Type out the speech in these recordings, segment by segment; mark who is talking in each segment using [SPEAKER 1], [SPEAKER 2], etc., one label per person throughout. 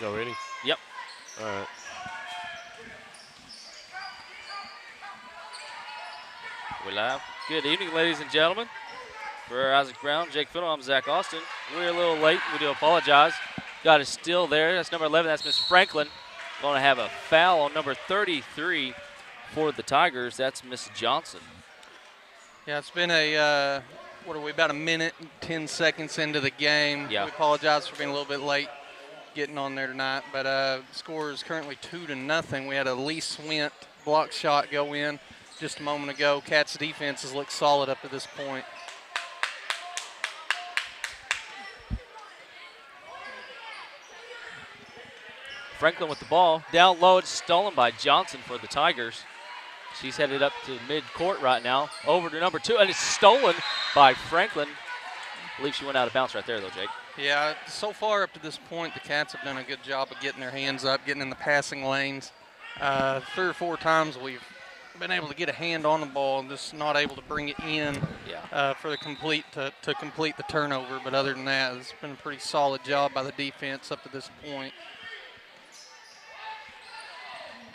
[SPEAKER 1] Go ready?
[SPEAKER 2] Yep.
[SPEAKER 1] All right.
[SPEAKER 2] We're live. Good evening, ladies and gentlemen. For Isaac Brown, Jake Fiddle, I'm Zach Austin. We're a little late. We do apologize. Got it still there. That's number 11. That's Miss Franklin. Going to have a foul on number 33 for the Tigers. That's Miss Johnson.
[SPEAKER 3] Yeah, it's been about a minute and 10 seconds into the game.
[SPEAKER 2] Yeah.
[SPEAKER 3] We apologize for being a little bit late getting on there tonight, but score is currently 2-0. We had a Lee Swint block shot go in just a moment ago. Cats defense has looked solid up to this point.
[SPEAKER 2] Franklin with the ball. Down low, it's stolen by Johnson for the Tigers. She's headed up to mid-court right now. Over to number 2, and it's stolen by Franklin. I believe she went out of bounds right there, though, Jake.
[SPEAKER 3] Yeah, so far up to this point, the Cats have done a good job of getting their hands up, getting in the passing lanes. 3 or 4 times we've been able to get a hand on the ball and just not able to bring it in for the to complete the turnover. But other than that, it's been a pretty solid job by the defense up to this point.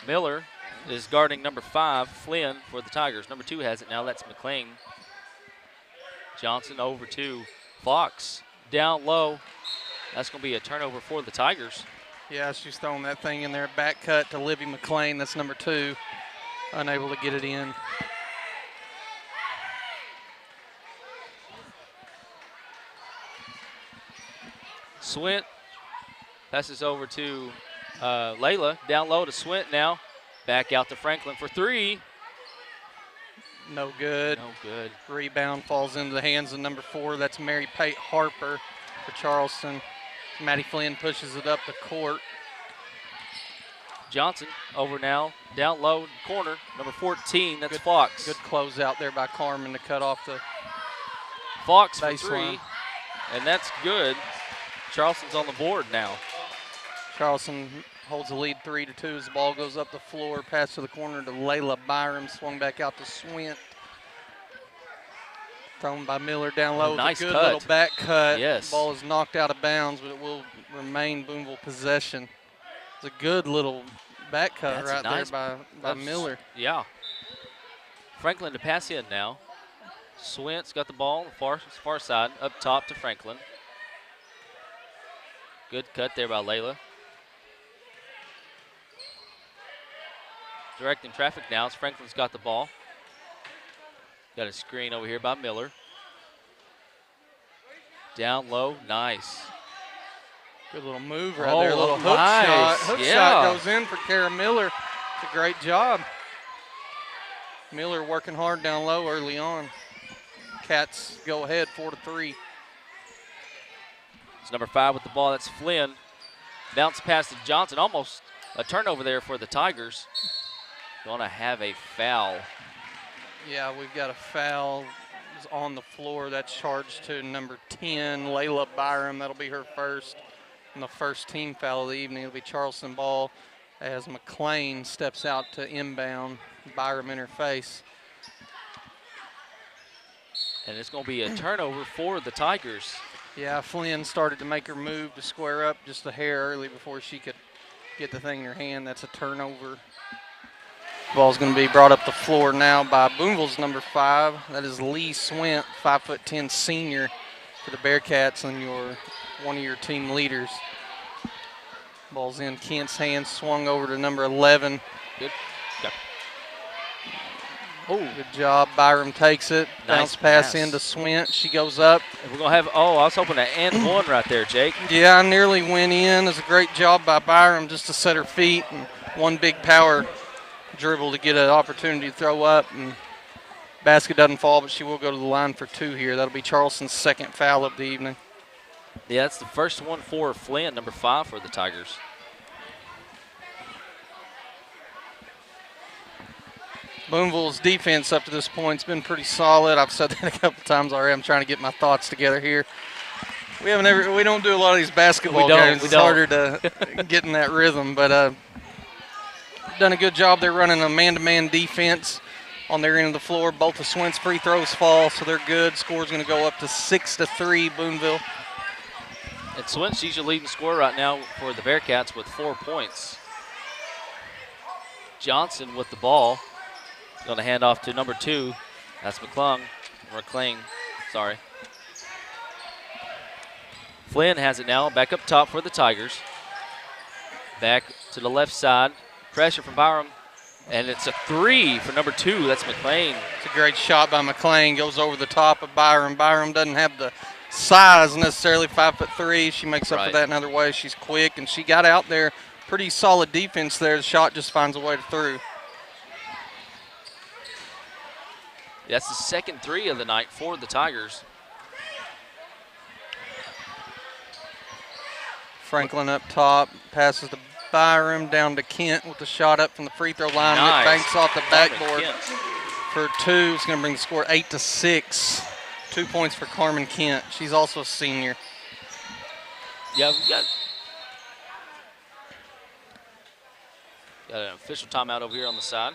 [SPEAKER 2] Miller is guarding number 5, Flynn, for the Tigers. Number 2 has it now. That's McLean. Johnson over to Fox. Down low. That's going to be a turnover for the Tigers.
[SPEAKER 3] Yeah, she's throwing that thing in there. Back cut to Libby McLean. That's number 2. Unable to get it in.
[SPEAKER 2] Swint passes over to Layla. Down low to Swint now. Back out to Franklin for 3.
[SPEAKER 3] No good.
[SPEAKER 2] No good.
[SPEAKER 3] Rebound falls into the hands of number 4. That's Mary Pate Harper for Charleston. Maddie Flynn pushes it up the court.
[SPEAKER 2] Johnson over now. Down low, corner. Number 14, that's Fox.
[SPEAKER 3] Good close out there by Carmen to cut off the
[SPEAKER 2] Fox for
[SPEAKER 3] baseline.
[SPEAKER 2] 3. And that's good. Charleston's on the board now.
[SPEAKER 3] Charleston holds the lead 3-2 as the ball goes up the floor. Pass to the corner to Layla Byram. Swung back out to Swint. Thrown by Miller down low.
[SPEAKER 2] Nice
[SPEAKER 3] good
[SPEAKER 2] cut.
[SPEAKER 3] little back cut.
[SPEAKER 2] Yes.
[SPEAKER 3] Ball is knocked out of bounds, but it will remain Booneville possession. It's a good little back cut right
[SPEAKER 2] nice,
[SPEAKER 3] there by Miller.
[SPEAKER 2] Yeah. Franklin to pass in now. Swint's got the ball on the far side, up top to Franklin. Good cut there by Layla. Directing traffic now as Franklin's got the ball. Got a screen over here by Miller. Down low, nice.
[SPEAKER 3] Good little move right there, a little hook
[SPEAKER 2] nice.
[SPEAKER 3] shot. Hook shot goes in for Kara Miller. It's a great job. Miller working hard down low early on. Cats go ahead 4-3.
[SPEAKER 2] It's number 5 with the ball, that's Flynn. Bounce pass to Johnson, almost a turnover there for the Tigers. Gonna have a foul.
[SPEAKER 3] Yeah, we've got a foul on the floor. That's charged to number 10, Layla Byram. That'll be her first. And the first team foul of the evening. It'll be Charleston ball as McLean steps out to inbound. Byram in her face.
[SPEAKER 2] And it's gonna be a turnover for the Tigers.
[SPEAKER 3] Yeah, Flynn started to make her move to square up just a hair early before she could get the thing in her hand. That's a turnover. Ball's going to be brought up the floor now by Booneville's number 5. That is Lee Swint, 5'10" senior for the Bearcats and one of your team leaders. Ball's in Kent's hands, swung over to number 11.
[SPEAKER 2] Good.
[SPEAKER 3] Oh, good job. Byram takes it.
[SPEAKER 2] Nice
[SPEAKER 3] Bounce pass
[SPEAKER 2] pass.
[SPEAKER 3] into Swint. She goes up.
[SPEAKER 2] And we're going to have, I was hoping to end one right there, Jake.
[SPEAKER 3] Yeah, nearly went in. It's a great job by Byram just to set her feet. And one big power dribble to get an opportunity to throw up. And basket doesn't fall, but she will go to the line for 2 here. That'll be Charleston's second foul of the evening.
[SPEAKER 2] Yeah, that's the first one for Flynn, number 5 for the Tigers.
[SPEAKER 3] Booneville's defense up to this point has been pretty solid. I've said that a couple times already. I'm trying to get my thoughts together here. We don't do a lot of these basketball games. It's harder to get in that rhythm, but done a good job. They're running a man-to-man defense on their end of the floor. Both of Swint's free throws fall, so they're good. Score's going to go up to 6-3 Booneville.
[SPEAKER 2] And Swint, she's your leading scorer right now for the Bearcats with 4 points. Johnson with the ball. Going to hand off to number 2. That's McClain. Sorry. Flynn has it now. Back up top for the Tigers. Back to the left side. Pressure from Byram. And it's a 3 for number 2. That's McClain.
[SPEAKER 3] It's a great shot by McClain. Goes over the top of Byram. Byram doesn't have the size necessarily, 5'3". She makes up for that in other ways. She's quick, and she got out there. Pretty solid defense there. The shot just finds a way through.
[SPEAKER 2] That's the second 3 of the night for the Tigers.
[SPEAKER 3] Franklin up top, passes to Byram, down to Kent with the shot up from the free throw line.
[SPEAKER 2] Nice.
[SPEAKER 3] It banks off the backboard
[SPEAKER 2] Kent.
[SPEAKER 3] for 2. It's going to bring the score 8-6. 2 points for Carmen Kent. She's also a senior.
[SPEAKER 2] Yeah, we got an official timeout over here on the side.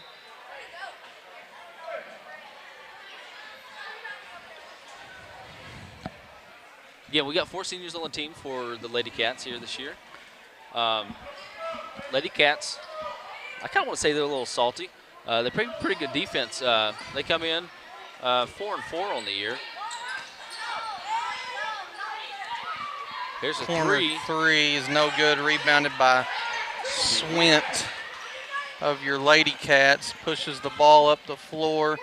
[SPEAKER 2] Yeah, we got 4 seniors on the team for the Lady Cats here this year. Lady Cats, I kind of want to say they're a little salty. They play pretty good defense. They come in 4-4 on the year. Here's a
[SPEAKER 3] Corner 3 is no good. Rebounded by Swint of your Lady Cats. Pushes the ball up the floor.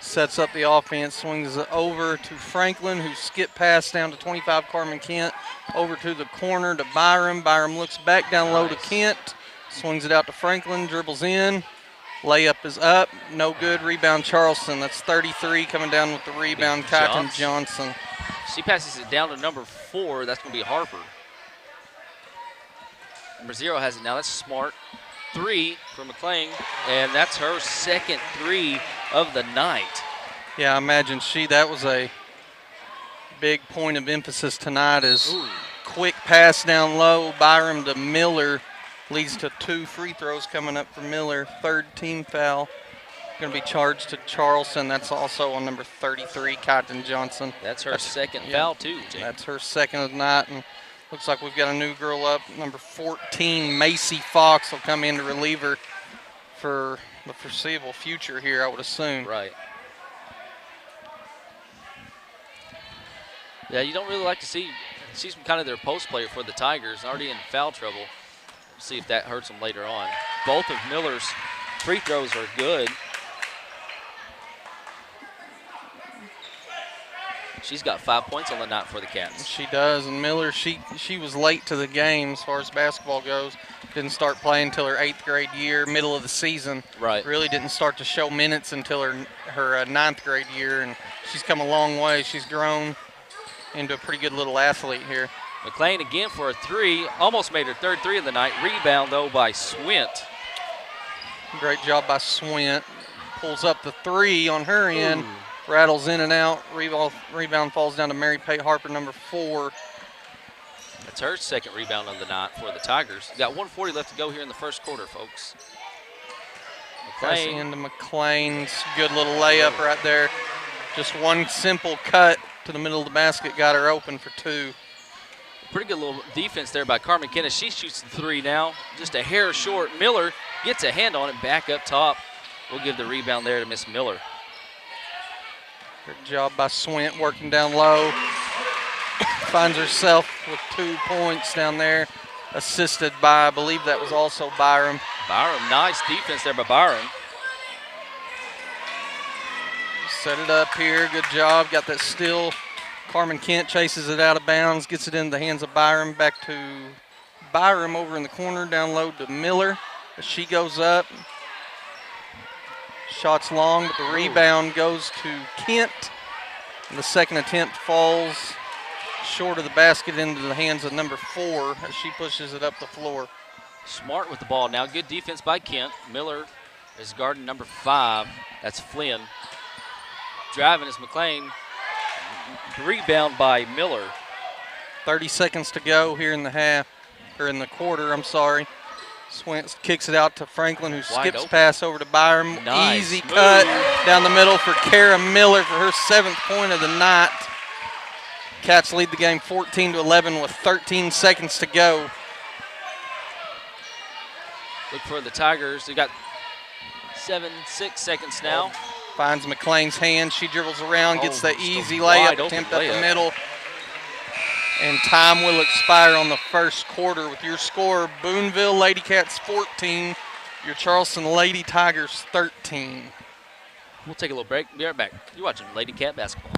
[SPEAKER 3] Sets up the offense. Swings it over to Franklin, who skipped past down to 25 Carmen Kent. Over to the corner to Byram. Byram looks back down low to Kent. Swings it out to Franklin. Dribbles in. Layup is up. No good. Rebound Charleston. That's 33 coming down with the rebound. Cotton Johnson.
[SPEAKER 2] She passes it down to number 4. That's going to be Harper. Number 0 has it now. That's Smart. 3 for McClain, and that's her second 3 of the night.
[SPEAKER 3] Yeah, I imagine that was a big point of emphasis tonight is quick pass down low. Byram to Miller leads to 2 free throws coming up for Miller. 3rd team foul. Going to be charged to Charleston. That's also on number 33, Cotton Johnson.
[SPEAKER 2] That's her second foul too, Jay.
[SPEAKER 3] That's her second of the night. And looks like we've got a new girl up. Number 14, Macy Fox, will come in to relieve her for the foreseeable future here, I would assume.
[SPEAKER 2] Right. Yeah, you don't really like to see. She's kind of their post player for the Tigers, already in foul trouble. We'll see if that hurts them later on. Both of Miller's free throws are good. She's got 5 points on the night for the Cats.
[SPEAKER 3] She does, and Miller, she was late to the game as far as basketball goes. Didn't start playing until her 8th grade year, middle of the season.
[SPEAKER 2] Right.
[SPEAKER 3] Really didn't start to show minutes until her 9th grade year, and she's come a long way. She's grown into a pretty good little athlete here.
[SPEAKER 2] McClain again for a 3, almost made her 3rd 3 of the night. Rebound, though, by Swint.
[SPEAKER 3] Great job by Swint. Pulls up the 3 on her end. Rattles in and out. Rebound falls down to Mary Pate Harper, number 4.
[SPEAKER 2] That's her second rebound of the night for the Tigers. We've got 1:40 left to go here in the first quarter, folks.
[SPEAKER 3] Passing into McClain's good little layup right there. Just one simple cut to the middle of the basket got her open for 2.
[SPEAKER 2] Pretty good little defense there by Carmen Kent. She shoots the 3 now. Just a hair short. Miller gets a hand on it back up top. We'll give the rebound there to Miss Miller.
[SPEAKER 3] Good job by Swint working down low. Finds herself with 2 points down there, assisted by, I believe that was also Byram.
[SPEAKER 2] Byram, nice defense there by Byram.
[SPEAKER 3] Set it up here, good job, got that steal. Carmen Kent chases it out of bounds, gets it into the hands of Byram, back to Byram over in the corner, down low to Miller. As she goes up, shots long, but the rebound goes to Kent. And the second attempt falls short of the basket into the hands of number 4 as she pushes it up the floor.
[SPEAKER 2] Smart with the ball now. Good defense by Kent. Miller is guarding number 5. That's Flynn. Driving is McClain. Rebound by Miller.
[SPEAKER 3] 30 seconds to go here in the half, or in the quarter, I'm sorry. Swint kicks it out to Franklin, who skips pass over to Byram.
[SPEAKER 2] Nice.
[SPEAKER 3] Easy cut down the middle for Kara Miller for her 7th point of the night. Bearcats lead the game 14-11 with 13 seconds to go.
[SPEAKER 2] Look for the Tigers. They got 6 seconds now.
[SPEAKER 3] Finds McLean's hand. She dribbles around, gets the easy
[SPEAKER 2] wide
[SPEAKER 3] layup
[SPEAKER 2] open
[SPEAKER 3] attempt up
[SPEAKER 2] layup.
[SPEAKER 3] the middle. And time will expire on the first quarter with your score, Booneville Lady Cats 14, your Charleston Lady Tigers 13.
[SPEAKER 2] We'll take a little break. Be right back. You're watching Lady Cat basketball.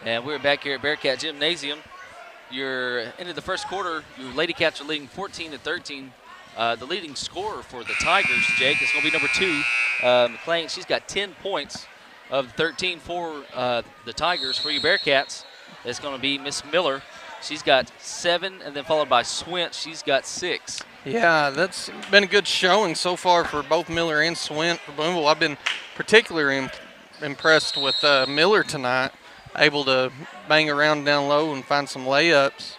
[SPEAKER 2] And we're back here at Bearcat Gymnasium. You're into the first quarter. Your Lady Cats are leading 14-13. The leading scorer for the Tigers, Jake, is going to be number 2, McLean. She's got 10 points of 13 for the Tigers. For you Bearcats, it's going to be Miss Miller. She's got 7, and then followed by Swint. She's got 6.
[SPEAKER 3] Yeah, that's been a good showing so far for both Miller and Swint for Booneville. I've been particularly impressed with Miller tonight. Able to bang around down low and find some layups.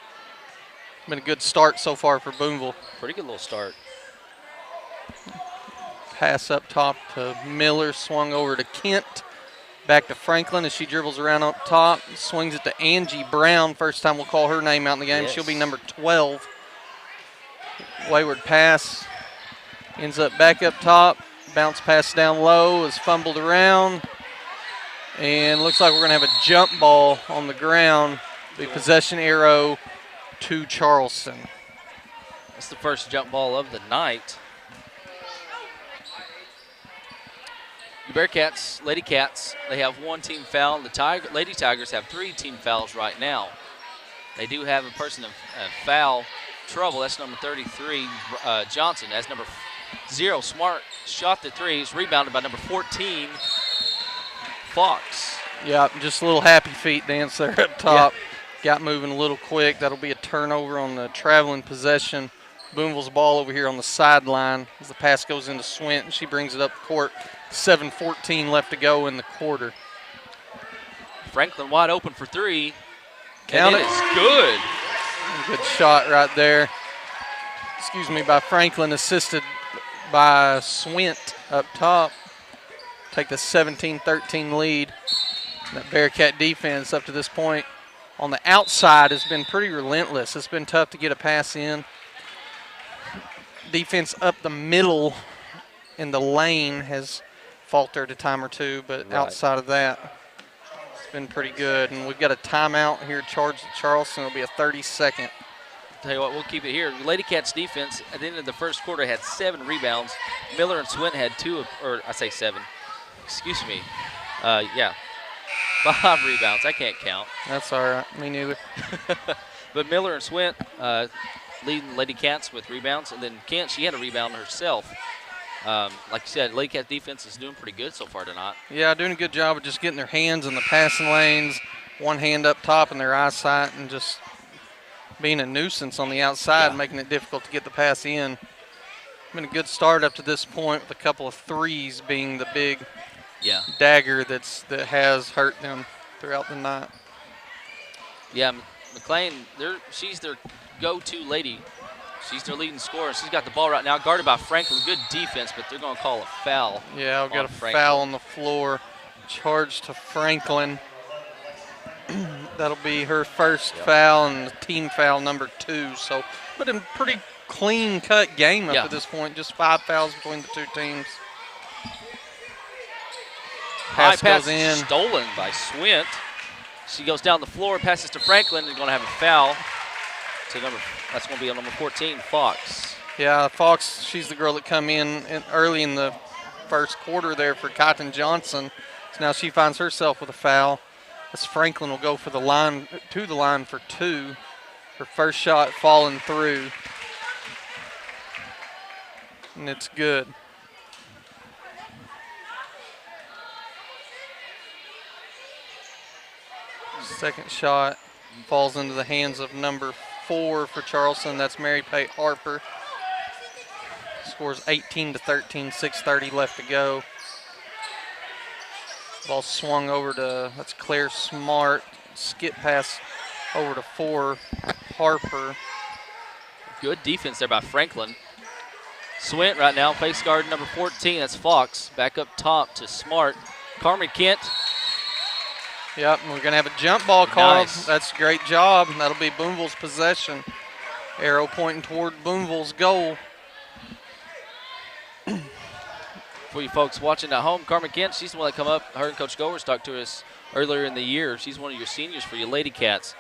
[SPEAKER 3] Been a good start so far for Booneville.
[SPEAKER 2] Pretty good little start.
[SPEAKER 3] Pass up top to Miller, swung over to Kent. Back to Franklin as she dribbles around up top. Swings it to Angie Brown. First time we'll call her name out in the game.
[SPEAKER 2] Yes.
[SPEAKER 3] She'll be number 12. Wayward pass. Ends up back up top. Bounce pass down low is fumbled around. And looks like we're going to have a jump ball on the ground. The possession arrow to Charleston.
[SPEAKER 2] That's the first jump ball of the night. The Bearcats, Lady Cats, they have 1 team foul. The Lady Tigers have 3 team fouls right now. They do have a person in foul trouble. That's number 33, Johnson. That's number 0, Smart. Shot the 3. It's rebounded by number 14, Fox.
[SPEAKER 3] Yeah, just a little happy feet dance there up top.
[SPEAKER 2] Yeah.
[SPEAKER 3] Got moving a little quick. That'll be a turnover on the traveling possession. Booneville's ball over here on the sideline as the pass goes into Swint, and she brings it up court. 7:14 left to go in the quarter.
[SPEAKER 2] Franklin wide open for 3.
[SPEAKER 3] Count
[SPEAKER 2] and
[SPEAKER 3] it.
[SPEAKER 2] It is good.
[SPEAKER 3] Good shot right there. Excuse me, by Franklin, assisted by Swint up top. Take the 17-13 lead. That Bearcat defense up to this point on the outside has been pretty relentless. It's been tough to get a pass in. Defense up the middle in the lane has faltered a time or two, but outside of that, it's been pretty good. And we've got a timeout here charged at Charleston. It'll be a 30-second.
[SPEAKER 2] Tell you what, we'll keep it here. Lady Cats defense at the end of the first quarter had 7 rebounds. Miller and Swint had 2, or I say 7. Excuse me. 5 rebounds. I can't count.
[SPEAKER 3] That's all right. Me neither.
[SPEAKER 2] But Miller and Swint leading Lady Cats with rebounds. And then Kent, she had a rebound herself. Like you said, Lady Cats defense is doing pretty good so far tonight.
[SPEAKER 3] Yeah, doing a good job of just getting their hands in the passing lanes, one hand up top in their eyesight, and just being a nuisance on the outside, making it difficult to get the pass in. Been a good start up to this point with a couple of threes being the big dagger that has hurt them throughout the night.
[SPEAKER 2] Yeah, McLean, she's their go-to lady. She's their leading scorer. She's got the ball right now, guarded by Franklin. Good defense, but they're going to call a foul.
[SPEAKER 3] Yeah, we've got a
[SPEAKER 2] Franklin.
[SPEAKER 3] foul on the floor. Charged to Franklin. That'll be her first foul and team foul number 2. So, but a pretty clean-cut game up to this point. Just 5 fouls between the 2 teams.
[SPEAKER 2] Pass
[SPEAKER 3] Goes
[SPEAKER 2] goes
[SPEAKER 3] in.
[SPEAKER 2] Stolen by Swint. She goes down the floor, passes to Franklin. They're going to have a foul. That's going to be on number 14, Fox.
[SPEAKER 3] Yeah, Fox, she's the girl that come in early in the first quarter there for Cotton Johnson. So now she finds herself with a foul. as Franklin will go for the line, to the line for 2. Her first shot falling through. And it's good. Second shot falls into the hands of number 4 for Charleston. That's Mary Pate Harper. Scores 18-13, 6:30 left to go. Ball swung over to, that's Claire Smart. Skip pass over to 4, Harper.
[SPEAKER 2] Good defense there by Franklin. Swint right now, face guard number 14, that's Fox. Back up top to Smart. Carmen Kent.
[SPEAKER 3] Yep, and we're going to have a jump ball called.
[SPEAKER 2] Nice.
[SPEAKER 3] That's a great job. That'll be Booneville's possession. Arrow pointing toward Booneville's goal.
[SPEAKER 2] For you folks watching at home, Carmen Kent, she's the one that come up. Her and Coach Goers talked to us earlier in the year. She's one of your seniors for your Lady Cats.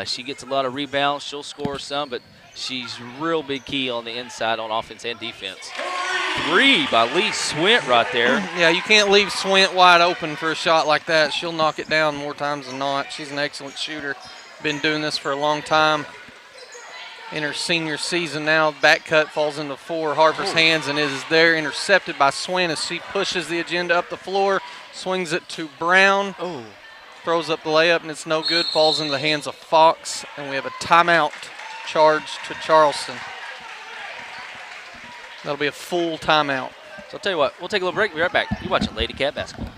[SPEAKER 2] She gets a lot of rebounds. She'll score some, but she's real big key on the inside on offense and defense. 3 by Lee Swint right there.
[SPEAKER 3] Yeah, you can't leave Swint wide open for a shot like that. She'll knock it down more times than not. She's an excellent shooter. Been doing this for a long time. In her senior season now, back cut falls into 4 Harper's hands and is there intercepted by Swint as she pushes the agenda up the floor, swings it to Brown, throws up the layup and it's no good, falls into the hands of Fox, and we have a timeout charge to Charleston. That'll be a full timeout.
[SPEAKER 2] So I'll tell you what, we'll take a little break and be right back. You're watching Lady Cat Basketball.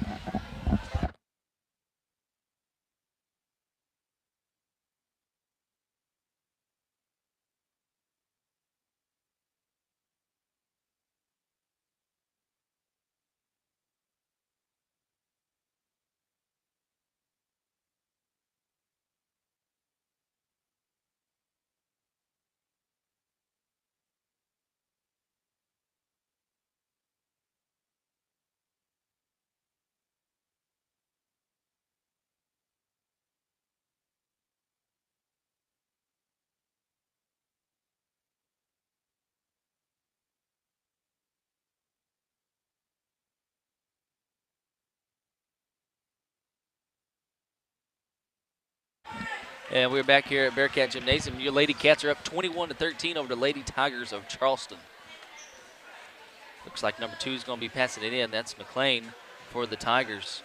[SPEAKER 2] And we're back here at Bearcat Gymnasium. Your Lady Cats are up 21-13 over the Lady Tigers of Charleston. Looks like number 2 is going to be passing it in. That's McLean for the Tigers.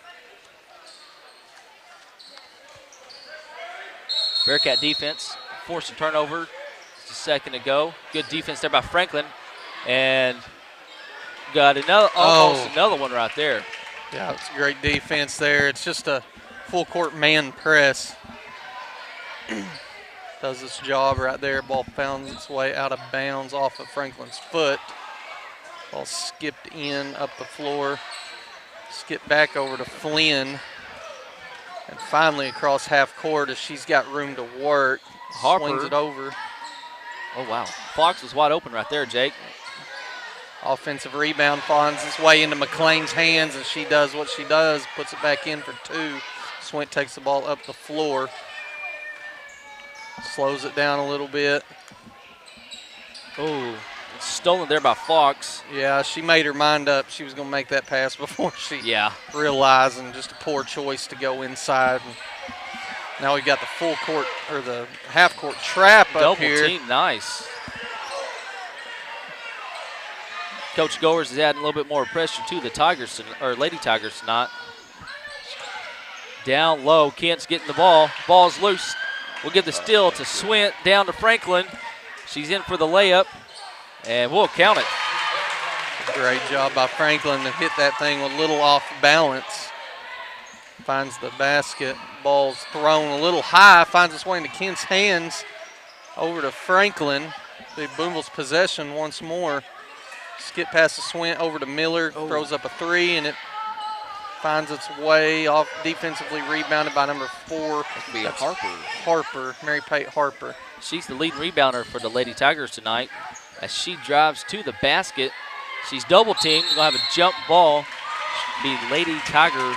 [SPEAKER 2] Bearcat defense, forced a turnover. Just a second to go. Good defense there by Franklin. And got another, almost another one right there.
[SPEAKER 3] Yeah, it's a great defense there. It's just a full court man press. Does this job right there. Ball found its way out of bounds off of Franklin's foot. Ball skipped in up the floor. Skipped back over to Flynn. And finally across half court as she's got room to work.
[SPEAKER 2] Harper
[SPEAKER 3] swings it over.
[SPEAKER 2] Oh, wow. Fox was wide open right there, Jake.
[SPEAKER 3] Offensive rebound finds its way into McLean's hands, and she does what she does, puts it back in for 2. Swint takes the ball up the floor. Slows it down a little bit.
[SPEAKER 2] Oh, it's stolen there by Fox.
[SPEAKER 3] Yeah, she made her mind up. She was going to make that pass before she realized, and just a poor choice to go inside. And now we've got the full court, or the half court trap up here.
[SPEAKER 2] Double team, nice. Coach Goers is adding a little bit more pressure to the Tigers, or Lady Tigers tonight. Down low, Kent's getting the ball. Ball's loose. We'll give the steal to Swint, down to Franklin. She's in for the layup, and we'll count it.
[SPEAKER 3] Great job by Franklin to hit that thing a little off balance. Finds the basket. Ball's thrown a little high, finds its way into Kent's hands. Over to Franklin. The Booneville's possession once more. Skip past the Swint over to Miller, throws up a 3, and it finds its way off defensively, rebounded by number 4.
[SPEAKER 2] That could be Harper.
[SPEAKER 3] Harper, Mary Pate Harper.
[SPEAKER 2] She's the leading rebounder for the Lady Tigers tonight. As she drives to the basket, she's double teamed. We're going to have a jump ball. Be Lady Tiger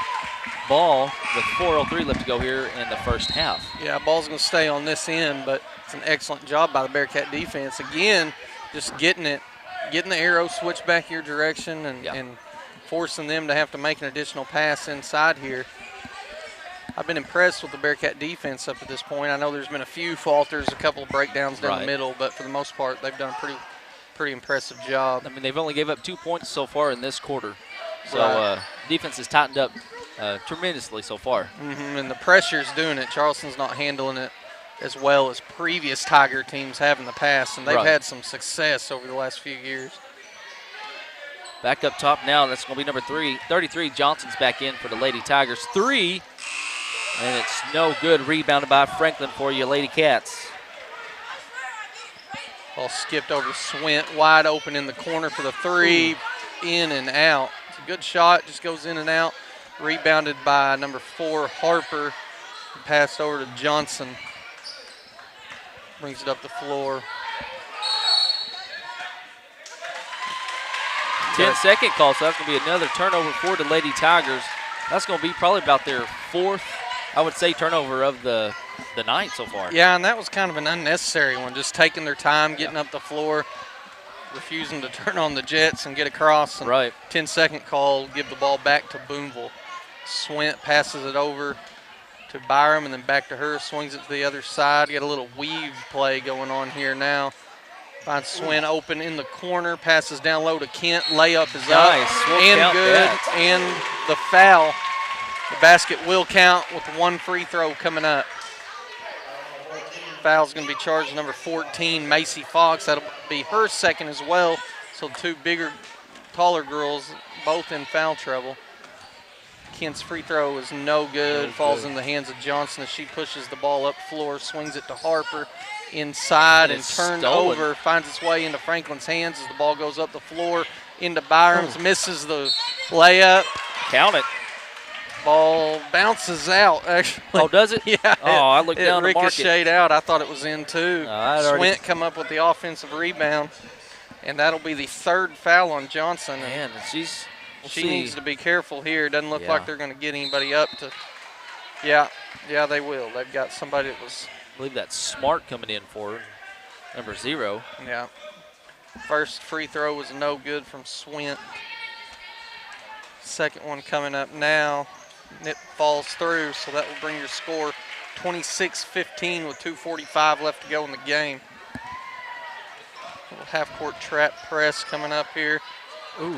[SPEAKER 2] ball with 4:03 left to go here in the first half.
[SPEAKER 3] Yeah, ball's going to stay on this end, but it's an excellent job by the Bearcat defense. Again, just getting the arrow switch back your direction and forcing them to have to make an additional pass inside here. I've been impressed with the Bearcat defense up to this point. I know there's been a few falters, a couple of breakdowns down the middle, but for the most part, they've done a pretty impressive job.
[SPEAKER 2] I mean, they've only gave up 2 points so far in this quarter. So defense has tightened up tremendously so far.
[SPEAKER 3] And the pressure's doing it. Charleston's not handling it as well as previous Tiger teams have in the past, and they've had some success over the last few years.
[SPEAKER 2] Back up top now, that's going to be number 33. Johnson's back in for the Lady Tigers. 3, and it's no good. Rebounded by Franklin for you, Lady Cats.
[SPEAKER 3] Ball skipped over to Swint, wide open in the corner for the 3, in and out. It's a good shot, just goes in and out. Rebounded by number 4, Harper. Passed over to Johnson. Brings it up the floor.
[SPEAKER 2] 10-second call, so that's going to be another turnover for the Lady Tigers. That's going to be probably about their 4th, I would say, turnover of the night so far.
[SPEAKER 3] Yeah, and that was kind of an unnecessary one, just taking their time, getting up the floor, refusing to turn on the jets and get across. And 10-second call, give the ball back to Booneville. Swint passes it over to Byram and then back to her, swings it to the other side. Got a little weave play going on here now. Finds Swin open in the corner, passes down low to Kent. Layup is up and good, and the foul. The basket will count with 1 free throw coming up. Foul's going to be charged number 14, Macy Fox. That'll be her second as well. So 2 bigger, taller girls, both in foul trouble. Kent's free throw is no good. Falls in the hands of Johnson as she pushes the ball up floor, swings it to Harper. Inside and turned over, finds its way into Franklin's hands as the ball goes up the floor into Byram's, misses the layup.
[SPEAKER 2] Count it.
[SPEAKER 3] Ball bounces out, actually.
[SPEAKER 2] Oh, does it?
[SPEAKER 3] Yeah.
[SPEAKER 2] I looked down to mark it.
[SPEAKER 3] It ricocheted out. I thought it was in too. Swint come up with the offensive rebound, and that'll be the 3rd foul on Johnson.
[SPEAKER 2] Man, she
[SPEAKER 3] needs to be careful here. Doesn't look like they're going to get anybody up to. Yeah, they will. They've got somebody that was.
[SPEAKER 2] I believe that's Smart coming in for number 0.
[SPEAKER 3] Yeah. First free throw was no good from Swint. Second one coming up now. It falls through, so that will bring your score 26-15 with 2:45 left to go in the game. Little half-court trap press coming up here.
[SPEAKER 2] Ooh.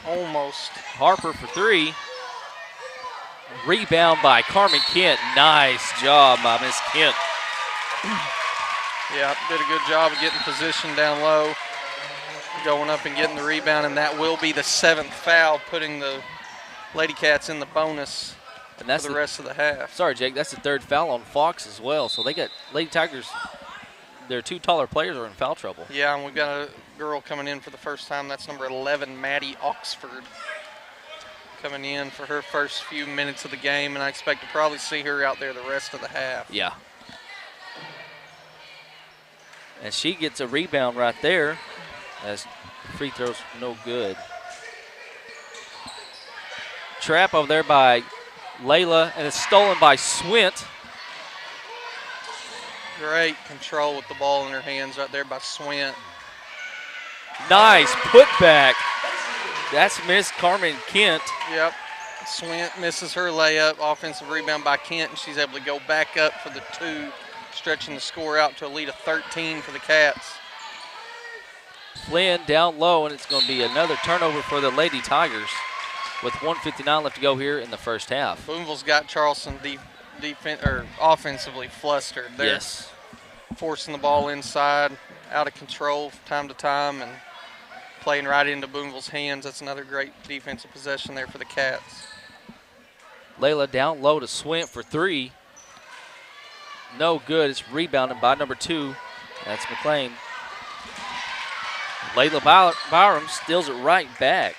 [SPEAKER 3] Almost.
[SPEAKER 2] Harper for 3. Rebound by Carmen Kent. Nice job by Miss Kent.
[SPEAKER 3] Yeah, did a good job of getting position down low, going up and getting the rebound, and that will be the 7th foul, putting the Lady Cats in the bonus for the rest of the half.
[SPEAKER 2] Sorry, Jake, that's the 3rd foul on Fox as well. So they got Lady Tigers, their 2 taller players are in foul trouble.
[SPEAKER 3] Yeah, and we've got a girl coming in for the first time. That's number 11, Maddie Oxford, coming in for her first few minutes of the game, and I expect to probably see her out there the rest of the half.
[SPEAKER 2] Yeah. And she gets a rebound right there as free throws no good. Trap over there by Layla, and it's stolen by Swint.
[SPEAKER 3] Great control with the ball in her hands right there by Swint.
[SPEAKER 2] Nice putback. That's Miss Carmen Kent.
[SPEAKER 3] Yep. Swint misses her layup. Offensive rebound by Kent, and she's able to go back up for the 2, stretching the score out to a lead of 13 for the Cats.
[SPEAKER 2] Flynn down low, and it's going to be another turnover for the Lady Tigers with 1:59 left to go here in the first half.
[SPEAKER 3] Booneville's got Charleston offensively flustered. They're forcing the ball inside, out of control time to time, and playing right into Booneville's hands. That's another great defensive possession there for the Cats.
[SPEAKER 2] Layla down low to Swint for 3. No good. It's rebounded by number 2. That's McLean. Layla Byram steals it right back.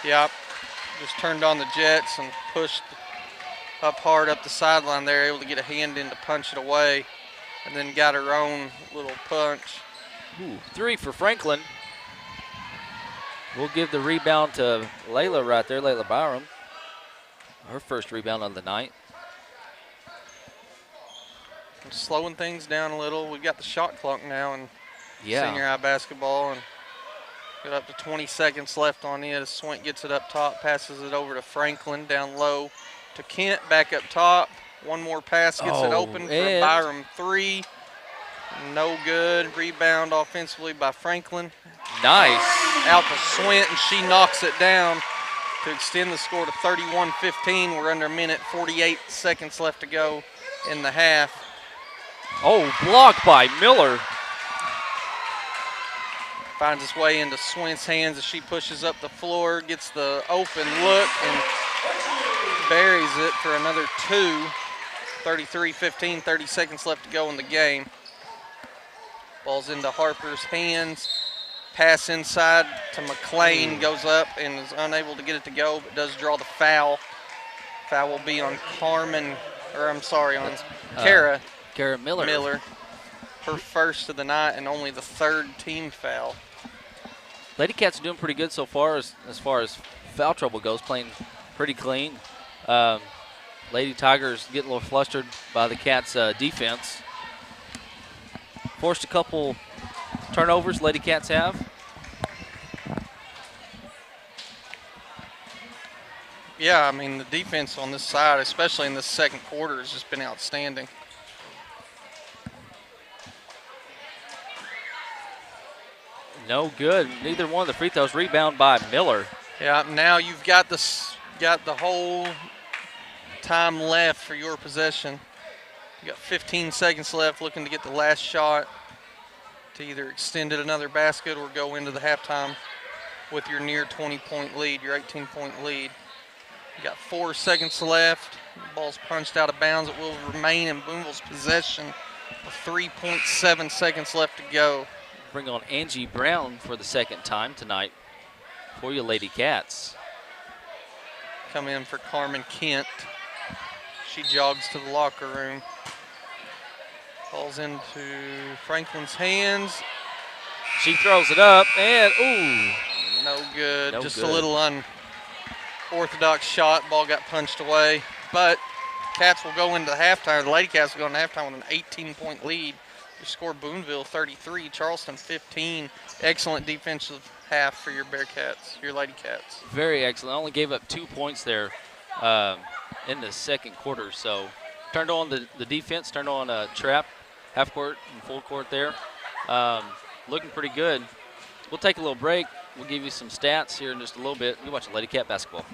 [SPEAKER 3] Yep. Just turned on the jets and pushed up hard up the sideline there, able to get a hand in to punch it away, and then got her own little punch.
[SPEAKER 2] 3 for Franklin. We'll give the rebound to Layla right there, Layla Byram. Her first rebound of the night.
[SPEAKER 3] Slowing things down a little. We've got the shot clock now in senior high basketball, and got up to 20 seconds left on it as Swint gets it up top, passes it over to Franklin down low. to Kent, back up top. One more pass gets it open for a Byram three. No good. Rebound offensively by Franklin.
[SPEAKER 2] Nice.
[SPEAKER 3] Out to Swint, and she knocks it down to extend the score to 31-15. We're under a minute, 48 seconds left to go in the half.
[SPEAKER 2] Oh, blocked by Miller.
[SPEAKER 3] Finds its way into Swint's hands as she pushes up the floor, gets the open look, and buries it for another two. 33-15, 30 seconds left to go in the game. Ball's into Harper's hands. Pass inside to McLean, goes up and is unable to get it to go, but does draw the foul. Foul will be on on Kara.
[SPEAKER 2] Kara Miller.
[SPEAKER 3] Her first of the night and only the third team foul.
[SPEAKER 2] Lady Cats are doing pretty good so far as far as foul trouble goes, playing pretty clean. Lady Tigers getting a little flustered by the Cats' defense. Forced a couple turnovers, Lady Cats have.
[SPEAKER 3] Yeah, I mean, the defense on this side, especially in the second quarter, has just been outstanding.
[SPEAKER 2] No good. Neither one of the free throws. Rebound by Miller.
[SPEAKER 3] Yeah, now you've got the whole time left for your possession. You got 15 seconds left, looking to get the last shot to either extend it another basket or go into the halftime with your near 20-point lead, your 18-point lead. You got 4 seconds left. The ball's punched out of bounds. It will remain in Booneville's possession with 3.7 seconds left to go.
[SPEAKER 2] Bring on Angie Brown for the second time tonight for you Lady Cats.
[SPEAKER 3] Come in for Carmen Kent. She jogs to the locker room. Falls into Franklin's hands.
[SPEAKER 2] She throws it up and
[SPEAKER 3] no good.
[SPEAKER 2] No
[SPEAKER 3] Just
[SPEAKER 2] good.
[SPEAKER 3] A little unorthodox shot. Ball got punched away. But Cats will go into halftime. The Lady Cats will go into halftime with an 18-point lead. You score Booneville 33, Charleston 15. Excellent defensive half for your Bearcats, your Lady Cats.
[SPEAKER 2] Very excellent. Only gave up 2 points there in the second quarter. So turned on the defense, turned on a trap, half court and full court there. Looking pretty good. We'll take a little break. We'll give you some stats here in just a little bit. You're watching Lady Cat basketball.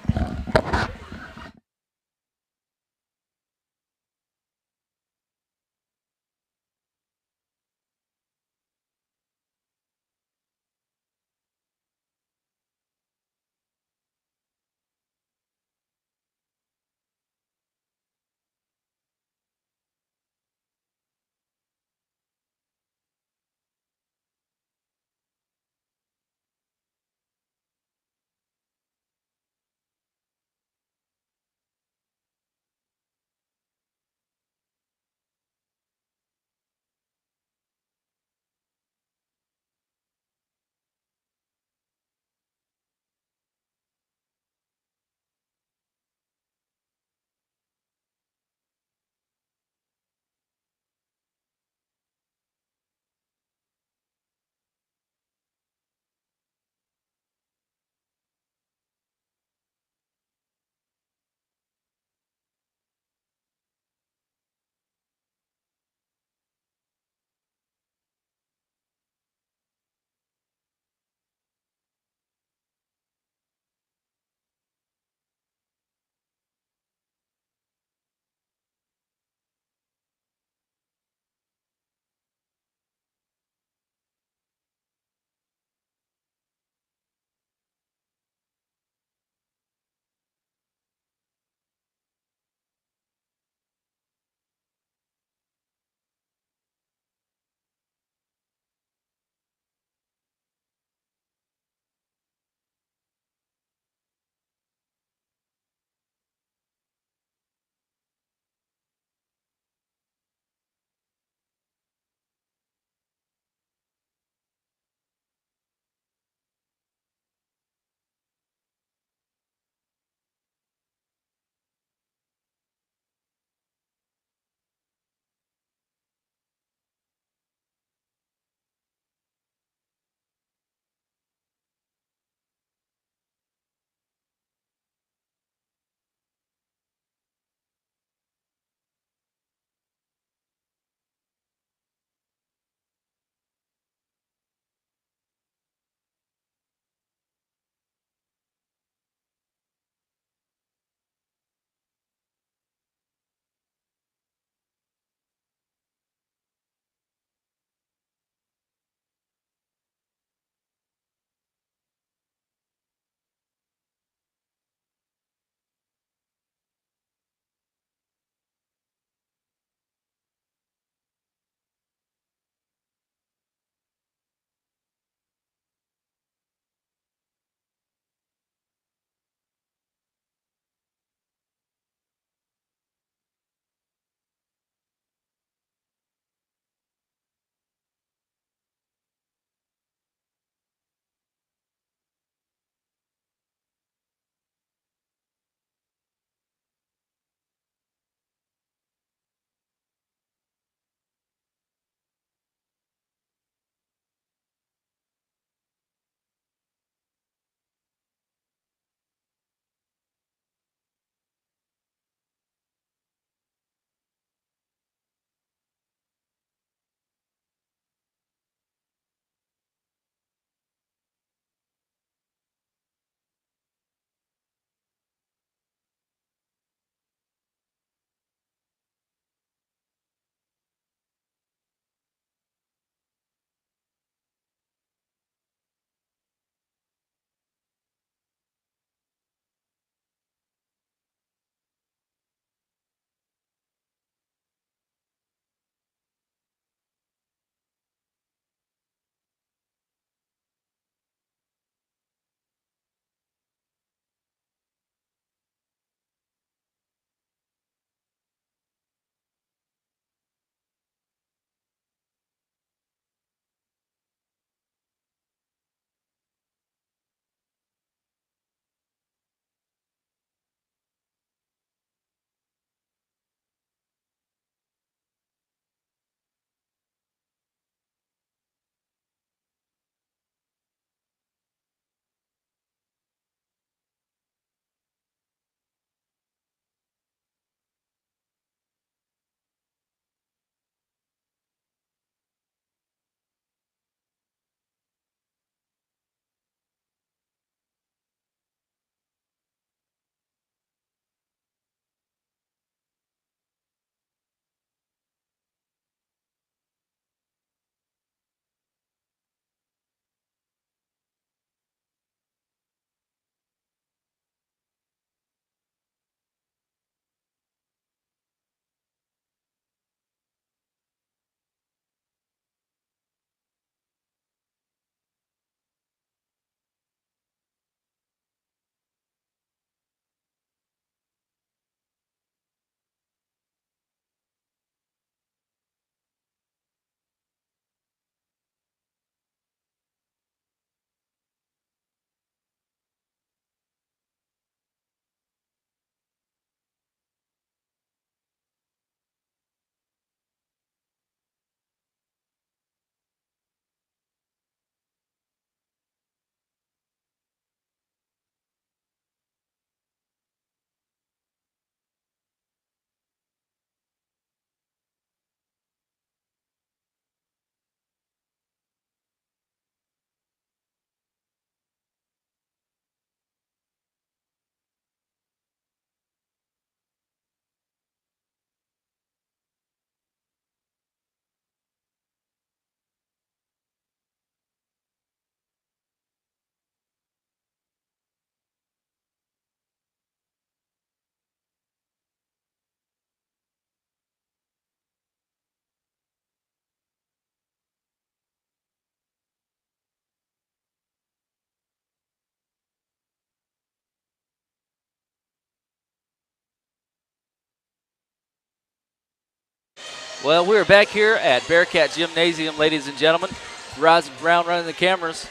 [SPEAKER 2] Well, we're back here at Bearcat Gymnasium, ladies and gentlemen. Rising Brown running the cameras.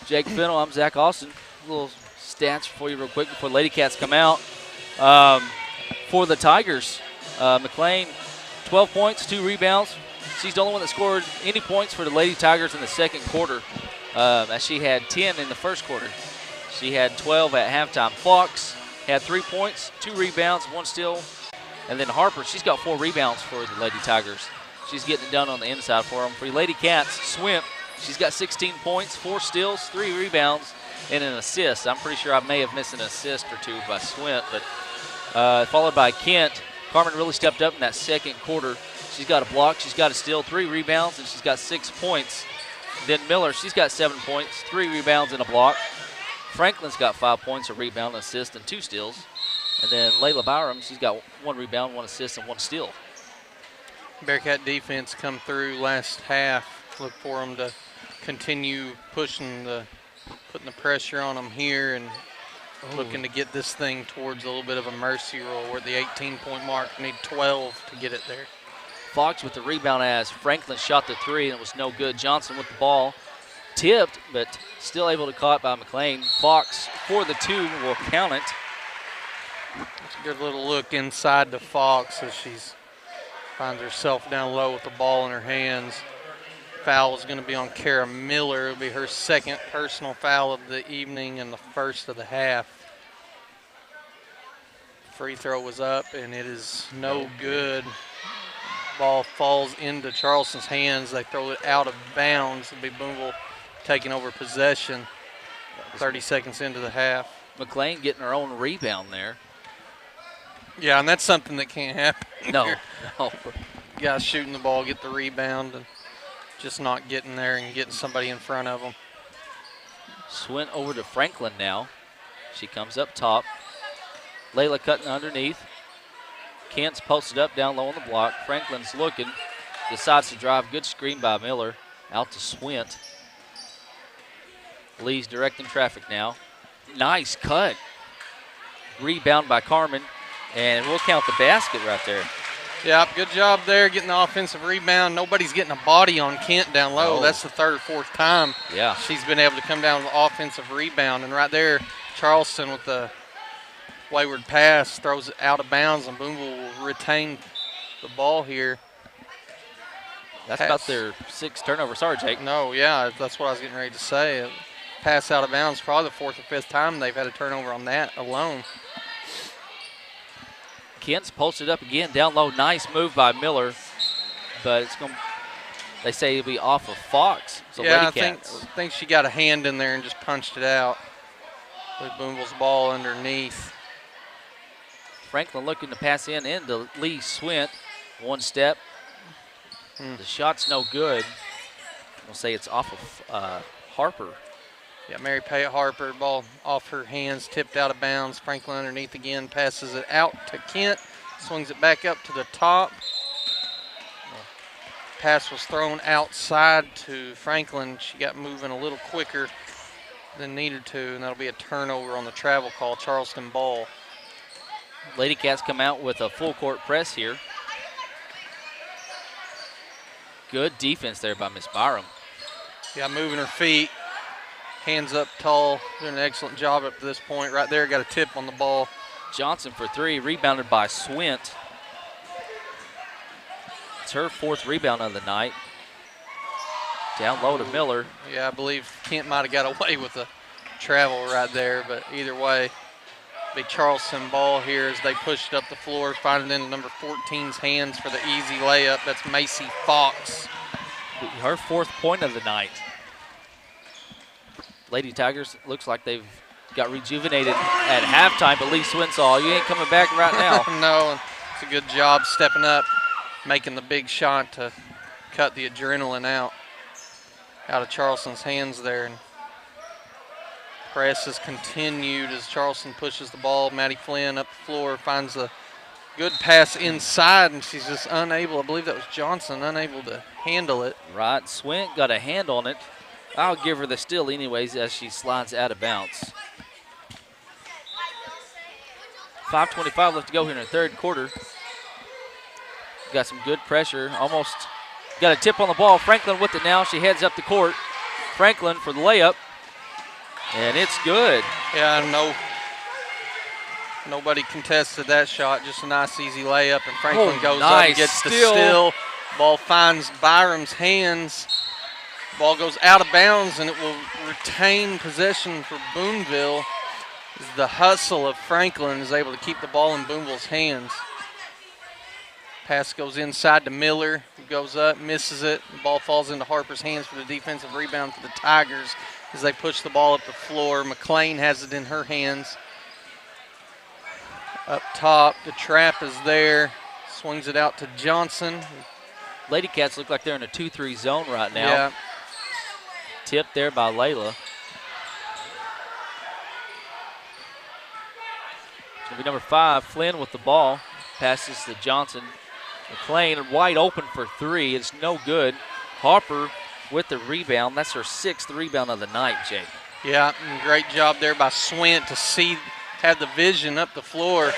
[SPEAKER 2] Jake Fennell, I'm Zach Austin. A little stats for you real quick before Lady Cats come out. For the Tigers, McLean, 12 points, 2 rebounds. She's the only one that scored any points for the Lady Tigers in the second quarter, as she had 10 in the first quarter. She had 12 at halftime. Fox had 3 points, 2 rebounds, 1 steal. And then Harper, she's got 4 rebounds for the Lady Tigers. She's getting it done on the inside for them. For the Lady Cats, Swimp, she's got 16 points, 4 steals, 3 rebounds, and an assist. I'm pretty sure I may have missed an assist or 2 by Swimp, but followed by Kent. Carmen really stepped up in that second quarter. She's got a block, she's got a steal, 3 rebounds, and she's got 6 points. Then Miller, she's got 7 points, 3 rebounds, and a block. Franklin's got 5 points, a rebound, an assist, and 2 steals. And then Layla Byram, she's got 1 rebound, 1 assist, and 1 steal.
[SPEAKER 3] Bearcat defense come through last half. Look for them to continue putting the pressure on them here and looking to get this thing towards a little bit of a mercy roll. We're at the 18-point mark. Need 12 to get it there.
[SPEAKER 2] Fox with the rebound as Franklin shot the 3 and it was no good. Johnson with the ball. Tipped, but still able to caught by McLean. Fox for the 2 will count it.
[SPEAKER 3] It's a good little look inside to Fox as she finds herself down low with the ball in her hands. Foul is going to be on Kara Miller. It'll be her second personal foul of the evening and the first of the half. Free throw was up and it is no good. Ball falls into Charleston's hands. They throw it out of bounds. It'll be Booneville taking over possession 30 seconds into the half.
[SPEAKER 2] McLean getting her own rebound there.
[SPEAKER 3] Yeah, and that's something that can't happen.
[SPEAKER 2] No. No.
[SPEAKER 3] Guys shooting the ball, get the rebound, and just not getting there and getting somebody in front of them.
[SPEAKER 2] Swint over to Franklin now. She comes up top. Layla cutting underneath. Kent's posted up down low on the block. Franklin's looking. Decides to drive. Good screen by Miller. Out to Swint. Lee's directing traffic now. Nice cut. Rebound by Carmen. And we'll count the basket right there.
[SPEAKER 3] Yeah, good job there getting the offensive rebound. Nobody's getting a body on Kent down low.
[SPEAKER 2] Oh.
[SPEAKER 3] That's the 3rd or 4th time she's been able to come down with the offensive rebound. And right there, Charleston with the wayward pass throws it out of bounds, and Booneville will retain the ball here.
[SPEAKER 2] That's about their 6th turnover. Sorry, Jake.
[SPEAKER 3] No, yeah, that's what I was getting ready to say. Pass out of bounds, probably the 4th or 5th time they've had a turnover on that alone.
[SPEAKER 2] Kent's posted up again, down low. Nice move by Miller, but it's going. They say it'll be off of Fox. So
[SPEAKER 3] yeah,
[SPEAKER 2] Lady
[SPEAKER 3] I
[SPEAKER 2] Cats.
[SPEAKER 3] think she got a hand in there and just punched it out with Booneville's ball underneath.
[SPEAKER 2] Franklin looking to pass into Lee Swint. 1 step. The shot's no good. We'll say it's off of Harper.
[SPEAKER 3] Yeah, Mary Payette Harper, ball off her hands, tipped out of bounds. Franklin underneath again, passes it out to Kent, swings it back up to the top. Pass was thrown outside to Franklin. She got moving a little quicker than needed to, and that'll be a turnover on the travel call, Charleston ball.
[SPEAKER 2] Lady Cats come out with a full court press here. Good defense there by Miss Byram.
[SPEAKER 3] Yeah, moving her feet. Hands up tall, doing an excellent job up to this point. Right there, got a tip on the ball.
[SPEAKER 2] Johnson for 3, rebounded by Swint. It's her 4th rebound of the night. Down low to Miller.
[SPEAKER 3] Yeah, I believe Kent might have got away with the travel right there, but either way, big Charleston ball here as they push it up the floor, find it in number 14's hands for the easy layup. That's Macy Fox.
[SPEAKER 2] Her 4th point of the night. Lady Tigers looks like they've got rejuvenated at halftime, but Lee Swinsaw, you ain't coming back right now.
[SPEAKER 3] No, it's a good job stepping up, making the big shot to cut the adrenaline out of Charleston's hands there. And press has continued as Charleston pushes the ball. Maddie Flynn up the floor, finds a good pass inside, and she's just unable, I believe that was Johnson, unable to handle it.
[SPEAKER 2] Right, Swint got a hand on it. I'll give her the steal anyways as she slides out of bounds. 5:25 left to go here in the 3rd quarter. got some good pressure. Almost got a tip on the ball. Franklin with it now. She heads up the court. Franklin for the layup. And it's good.
[SPEAKER 3] Yeah, nobody contested that shot. Just a nice, easy layup. And Franklin goes up and gets the steal. Ball finds Byram's hands. Ball goes out of bounds, and it will retain possession for Booneville. The hustle of Franklin is able to keep the ball in Booneville's hands. Pass goes inside to Miller, who goes up, misses it. The ball falls into Harper's hands for the defensive rebound for the Tigers as they push the ball up the floor. McLean has it in her hands. Up top, the trap is there. Swings it out to Johnson.
[SPEAKER 2] Lady Cats look like they're in a 2-3 zone right now.
[SPEAKER 3] Yeah.
[SPEAKER 2] Tipped there by Layla. It's going to be number 5, Flynn with the ball. Passes to Johnson. McLean wide open for 3. It's no good. Harper with the rebound. That's her 6th rebound of the night, Jake.
[SPEAKER 3] Yeah, great job there by Swint to have the vision up the floor.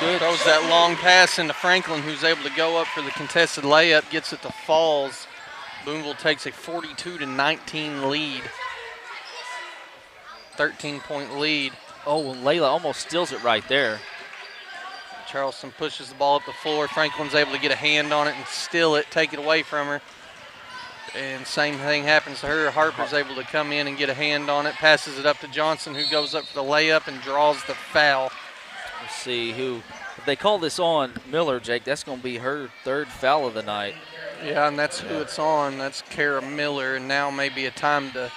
[SPEAKER 3] Good. Throws that long pass into Franklin, who's able to go up for the contested layup, gets it to Falls. Booneville takes a 42-19 lead. 13-point lead.
[SPEAKER 2] Oh, and Layla almost steals it right there.
[SPEAKER 3] Charleston pushes the ball up the floor. Franklin's able to get a hand on it and steal it, take it away from her. And same thing happens to her. Harper's able to come in and get a hand on it, passes it up to Johnson, who goes up for the layup and draws the foul.
[SPEAKER 2] Let's see who. If they call this on Miller, Jake, that's going to be her 3rd foul of the night.
[SPEAKER 3] Yeah, and that's who it's on. That's Kara Miller, and now may be a time to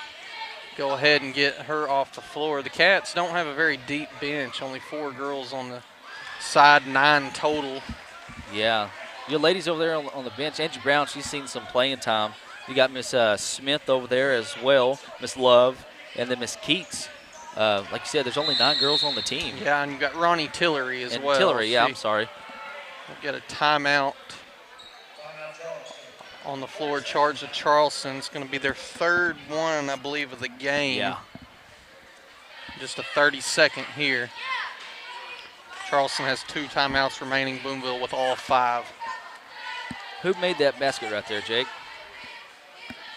[SPEAKER 3] go ahead and get her off the floor. The Cats don't have a very deep bench, only 4 girls on the side, 9 total.
[SPEAKER 2] Yeah. Your ladies over there on the bench, Angie Brown, she's seen some playing time. You got Miss Smith over there as well, Miss Love, and then Miss Keats. Like you said, there's only 9 girls on the team.
[SPEAKER 3] Yeah, and you've got Ronnie Tillery as well.
[SPEAKER 2] Tillery, yeah, I'm sorry.
[SPEAKER 3] We've got a timeout on the floor, charged to Charleston. It's going to be their 3rd one, I believe, of the game.
[SPEAKER 2] Yeah.
[SPEAKER 3] Just a 30-second here. Charleston has 2 timeouts remaining. Booneville with all 5.
[SPEAKER 2] Who made that basket right there, Jake?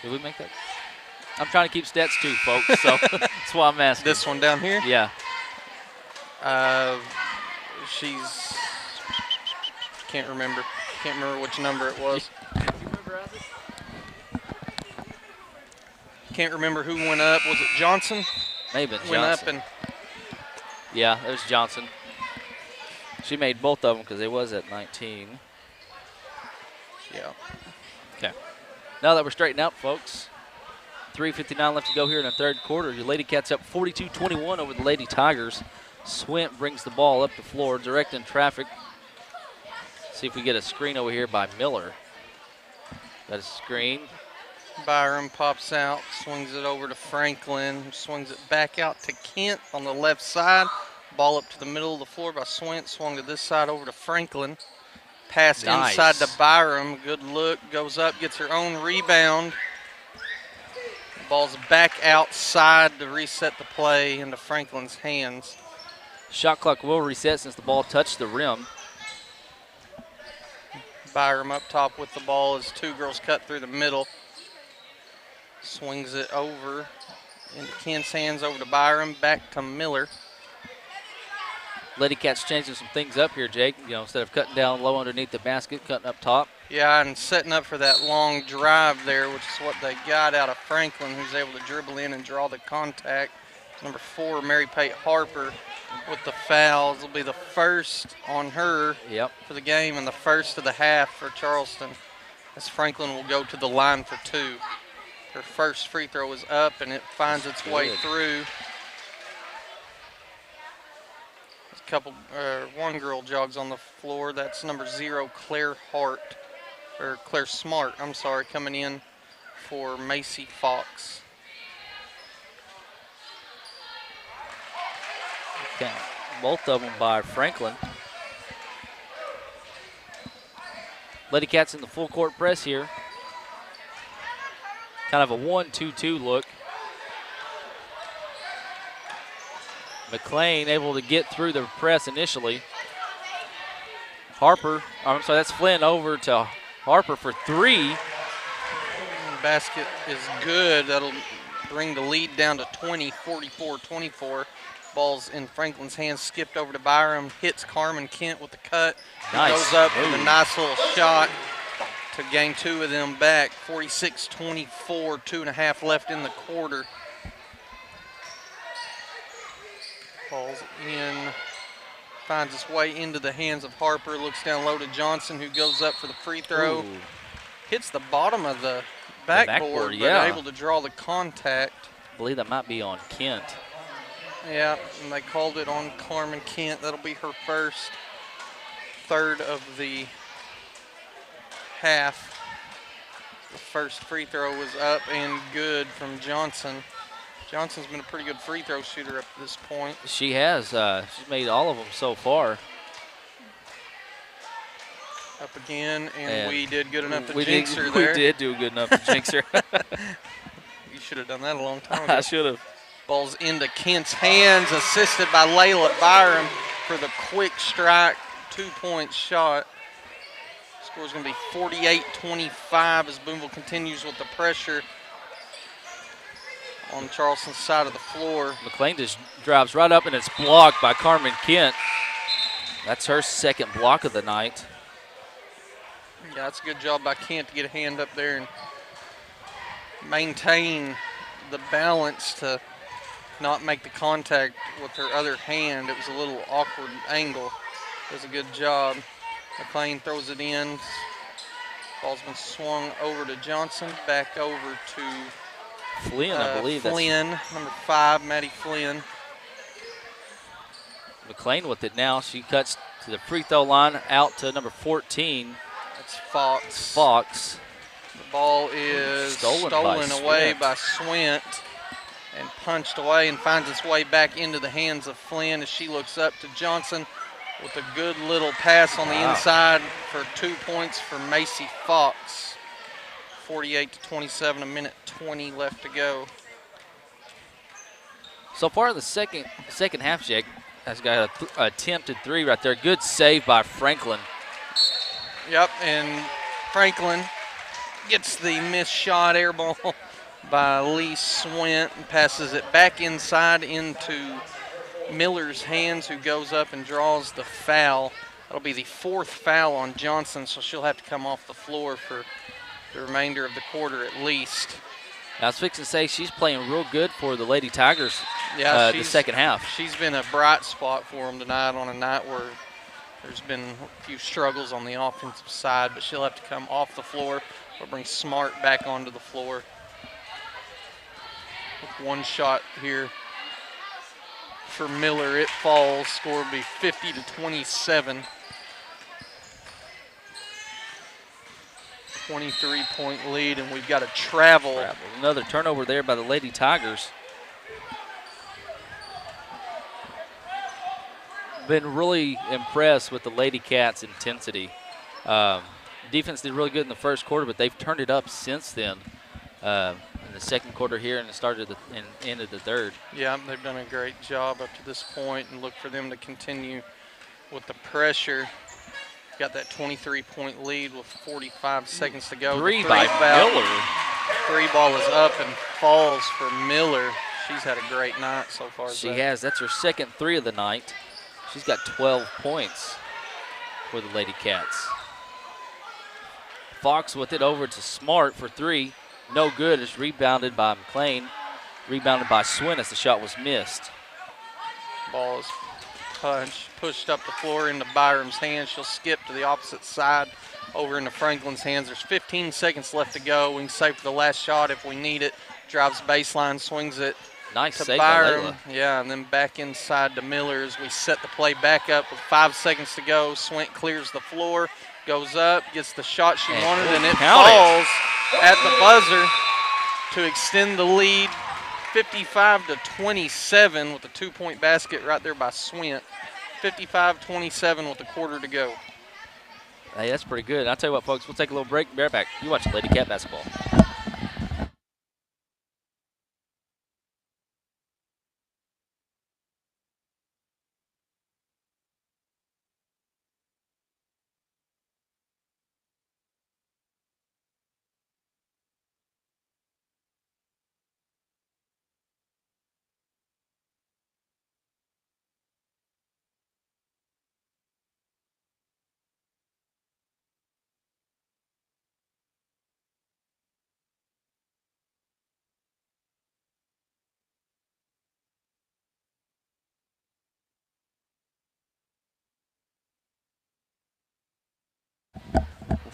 [SPEAKER 2] Did we make that? I'm trying to keep stats too, folks, so that's why I'm asking.
[SPEAKER 3] This one down here?
[SPEAKER 2] Yeah.
[SPEAKER 3] She's can't remember which number it was.
[SPEAKER 2] Do you remember, Isaac?
[SPEAKER 3] Can't remember who went up. Was it Johnson?
[SPEAKER 2] Maybe Johnson.
[SPEAKER 3] Went up and
[SPEAKER 2] yeah, it was Johnson. She made both of them because it was at 19.
[SPEAKER 3] yeah.
[SPEAKER 2] Okay. Now that we're straightened out, folks, 3:59 left to go here in the 3rd quarter. Your Lady Cats up 42-21 over the Lady Tigers. Swint brings the ball up the floor, directing traffic. See if we get a screen over here by Miller. Got a screen.
[SPEAKER 3] Byram pops out, swings it over to Franklin, swings it back out to Kent on the left side. Ball up to the middle of the floor by Swint, swung to this side over to Franklin. Pass inside to Byram, good look, goes up, gets her own rebound. Ball's back outside to reset the play into Franklin's hands.
[SPEAKER 2] Shot clock will reset since the ball touched the rim.
[SPEAKER 3] Byram up top with the ball as 2 girls cut through the middle. Swings it over into Kent's hands, over to Byram, back to Miller.
[SPEAKER 2] Lady Cats changing some things up here, Jake. You know, instead of cutting down low underneath the basket, cutting up top.
[SPEAKER 3] Yeah, and setting up for that long drive there, which is what they got out of Franklin, who's able to dribble in and draw the contact. Number 4, Mary Pate Harper with the fouls. Will be the first on her for the game and the first of the half for Charleston, as Franklin will go to the line for 2. Her first free throw is up, and it finds its way through. One girl jogs on the floor. That's number 0, Claire Smart, I'm sorry, coming in for Macy Fox.
[SPEAKER 2] Okay, both of them by Franklin. Lady Cats in the full court press here. Kind of a 1-2-2 look. McLean able to get through the press initially. Harper. I'm sorry, that's Flynn over to Harper for 3.
[SPEAKER 3] Basket is good. That'll bring the lead down to 20, 44-24. Ball's in Franklin's hands, skipped over to Byram, hits Carmen Kent with the cut.
[SPEAKER 2] Nice.
[SPEAKER 3] Goes up with a nice little shot to gain 2 of them back. 46-24, 2.5 left in the quarter. Ball's in, finds its way into the hands of Harper, looks down low to Johnson, who goes up for the free throw.
[SPEAKER 2] Ooh.
[SPEAKER 3] Hits the bottom of the backboard,
[SPEAKER 2] yeah.
[SPEAKER 3] but able to draw the contact.
[SPEAKER 2] I believe that might be on Kent.
[SPEAKER 3] Yeah, and they called it on Carmen Kent. That'll be her first, third of the half. The first free throw was up and good from Johnson. Johnson's been a pretty good free throw shooter up to this point.
[SPEAKER 2] She has. She's made all of them so far.
[SPEAKER 3] Up again, and we did good enough to
[SPEAKER 2] we
[SPEAKER 3] jinx
[SPEAKER 2] did,
[SPEAKER 3] her there.
[SPEAKER 2] We did do good enough to jinx her.
[SPEAKER 3] You should have done that a long time ago.
[SPEAKER 2] I should have.
[SPEAKER 3] Ball's into Kent's hands, assisted by Layla Byram for the quick strike, 2-point shot. Score's going to be 48-25 as Booneville continues with the pressure on Charleston's side of the floor.
[SPEAKER 2] McLean just drives right up, and it's blocked by Carmen Kent. That's her second block of the night.
[SPEAKER 3] Yeah, that's a good job by Kent to get a hand up there and maintain the balance to not make the contact with her other hand. It was a little awkward angle. Does a good job. McLean throws it in. Ball's been swung over to Johnson, back over to
[SPEAKER 2] Flynn, I believe.
[SPEAKER 3] Flynn, number 5, Maddie Flynn.
[SPEAKER 2] McLean with it now. She cuts to the free throw line, out to number 14.
[SPEAKER 3] That's Fox.
[SPEAKER 2] Fox.
[SPEAKER 3] The ball is stolen away by Swint and punched away and finds its way back into the hands of Flynn as she looks up to Johnson with a good little pass on the inside for 2 points for Macy Fox. 48-27, a minute 20 left to go.
[SPEAKER 2] So far in the second half, Jake has got an attempted 3 right there. Good save by Franklin.
[SPEAKER 3] Yep, and Franklin gets the missed shot, air ball by Lee Swint, and passes it back inside into Miller's hands, who goes up and draws the foul. That'll be the 4th foul on Johnson, so she'll have to come off the floor for the remainder of the quarter at least.
[SPEAKER 2] I was fixing to say she's playing real good for the Lady Tigers the second half.
[SPEAKER 3] She's been a bright spot for them tonight on a night where there's been a few struggles on the offensive side, but she'll have to come off the floor or bring Smart back onto the floor. With one shot here for Miller, it falls. Score will be 50-27. 23-point lead, and we've got a travel.
[SPEAKER 2] Another turnover there by the Lady Tigers. Been really impressed with the Lady Cats' intensity. Defense did really good in the first quarter, but they've turned it up since then. In the second quarter here and ended the third.
[SPEAKER 3] Yeah, they've done a great job up to this point, and look for them to continue with the pressure. Got that 23-point lead with 45 seconds to go.
[SPEAKER 2] 3 by Miller.
[SPEAKER 3] 3 ball is up and falls for Miller. She's had a great night so far.
[SPEAKER 2] She has. That's her second 3 of the night. She's got 12 points for the Lady Cats. Fox with it over to Smart for 3. No good. It's rebounded by McLean. Rebounded by Swin as the shot was missed.
[SPEAKER 3] Ball is pushed up the floor into Byram's hands. She'll skip to the opposite side over into Franklin's hands. There's 15 seconds left to go. We can save for the last shot if we need it. Drives baseline, swings it
[SPEAKER 2] nice
[SPEAKER 3] to
[SPEAKER 2] save
[SPEAKER 3] Byram.
[SPEAKER 2] by Layla.
[SPEAKER 3] Yeah, and then back inside to Miller as we set the play back up with 5 seconds to go. Swint clears the floor, goes up, gets the shot she wanted, and it falls at the buzzer to extend the lead 55-27 with a 2-point basket right there by Swint. 55-27 with a quarter to go.
[SPEAKER 2] Hey, that's pretty good. I'll tell you what, folks, we'll take a little break. Be right back. You watch Lady Cat basketball.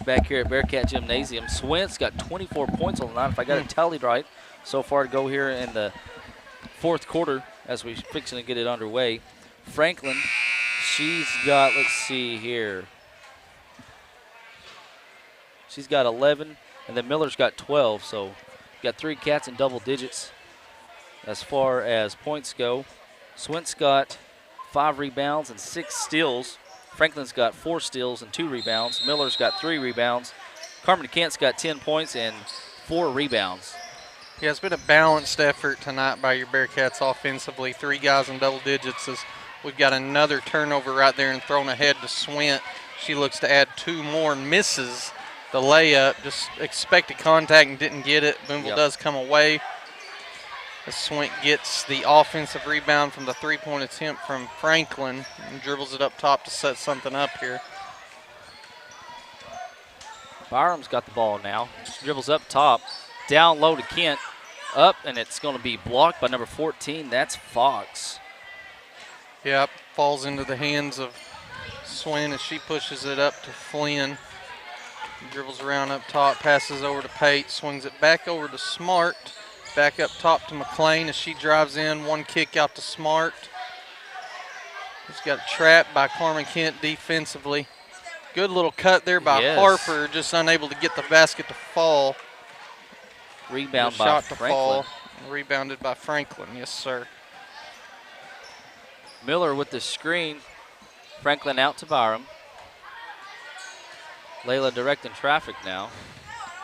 [SPEAKER 2] back here at Bearcat Gymnasium. Swint's got 24 points on the night, if I got it tallied right, so far to go here in the fourth quarter as we're fixing to get it underway. Franklin, she's got, let's see here. She's got 11, and then Miller's got 12, so got 3 Cats in double digits as far as points go. Swint's got 5 rebounds and 6 steals. Franklin's got 4 steals and 2 rebounds. Miller's got 3 rebounds. Carmen Kent's got 10 points and 4 rebounds.
[SPEAKER 3] Yeah, it's been a balanced effort tonight by your Bearcats offensively. 3 guys in double digits. As we've got another turnover right there and thrown ahead to Swint. She looks to add 2 more and misses the layup. Just expected contact and didn't get it. Booneville does come away. As Swint gets the offensive rebound from the 3-point attempt from Franklin and dribbles it up top to set something up here.
[SPEAKER 2] Byram's got the ball now. She dribbles up top, down low to Kent, up, and it's going to be blocked by number 14. That's Fox.
[SPEAKER 3] Yep, falls into the hands of Swint as she pushes it up to Flynn. Dribbles around up top, passes over to Pate, swings it back over to Smart. Back up top to McLean as she drives in. 1 kick out to Smart. He's got trapped by Carmen Kent defensively. Good little cut there by Harper, just unable to get the basket to fall.
[SPEAKER 2] Rebound by Franklin.
[SPEAKER 3] Rebounded by Franklin, yes sir.
[SPEAKER 2] Miller with the screen. Franklin out to Byram. Layla directing traffic now.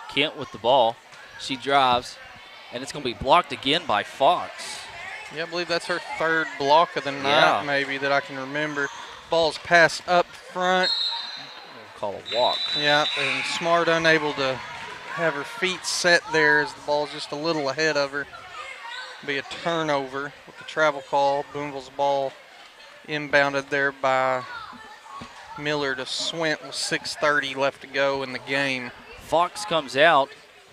[SPEAKER 2] Kent with the ball. She drives. And it's going to be blocked again by Fox.
[SPEAKER 3] Yeah, I believe that's her 3rd block of the night, maybe, that I can remember. Ball's passed up front.
[SPEAKER 2] We'll call a walk.
[SPEAKER 3] Yeah, and Smart unable to have her feet set there as the ball's just a little ahead of her. Be a turnover with the travel call. Booneville's ball inbounded there by Miller to Swint with 6:30 left to go in the game.
[SPEAKER 2] Fox comes out.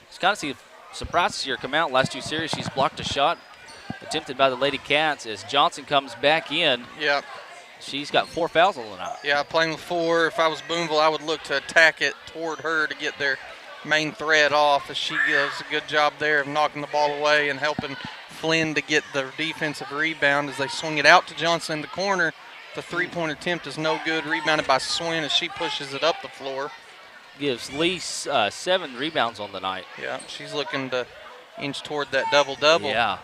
[SPEAKER 2] It's kind of surprised to see her come out. Last 2 series, she's blocked a shot attempted by the Lady Cats as Johnson comes back in.
[SPEAKER 3] Yeah.
[SPEAKER 2] She's got 4 fouls on the night.
[SPEAKER 3] Yeah, playing with 4. If I was Booneville, I would look to attack it toward her to get their main threat off, as she does a good job there of knocking the ball away and helping Flynn to get the defensive rebound as they swing it out to Johnson in the corner. The 3-point attempt is no good. Rebounded by Swin as she pushes it up the floor.
[SPEAKER 2] Gives Lee 7 rebounds on the night.
[SPEAKER 3] Yeah, she's looking to inch toward that double-double.
[SPEAKER 2] Yeah.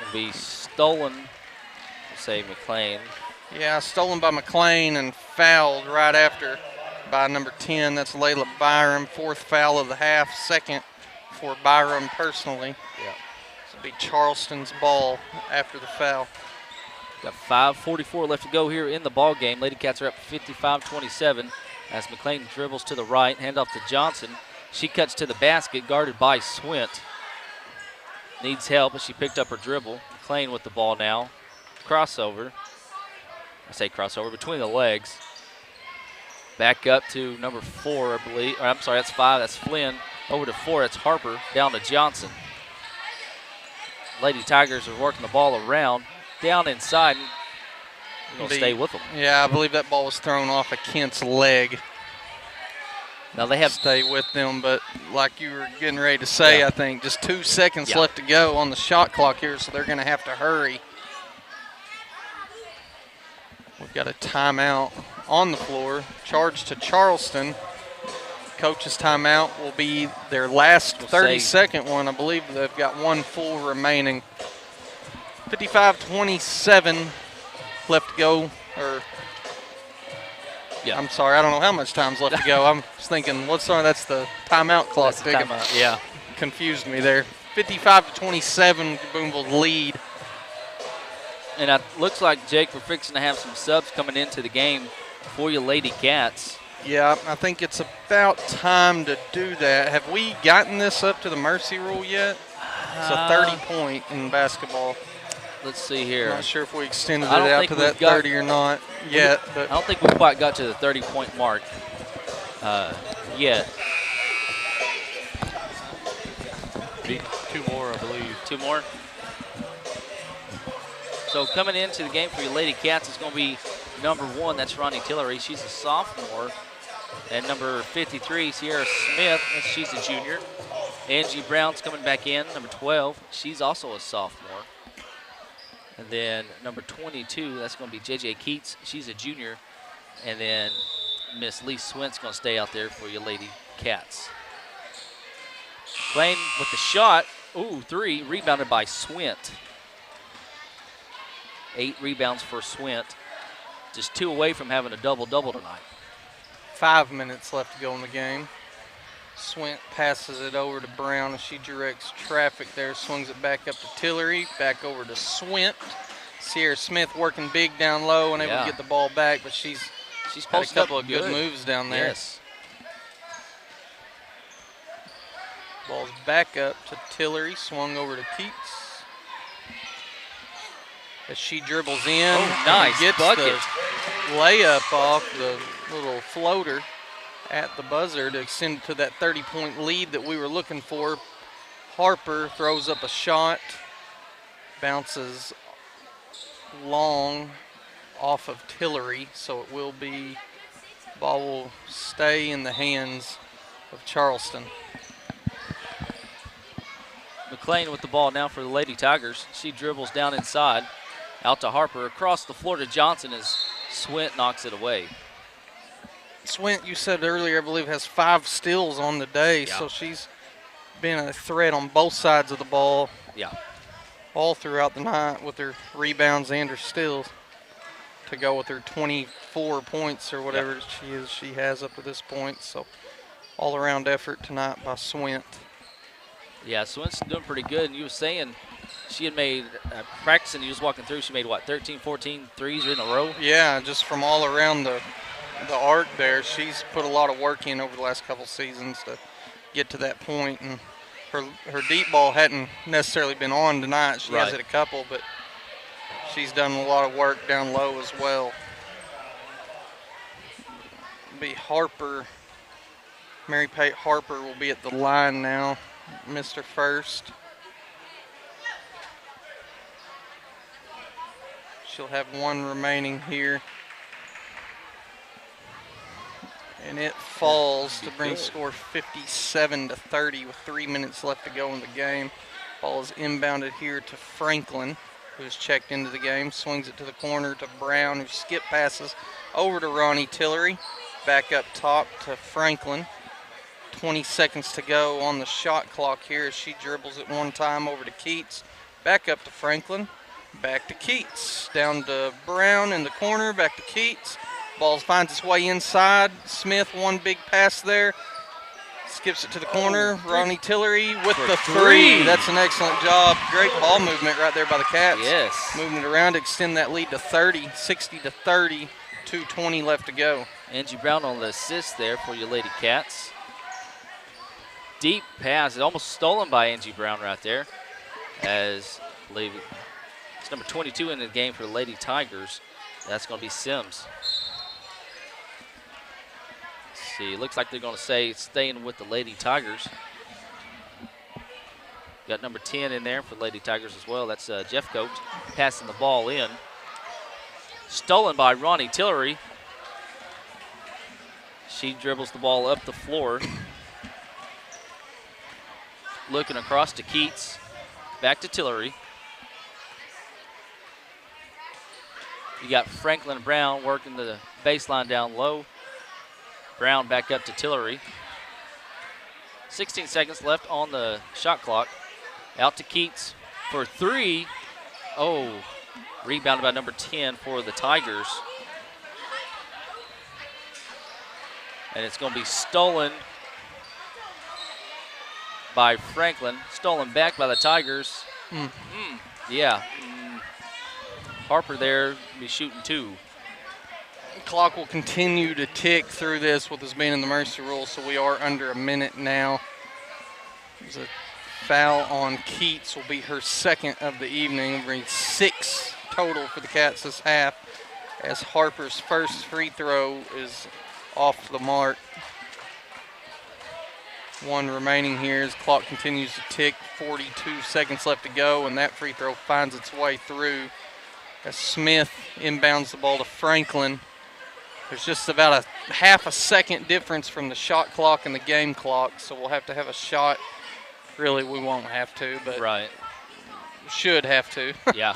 [SPEAKER 2] It'll be stolen, say McLean.
[SPEAKER 3] Yeah, stolen by McLean and fouled right after by number 10. That's Layla Byram. 4th foul of the half, 2nd for Byram personally.
[SPEAKER 2] Yeah.
[SPEAKER 3] This will be Charleston's ball after the foul.
[SPEAKER 2] Got 5:44 left to go here in the ball game. Lady Cats are up 55-27 as McLean dribbles to the right, handoff to Johnson. She cuts to the basket, guarded by Swint. Needs help as she picked up her dribble. McLean with the ball now. Crossover. I say crossover, between the legs. Back up to number 4, I believe. Or, I'm sorry, that's 5. That's Flynn. Over to 4, that's Harper. Down to Johnson. Lady Tigers are working the ball around. Down inside. We're going to stay with them.
[SPEAKER 3] Yeah, I believe that ball was thrown off of Kent's leg.
[SPEAKER 2] Now they have
[SPEAKER 3] stay with them, but like you were getting ready to say, I think just 2 seconds left to go on the shot clock here, so they're going to have to hurry. We've got a timeout on the floor, charged to Charleston. Coach's timeout will be their last 30-second one. I believe they've got 1 full remaining. 55-27 left to go. I'm sorry, I don't know how much time's left to go. I'm just thinking, that's the timeout clock.
[SPEAKER 2] That's the timeout, yeah.
[SPEAKER 3] Confused me there. 55-27, Booneville's lead.
[SPEAKER 2] And it looks like, Jake, we're fixing to have some subs coming into the game for you Lady Cats.
[SPEAKER 3] Yeah, I think it's about time to do that. Have we gotten this up to the mercy rule yet? It's a 30-point in basketball.
[SPEAKER 2] Let's see here.
[SPEAKER 3] I'm not sure if we extended it out to that 30 or not yet. But
[SPEAKER 2] I don't think we quite got to the 30-point mark yet.
[SPEAKER 1] 2 more, I believe.
[SPEAKER 2] 2 more? So coming into the game for your Lady Cats is going to be number 1, that's Ronnie Tillery. She's a sophomore. And number 53, Sierra Smith, she's a junior. Angie Brown's coming back in, number 12. She's also a sophomore. And then number 22, that's going to be J.J. Keats. She's a junior. And then Miss Lee Swint's going to stay out there for your Lady Cats. Playing with the shot. Ooh, 3, rebounded by Swint. 8 rebounds for Swint. Just 2 away from having a double-double tonight.
[SPEAKER 3] 5 minutes left to go in the game. Swint passes it over to Brown as she directs traffic there, swings it back up to Tillery, back over to Swint. Sierra Smith working big down low and able to get the ball back, but she's had a couple of good moves down there.
[SPEAKER 2] Yes.
[SPEAKER 3] Ball's back up to Tillery, swung over to Keats. As she dribbles in,
[SPEAKER 2] nice
[SPEAKER 3] gets
[SPEAKER 2] bucket.
[SPEAKER 3] the layup off the little floater at the buzzer to extend to that 30-point lead that we were looking for. Harper throws up a shot, bounces long off of Tillery, so it will be, ball will stay in the hands of Charleston.
[SPEAKER 2] McLean with the ball now for the Lady Tigers. She dribbles down inside, out to Harper, across the floor to Johnson as Swint knocks it away.
[SPEAKER 3] Swint, you said earlier, I believe, has 5 steals on the day, so she's been a threat on both sides of the ball.
[SPEAKER 2] Yeah.
[SPEAKER 3] All throughout the night with her rebounds and her steals to go with her 24 points or whatever she has up to this point. So all-around effort tonight by Swint.
[SPEAKER 2] Yeah, Swint's doing pretty good. And you were saying she had made, practicing, you was walking through, she made, what, 13, 14 threes in a row?
[SPEAKER 3] Yeah, just from all around the arc there. She's put a lot of work in over the last couple seasons to get to that point. And her deep ball hadn't necessarily been on tonight. She has it a couple, but she's done a lot of work down low as well. Be Harper. Mary Pate Harper will be at the line now. Mr. First. She'll have 1 remaining here. And it falls to bring the score 57-30 with 3 minutes left to go in the game. Ball is inbounded here to Franklin, who has checked into the game. Swings it to the corner to Brown, who skip passes over to Ronnie Tillery. Back up top to Franklin. 20 seconds to go on the shot clock here as she dribbles it one time over to Keats. Back up to Franklin. Back to Keats. Down to Brown in the corner. Back to Keats. Ball finds its way inside. Smith, 1 big pass there. Skips it to the corner. Ronnie Tillery with the 3. That's an excellent job. Great ball movement right there by the Cats.
[SPEAKER 2] Yes.
[SPEAKER 3] Moving it around to extend that lead to 30. 60-30. 2:20 left to go.
[SPEAKER 2] Angie Brown on the assist there for your Lady Cats. Deep pass. It's almost stolen by Angie Brown right there. As I believe it's number 22 in the game for the Lady Tigers. That's going to be Sims. See, it looks like they're going to say staying with the Lady Tigers. Got number 10 in there for Lady Tigers as well. That's Jeff Coates passing the ball in. Stolen by Ronnie Tillery. She dribbles the ball up the floor. Looking across to Keats. Back to Tillery. You got Franklin Brown working the baseline down low. Brown back up to Tillery. 16 seconds left on the shot clock. Out to Keats for 3. Oh, rebounded by number 10 for the Tigers. And it's going to be stolen by Franklin. Stolen back by the Tigers. Yeah. Harper there be shooting 2.
[SPEAKER 3] Clock will continue to tick through this with us being in the mercy rule, so we are under a minute now. There's a foul on Keats, will be her 2nd of the evening. Bring 6 total for the Cats this half, as Harper's first free throw is off the mark. 1 remaining here as clock continues to tick. 42 seconds left to go, and that free throw finds its way through as Smith inbounds the ball to Franklin. There's just about a half a second difference from the shot clock and the game clock, so we'll have to have a shot. Really, we won't have to, but
[SPEAKER 2] Right.
[SPEAKER 3] should have to.
[SPEAKER 2] Yeah.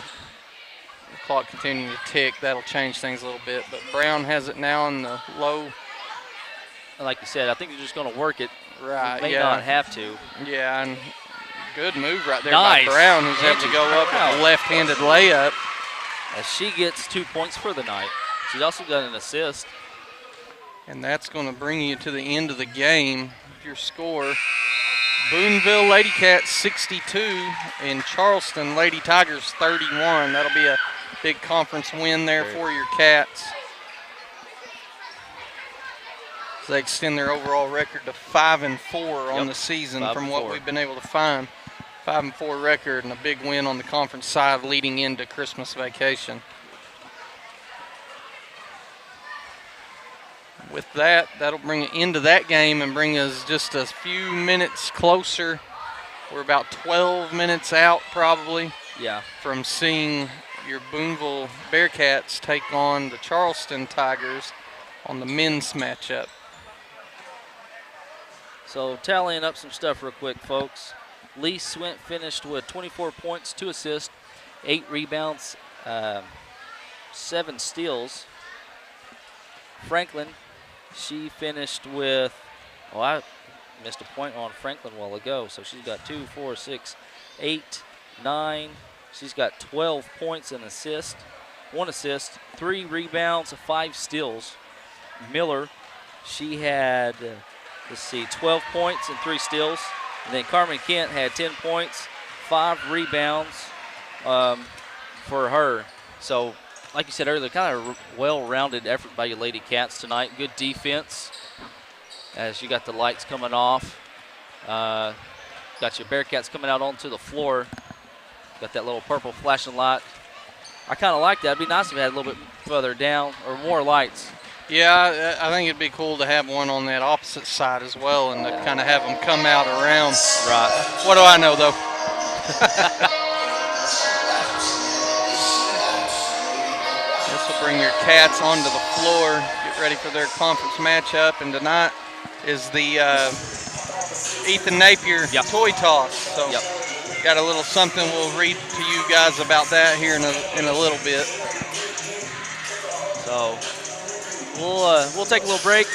[SPEAKER 3] The clock continuing to tick, that'll change things a little bit. But Brown has it now in the low.
[SPEAKER 2] And like you said, I think you're just going to work it.
[SPEAKER 3] Right,
[SPEAKER 2] You may
[SPEAKER 3] yeah.
[SPEAKER 2] not have to.
[SPEAKER 3] Yeah, and good move right there
[SPEAKER 2] Nice.
[SPEAKER 3] by Brown, who's able to go up with a left-handed layup.
[SPEAKER 2] As she gets 2 points for the night. She's also got an assist.
[SPEAKER 3] And that's going to bring you to the end of the game. Your score, Booneville Lady Cats 62 and Charleston Lady Tigers 31. That'll be a big conference win there for your Cats. So they extend their overall record to 5-4 on the season from what we've been able to find. 5-4 record and a big win on the conference side leading into Christmas vacation. With that, that'll bring an end to that game and bring us just a few minutes closer. We're about 12 minutes out probably from seeing your Booneville Bearcats take on the Charleston Tigers on the men's matchup.
[SPEAKER 2] So tallying up some stuff real quick, folks. Lee Swint finished with 24 points, 2 assists, 8 rebounds, 7 steals. Franklin, she finished with, I missed a point on Franklin a while ago, so she's got 2, 4, 6, 8, 9. She's got 12 points and assist, 1 assist, 3 rebounds, 5 steals. Miller, she had, 12 points and 3 steals. And then Carmen Kent had 10 points, 5 rebounds for her. So, like you said earlier, kind of well-rounded effort by your Lady Cats tonight. Good defense as you got the lights coming off. Got your Bearcats coming out onto the floor. Got that little purple flashing light. I kind of like that. It'd be nice if it had a little bit further down or more lights.
[SPEAKER 3] Yeah, I think it'd be cool to have one on that opposite side as well and to kind of have them come out around.
[SPEAKER 2] Right.
[SPEAKER 3] What do I know, though? This will bring your Cats onto the floor, get ready for their conference matchup. And tonight is the Ethan Napier toy toss. So got a little something we'll read to you guys about that here in a little bit.
[SPEAKER 2] So we'll take a little break,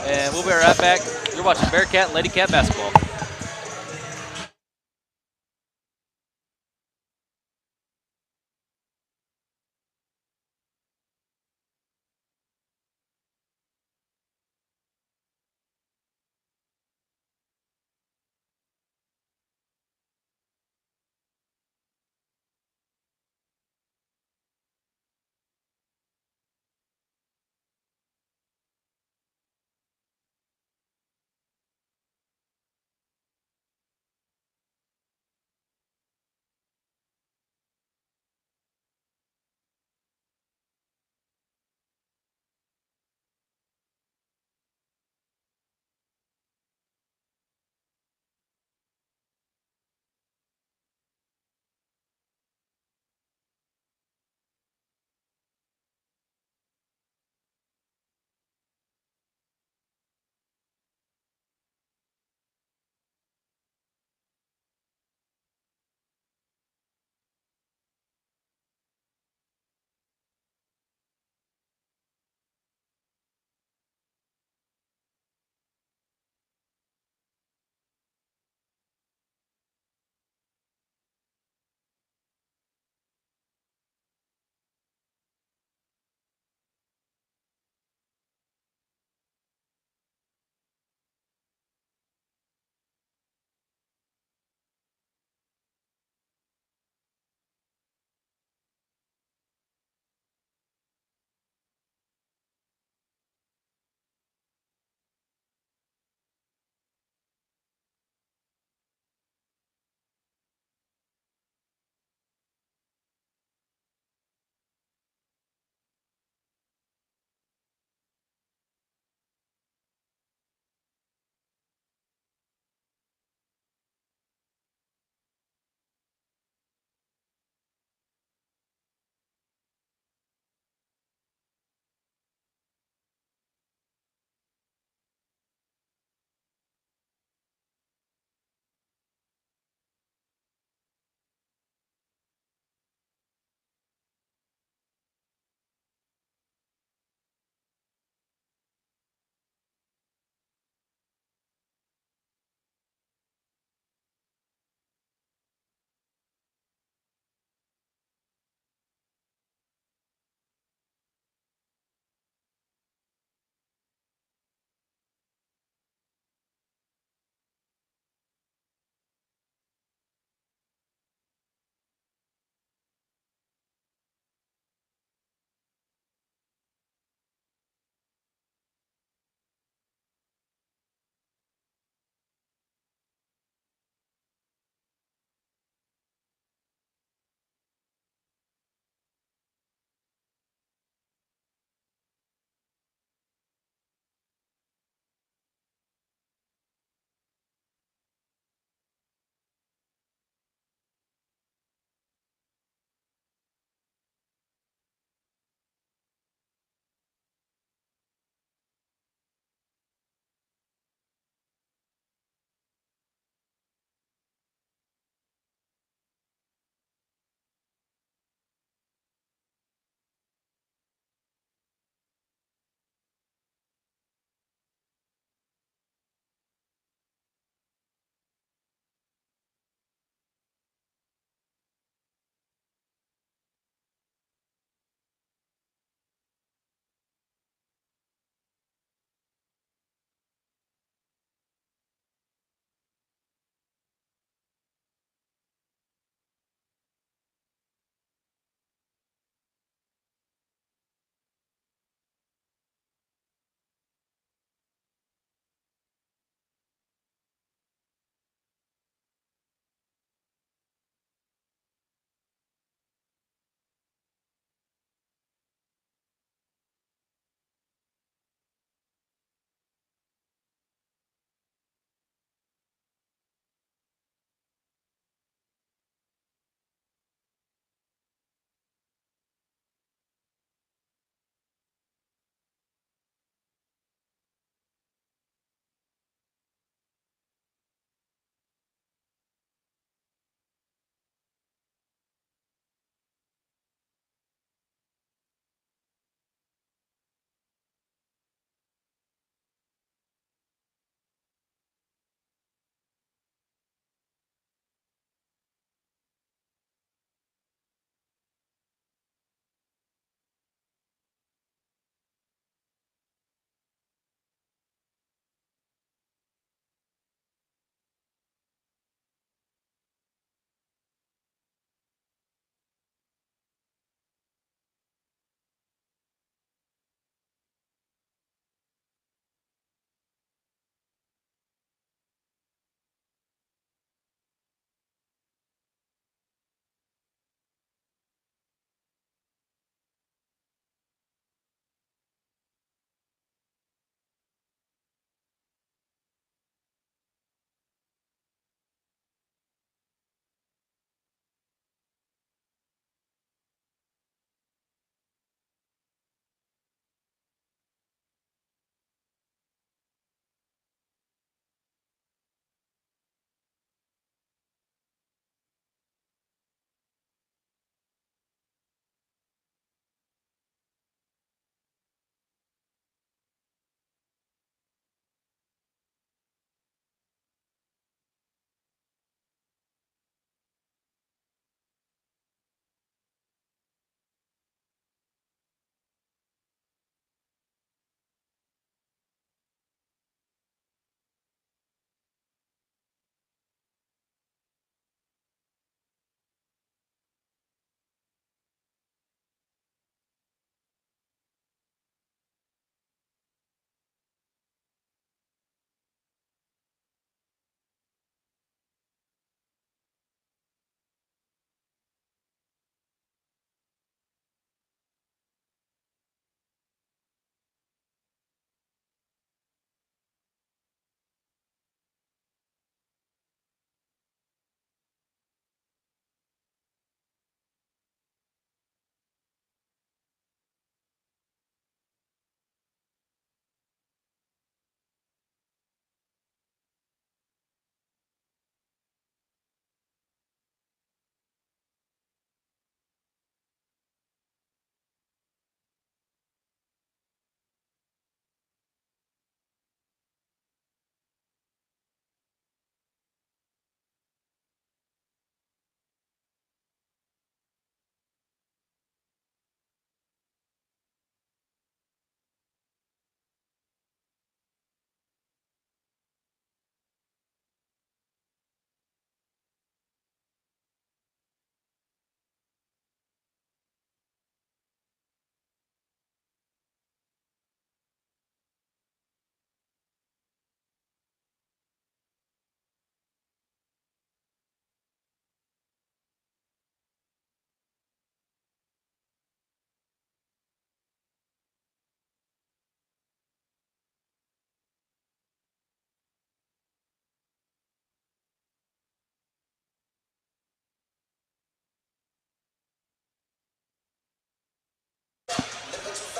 [SPEAKER 2] and we'll be right back. You're watching Bearcat and Lady Cat basketball.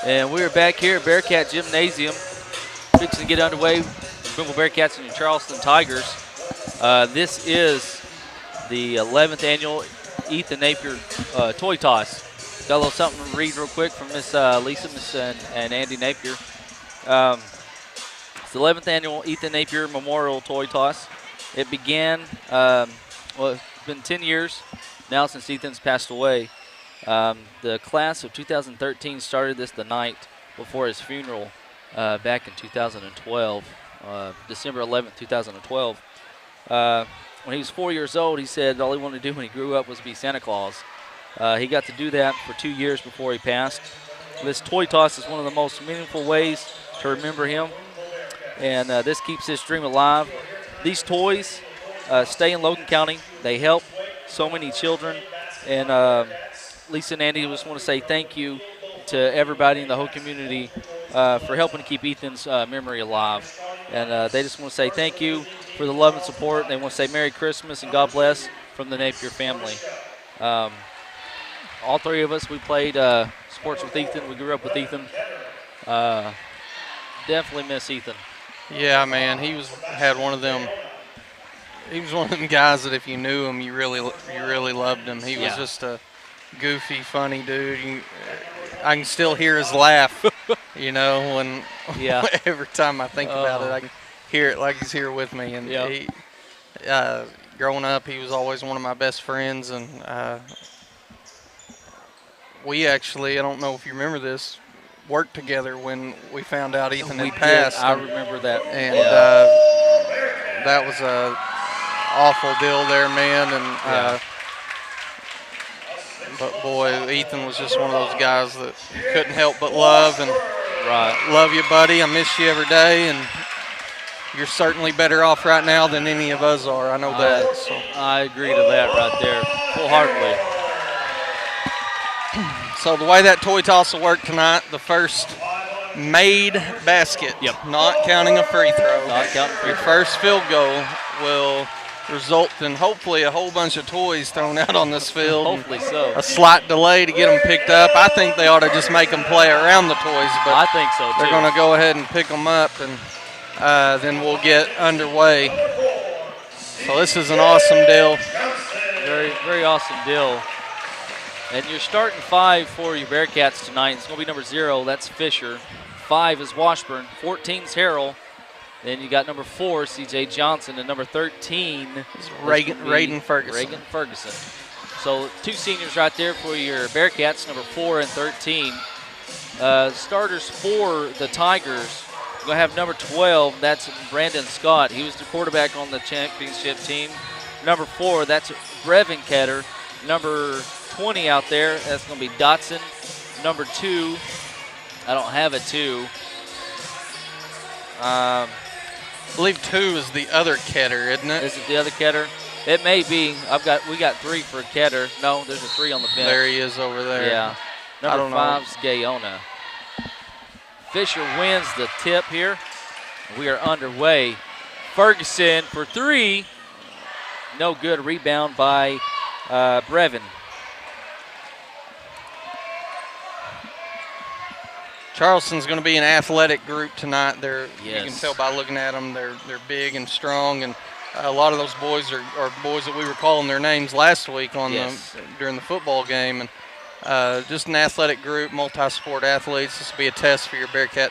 [SPEAKER 2] And we're back here at Bearcat Gymnasium, fixing to get underway. Booneville Bearcats and your Charleston Tigers. This is the 11th annual Ethan Napier Toy Toss. Got a little something to read real quick from Miss Lisa and Andy Napier. It's the 11th annual Ethan Napier Memorial Toy Toss. It began, it's been 10 years now since Ethan's passed away. The class of 2013 started this the night before his funeral back in 2012, December 11th, 2012. When he was 4 years old, he said all he wanted to do when he grew up was be Santa Claus. He got to do that for 2 years before he passed. This toy toss is one of the most meaningful ways to remember him, and this keeps his dream alive. These toys stay in Logan County. They help so many children, and Lisa and Andy just want to say thank you to everybody in the whole community for helping to keep Ethan's memory alive. And they just want to say thank you for the love and support. They want to say Merry Christmas and God bless from the Napier family. All three of us, we played sports with Ethan. We grew up with Ethan. Definitely miss Ethan.
[SPEAKER 3] Yeah, man, he was one of them guys that if you knew him, you really loved him. He was just a goofy, funny dude. I can still hear his laugh, when every time I think about it, I can hear it like he's here with me. And he, growing up, he was always one of my best friends. And we actually, I don't know if you remember this, worked together when we found out Ethan had passed.
[SPEAKER 2] I remember that.
[SPEAKER 3] And that was a awful deal there, man. And but boy, Ethan was just one of those guys that you couldn't help but love. And love you, buddy. I miss you every day, and you're certainly better off right now than any of us are. I know that. So
[SPEAKER 2] I agree to that right there, full-heartedly.
[SPEAKER 3] So the way that toy toss will work tonight, the first made basket, not counting a free throw.
[SPEAKER 2] Not counting free
[SPEAKER 3] Your
[SPEAKER 2] throw.
[SPEAKER 3] first field goal will result in hopefully a whole bunch of toys thrown out on this field.
[SPEAKER 2] Hopefully so.
[SPEAKER 3] A slight delay to get them picked up. I think they ought to just make them play around the toys, but
[SPEAKER 2] I think so too.
[SPEAKER 3] They're going to go ahead and pick them up, and then we'll get underway. So this is an awesome deal.
[SPEAKER 2] Very, very awesome deal. And you're starting 5 for your Bearcats tonight. It's going to be number 0. That's Fisher. 5 is Washburn. 14 is Harrell. Then you got number 4, C.J. Johnson, and number 13 is
[SPEAKER 3] Raiden Ferguson.
[SPEAKER 2] Reagan Ferguson. So 2 seniors right there for your Bearcats, number 4 and 13. Starters for the Tigers. We're going to have number 12. That's Brandon Scott. He was the quarterback on the championship team. Number 4, that's Brevin Ketter. Number 20 out there, that's going to be Dotson. Number 2, I don't have a 2.
[SPEAKER 3] I believe 2 is the other Ketter, isn't it?
[SPEAKER 2] Is it the other Ketter? It may be. We got 3 for Ketter. No, there's a 3 on the bench.
[SPEAKER 3] There he is over there.
[SPEAKER 2] Yeah. Number 5's Gayona. Fisher wins the tip here. We are underway. Ferguson for 3. No good. Rebound by Brevin.
[SPEAKER 3] Charleston's going to be an athletic group tonight. You
[SPEAKER 2] Yes.
[SPEAKER 3] can tell by looking at them, they're big and strong, and a lot of those boys are boys that we were calling their names last week during the football game. And just an athletic group, multi-sport athletes. This will be a test for your Bearcat.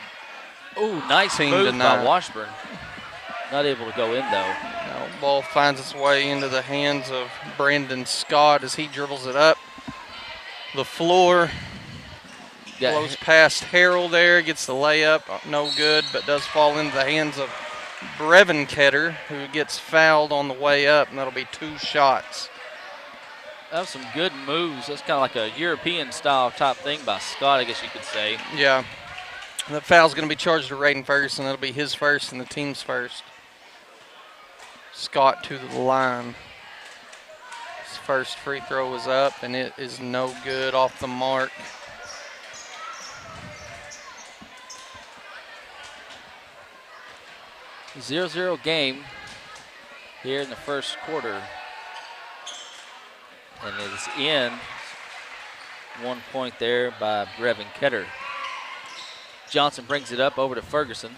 [SPEAKER 2] Ooh, nice
[SPEAKER 3] team
[SPEAKER 2] move
[SPEAKER 3] tonight.
[SPEAKER 2] by Washburn. Not able to go in though.
[SPEAKER 3] Now, ball finds its way into the hands of Brandon Scott as he dribbles it up the floor. Blows past Harrell there, gets the layup, no good, but does fall into the hands of Brevin Ketter, who gets fouled on the way up, and that'll be 2 shots.
[SPEAKER 2] That was some good moves. That's kind of like a European-style type thing by Scott, I guess you could say.
[SPEAKER 3] Yeah. The foul's going to be charged to Raiden Ferguson. That'll be his first and the team's first. Scott to the line. His first free throw is up, and it is no good, off the mark.
[SPEAKER 2] .0 game here in the first quarter. And it is in. 1 point there by Brevin Ketter. Johnson brings it up over to Ferguson.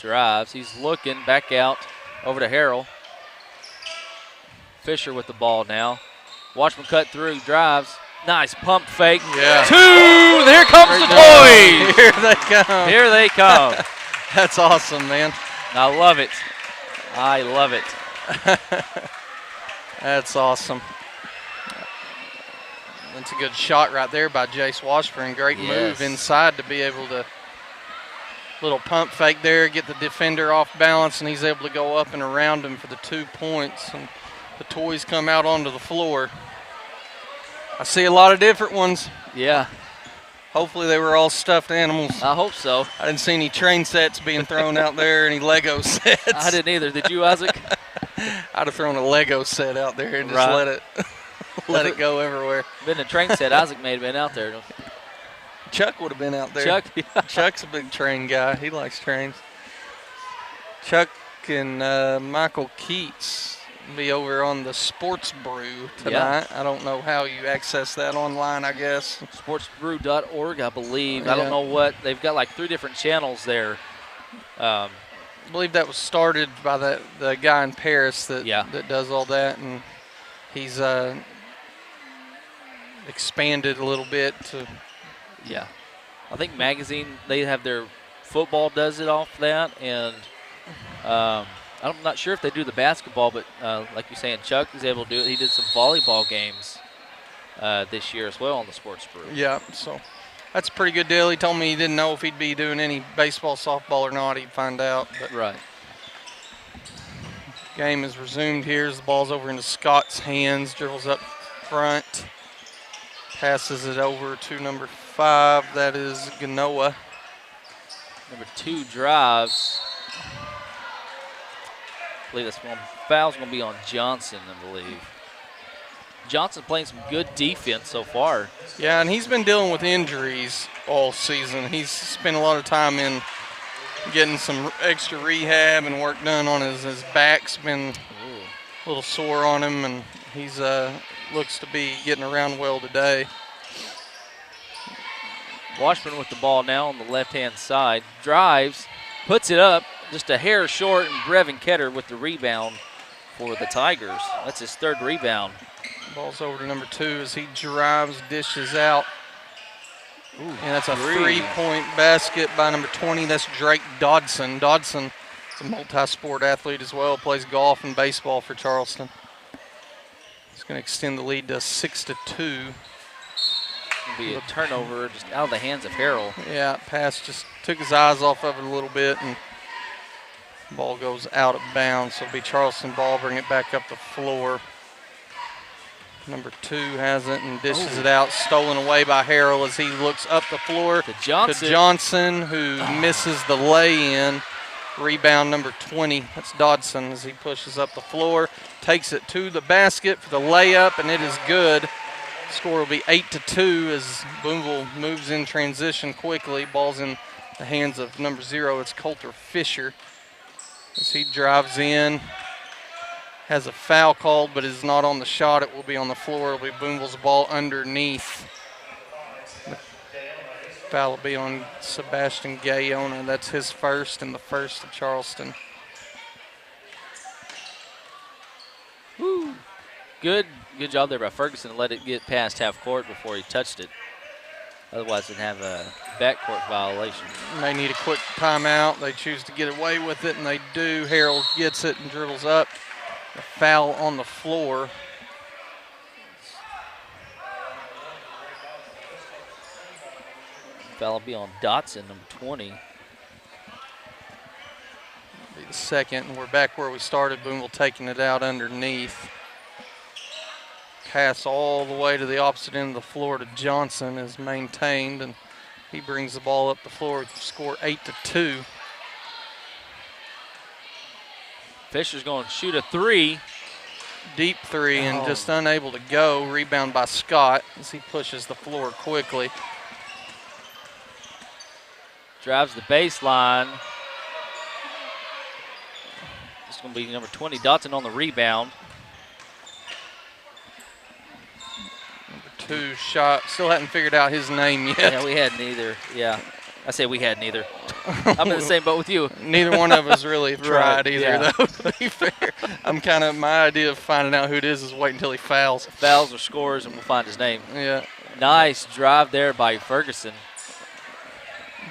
[SPEAKER 2] Drives. He's looking back out over to Harrell. Fisher with the ball now. Watchman cut through, drives. Nice pump fake.
[SPEAKER 3] Yeah.
[SPEAKER 2] 2. There comes the toys.
[SPEAKER 3] Here they come.
[SPEAKER 2] Here they come.
[SPEAKER 3] That's awesome, man.
[SPEAKER 2] I love it. I love it.
[SPEAKER 3] That's awesome. That's a good shot right there by Jace Washburn. Great move inside to be able to little pump fake there, get the defender off balance, and he's able to go up and around him for the 2 points. And the toys come out onto the floor. I see a lot of different ones.
[SPEAKER 2] Yeah.
[SPEAKER 3] Hopefully they were all stuffed animals.
[SPEAKER 2] I hope so.
[SPEAKER 3] I didn't see any train sets being thrown out there, any Lego sets.
[SPEAKER 2] I didn't either. Did you, Isaac?
[SPEAKER 3] I'd have thrown a Lego set out there and just let it go everywhere.
[SPEAKER 2] Been a train set. Isaac may have been out there.
[SPEAKER 3] Chuck would have been out there.
[SPEAKER 2] Chuck? Yeah.
[SPEAKER 3] Chuck's a big train guy. He likes trains. Chuck and Michael Keats be over on the Sports Brew tonight. Yeah. I don't know how you access that online, I guess.
[SPEAKER 2] Sportsbrew.org, I believe.
[SPEAKER 3] Yeah.
[SPEAKER 2] I don't know what. They've got like 3 different channels there.
[SPEAKER 3] I believe that was started by the guy in Paris that does all that, and he's expanded a little bit to.
[SPEAKER 2] Yeah, I think Magazine, they have their football does it off that, and I'm not sure if they do the basketball, but like you're saying, Chuck is able to do it. He did some volleyball games this year as well on the Sports Brew.
[SPEAKER 3] Yeah, so that's a pretty good deal. He told me he didn't know if he'd be doing any baseball, softball or not. He'd find out. But
[SPEAKER 2] right.
[SPEAKER 3] Game is resumed here as the ball's over into Scott's hands. Dribbles up front. Passes it over to number 5. That is Ganoa.
[SPEAKER 2] Number 2 drives. I believe that's one. Foul's going to be on Johnson, I believe. Johnson playing some good defense so far.
[SPEAKER 3] Yeah, and he's been dealing with injuries all season. He's spent a lot of time in getting some extra rehab and work done on his back's been a little sore on him, and he's looks to be getting around well today.
[SPEAKER 2] Washburn with the ball now on the left-hand side. Drives, puts it up, just a hair short, and Brevin Ketter with the rebound for the Tigers. That's his 3rd rebound.
[SPEAKER 3] Ball's over to number 2 as he drives, dishes out. Ooh, and that's a 3-point basket by number 20. That's Drake Dodson. Dodson is a multi-sport athlete as well, plays golf and baseball for Charleston. It's going to extend the lead to 6-2.
[SPEAKER 2] It'll be a turnover just out of the hands of Harrell.
[SPEAKER 3] Yeah, pass just took his eyes off of it a little bit, and ball goes out of bounds. So it'll be Charleston ball, bring it back up the floor. Number 2 has it and dishes it out, stolen away by Harrell as he looks up the floor
[SPEAKER 2] to
[SPEAKER 3] Johnson, who misses the lay-in. Rebound number 20, that's Dodson as he pushes up the floor, takes it to the basket for the layup, and it is good. Score will be 8-2 as Booneville moves in transition quickly. Ball's in the hands of number 0. It's Coulter Fisher as he drives in. Has a foul called, but is not on the shot. It will be on the floor. It will be Booneville's ball underneath. The foul will be on Sebastian Gayona. That's his 1st and the 1st of Charleston.
[SPEAKER 2] Woo. Good job there by Ferguson to let it get past half court before he touched it. Otherwise, it'd have a backcourt violation.
[SPEAKER 3] They need a quick timeout. They choose to get away with it, and they do. Harrell gets it and dribbles up. A foul on the floor.
[SPEAKER 2] Foul will be on Dotson, number 20.
[SPEAKER 3] Be the 2nd, and we're back where we started. Booneville taking it out underneath. Pass all the way to the opposite end of the floor to Johnson is maintained, and he brings the ball up the floor to score 8-2.
[SPEAKER 2] Fisher's going to shoot a 3.
[SPEAKER 3] Deep 3 and just unable to go. Rebound by Scott as he pushes the floor quickly.
[SPEAKER 2] Drives the baseline. It's going to be number 20, Dotson on the rebound.
[SPEAKER 3] Number 2 shot. Still hadn't figured out his name yet.
[SPEAKER 2] Yeah, we had neither. Yeah. I say we had neither. I'm in the same boat with you.
[SPEAKER 3] Neither one of us really have tried either,
[SPEAKER 2] yeah.
[SPEAKER 3] though, to be fair. My idea of finding out who it is wait until he fouls.
[SPEAKER 2] Fouls or scores, and we'll find his name.
[SPEAKER 3] Yeah.
[SPEAKER 2] Nice drive there by Ferguson.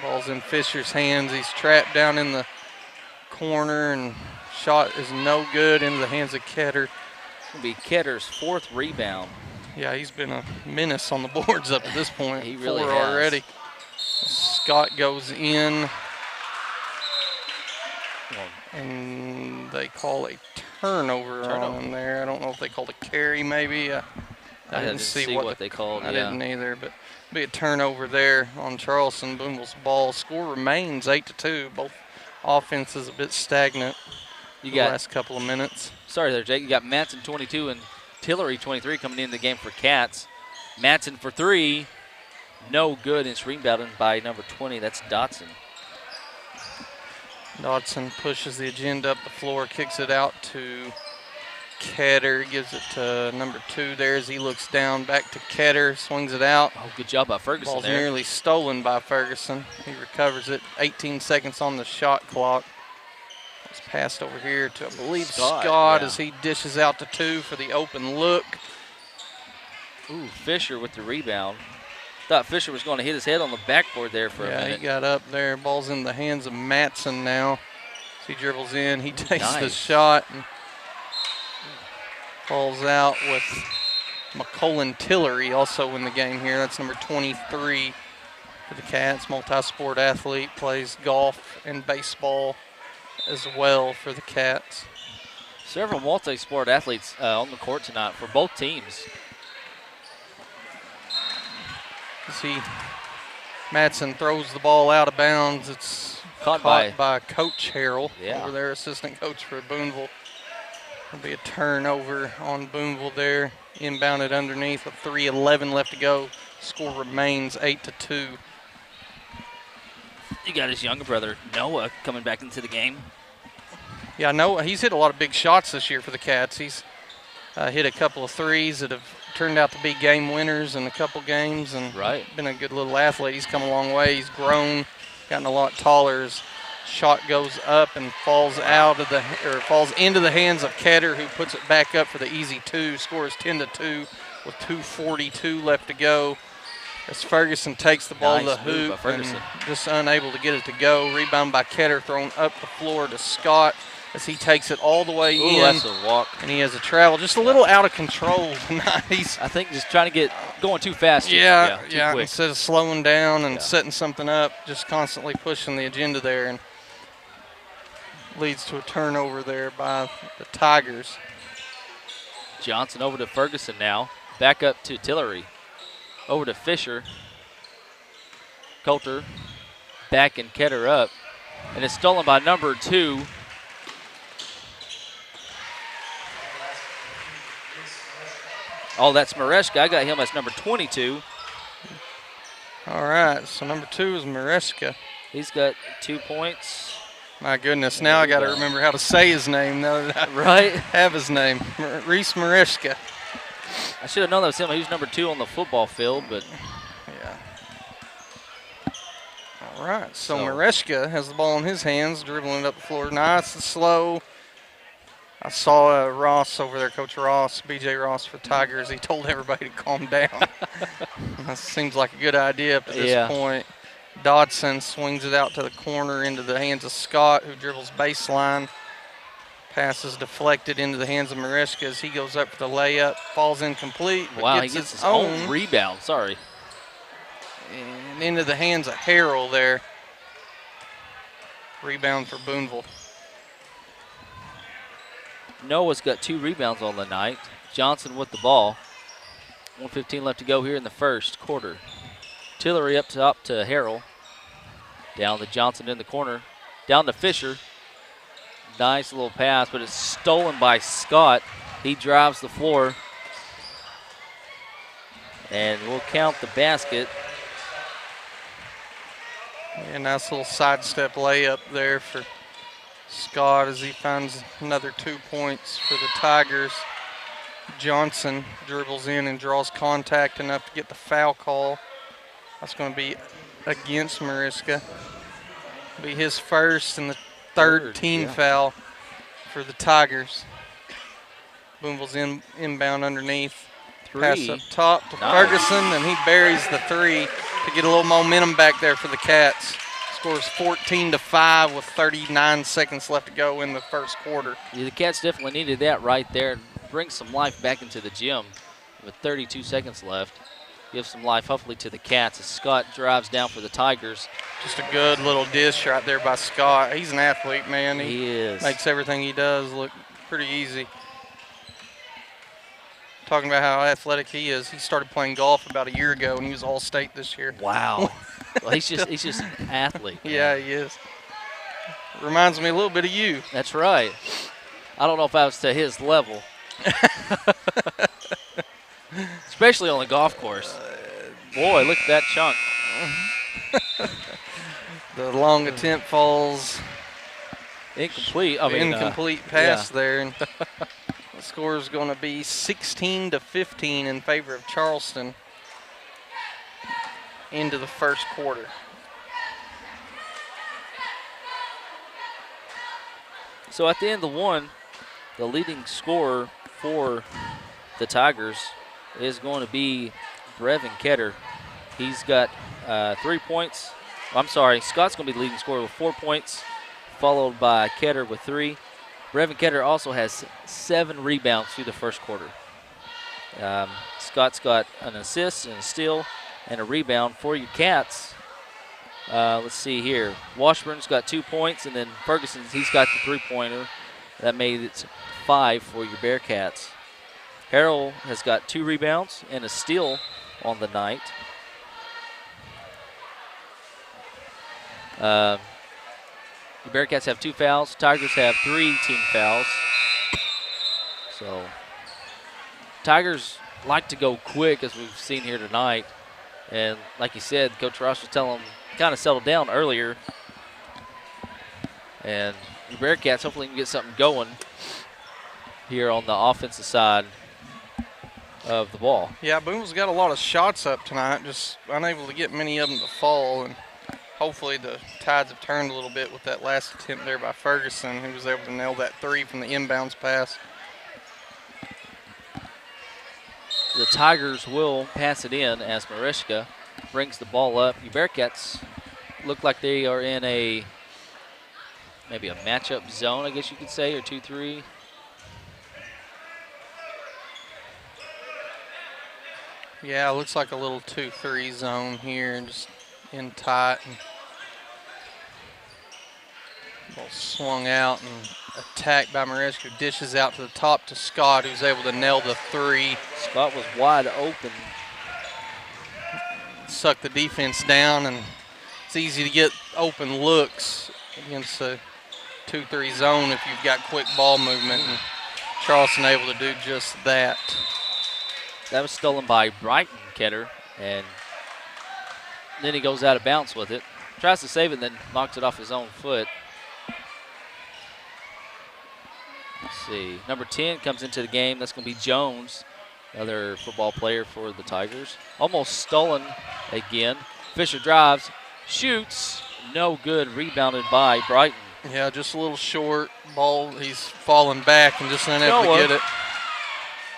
[SPEAKER 3] Ball's in Fisher's hands. He's trapped down in the corner, and shot is no good into the hands of Ketter.
[SPEAKER 2] It's going to be Ketter's 4th rebound.
[SPEAKER 3] Yeah, he's been a menace on the boards up to this point.
[SPEAKER 2] He really
[SPEAKER 3] 4
[SPEAKER 2] has.
[SPEAKER 3] already. Scott goes in, and they call a turnover on him there. I don't know if they called a carry maybe. I didn't see what
[SPEAKER 2] they called.
[SPEAKER 3] I didn't either, but be a turnover there on Charleston. Booneville's ball. Score remains 8-2. Both offenses a bit stagnant the last couple of minutes.
[SPEAKER 2] Sorry there, Jake. You got Matson 22 and Tillery 23 coming in the game for Cats. Matson for 3. No good. It's rebounded by number 20. That's Dotson.
[SPEAKER 3] Dotson pushes the agenda up the floor, kicks it out to Ketter, gives it to number 2 there as he looks down. Back to Ketter, swings it out.
[SPEAKER 2] Oh, good job by Ferguson.
[SPEAKER 3] Ball's
[SPEAKER 2] there.
[SPEAKER 3] nearly stolen by Ferguson. He recovers it. 18 seconds on the shot clock. It's passed over here to, I believe, Scott as he dishes out to 2 for the open look.
[SPEAKER 2] Ooh, Fisher with the rebound. Thought Fisher was going to hit his head on the backboard there for a minute.
[SPEAKER 3] Yeah, he got up there. Ball's in the hands of Matson now. As he dribbles in, he takes the shot and falls out with McCullen Tillery also in the game here. That's number 23 for the Cats. Multi-sport athlete, plays golf and baseball as well for the Cats.
[SPEAKER 2] Several multi-sport athletes on the court tonight for both teams.
[SPEAKER 3] See, Matson throws the ball out of bounds. It's caught by Coach Harrell over there, assistant coach for Booneville. There'll be a turnover on Booneville there. Inbounded underneath with 3:11 left to go. Score remains 8-2.
[SPEAKER 2] You got his younger brother, Noah, coming back into the game.
[SPEAKER 3] Yeah, Noah, he's hit a lot of big shots this year for the Cats. He's hit a couple of threes that have turned out to be game winners in a couple games, and been a good little athlete. He's come a long way. He's grown, gotten a lot taller. His shot goes up and falls falls into the hands of Ketter, who puts it back up for the easy 2. Scores 10-2 with 2:42 left to go. As Ferguson takes the ball to the hoop and just unable to get it to go. Rebound by Ketter, thrown up the floor to Scott as he takes it all the way in.
[SPEAKER 2] That's a walk.
[SPEAKER 3] And he has a travel just a little out of control tonight.
[SPEAKER 2] I think just trying to get going too fast. Too quick.
[SPEAKER 3] Instead of slowing down and setting something up, just constantly pushing the agenda there, and leads to a turnover there by the Tigers.
[SPEAKER 2] Johnson over to Ferguson now. Back up to Tillery. Over to Fisher. Coulter back and Ketter up. And it's stolen by number 2. Oh, that's Mareshka. I got him as number 22.
[SPEAKER 3] All right, so number 2 is Mareshka.
[SPEAKER 2] He's got 2 points.
[SPEAKER 3] My goodness, now I got to remember how to say his name now that I have his name. Reese Mareshka.
[SPEAKER 2] I should have known that was him. He was number 2 on the football field, but.
[SPEAKER 3] Yeah. All right, so Mareshka has the ball in his hands, dribbling it up the floor. Nice and slow. I saw Ross over there, Coach Ross, B.J. Ross for Tigers. He told everybody to calm down. That seems like a good idea up to this point. Dodson swings it out to the corner into the hands of Scott, who dribbles baseline. Pass is deflected into the hands of Mareshka as he goes up for the layup. Falls incomplete.
[SPEAKER 2] Wow, he gets his own rebound. Sorry.
[SPEAKER 3] And into the hands of Harrell there. Rebound for Booneville.
[SPEAKER 2] Noah's got 2 rebounds on the night. Johnson with the ball. 1:15 left to go here in the first quarter. Tillery up top to Harrell. Down to Johnson in the corner. Down to Fisher. Nice little pass, but it's stolen by Scott. He drives the floor. And we'll count the basket.
[SPEAKER 3] A nice little sidestep layup there for Scott as he finds another 2 points for the Tigers. Johnson dribbles in and draws contact enough to get the foul call. That's going to be against Mariska. Be his first and the third team foul for the Tigers. Booneville's inbound underneath. Pass up top to Ferguson, and he buries the three to get a little momentum back there for the Cats. Scores 14-5 with 39 seconds left to go in the first quarter.
[SPEAKER 2] Yeah, the Cats definitely needed that right there. Bring some life back into the gym with 32 seconds left. Give some life, hopefully, to the Cats as Scott drives down for the Tigers.
[SPEAKER 3] Just a good little dish right there by Scott. He's an athlete, man.
[SPEAKER 2] He is.
[SPEAKER 3] Makes everything he does look pretty easy. Talking about how athletic he is, he started playing golf about a year ago, and he was all-state this year.
[SPEAKER 2] Wow. Well, he's just an athlete. Man.
[SPEAKER 3] Yeah, he is. Reminds me a little bit of you.
[SPEAKER 2] That's right. I don't know if I was to his level. Especially on the golf course. Boy, look at that chunk.
[SPEAKER 3] The long attempt falls.
[SPEAKER 2] Incomplete.
[SPEAKER 3] Incomplete pass there. And the score is going to be 16-15 in favor of Charleston into the first quarter.
[SPEAKER 2] So at the end of the one, the leading scorer for the Tigers is going to be Brevin Ketter. He's got 3 points. I'm sorry, Scott's going to be the leading scorer with 4 points, followed by Ketter with 3. Brevin Ketter also has 7 rebounds through the first quarter. Scott's got an assist and a steal and a rebound for your Cats. Let's see here. Washburn's got 2 points, and then Ferguson's, he's got the 3-pointer. That made it 5 for your Bearcats. Harrell has got 2 rebounds and a steal on the night. The Bearcats have 2 fouls. Tigers have 3 team fouls. So Tigers like to go quick, as we've seen here tonight. And like you said, Coach Ross was telling them kind of settle down earlier. And the Bearcats hopefully can get something going here on the offensive side of the ball.
[SPEAKER 3] Yeah, Booneville's got a lot of shots up tonight, just unable to get many of them to fall. And hopefully the tides have turned a little bit with that last attempt there by Ferguson, who was able to nail that 3 from the inbounds pass.
[SPEAKER 2] The Tigers will pass it in as Mariska brings the ball up. The Bearcats look like they are in maybe a matchup zone, I guess you could say, or 2-3.
[SPEAKER 3] Yeah, it looks like a little 2-3 zone here, just in tight. And ball swung out and attacked by Mariska, who dishes out to the top to Scott, who's able to nail the 3.
[SPEAKER 2] Scott was wide open.
[SPEAKER 3] Suck the defense down, and it's easy to get open looks against a 2-3 zone if you've got quick ball movement, and Charleston able to do just that.
[SPEAKER 2] That was stolen by Brighton Ketter, and then he goes out of bounds with it. Tries to save it, then knocks it off his own foot. Let's see. Number 10 comes into the game. That's going to be Jones, another football player for the Tigers. Almost stolen again. Fisher drives, shoots, no good. Rebounded by Brighton.
[SPEAKER 3] Yeah, just a little short ball. He's falling back and just unable to get it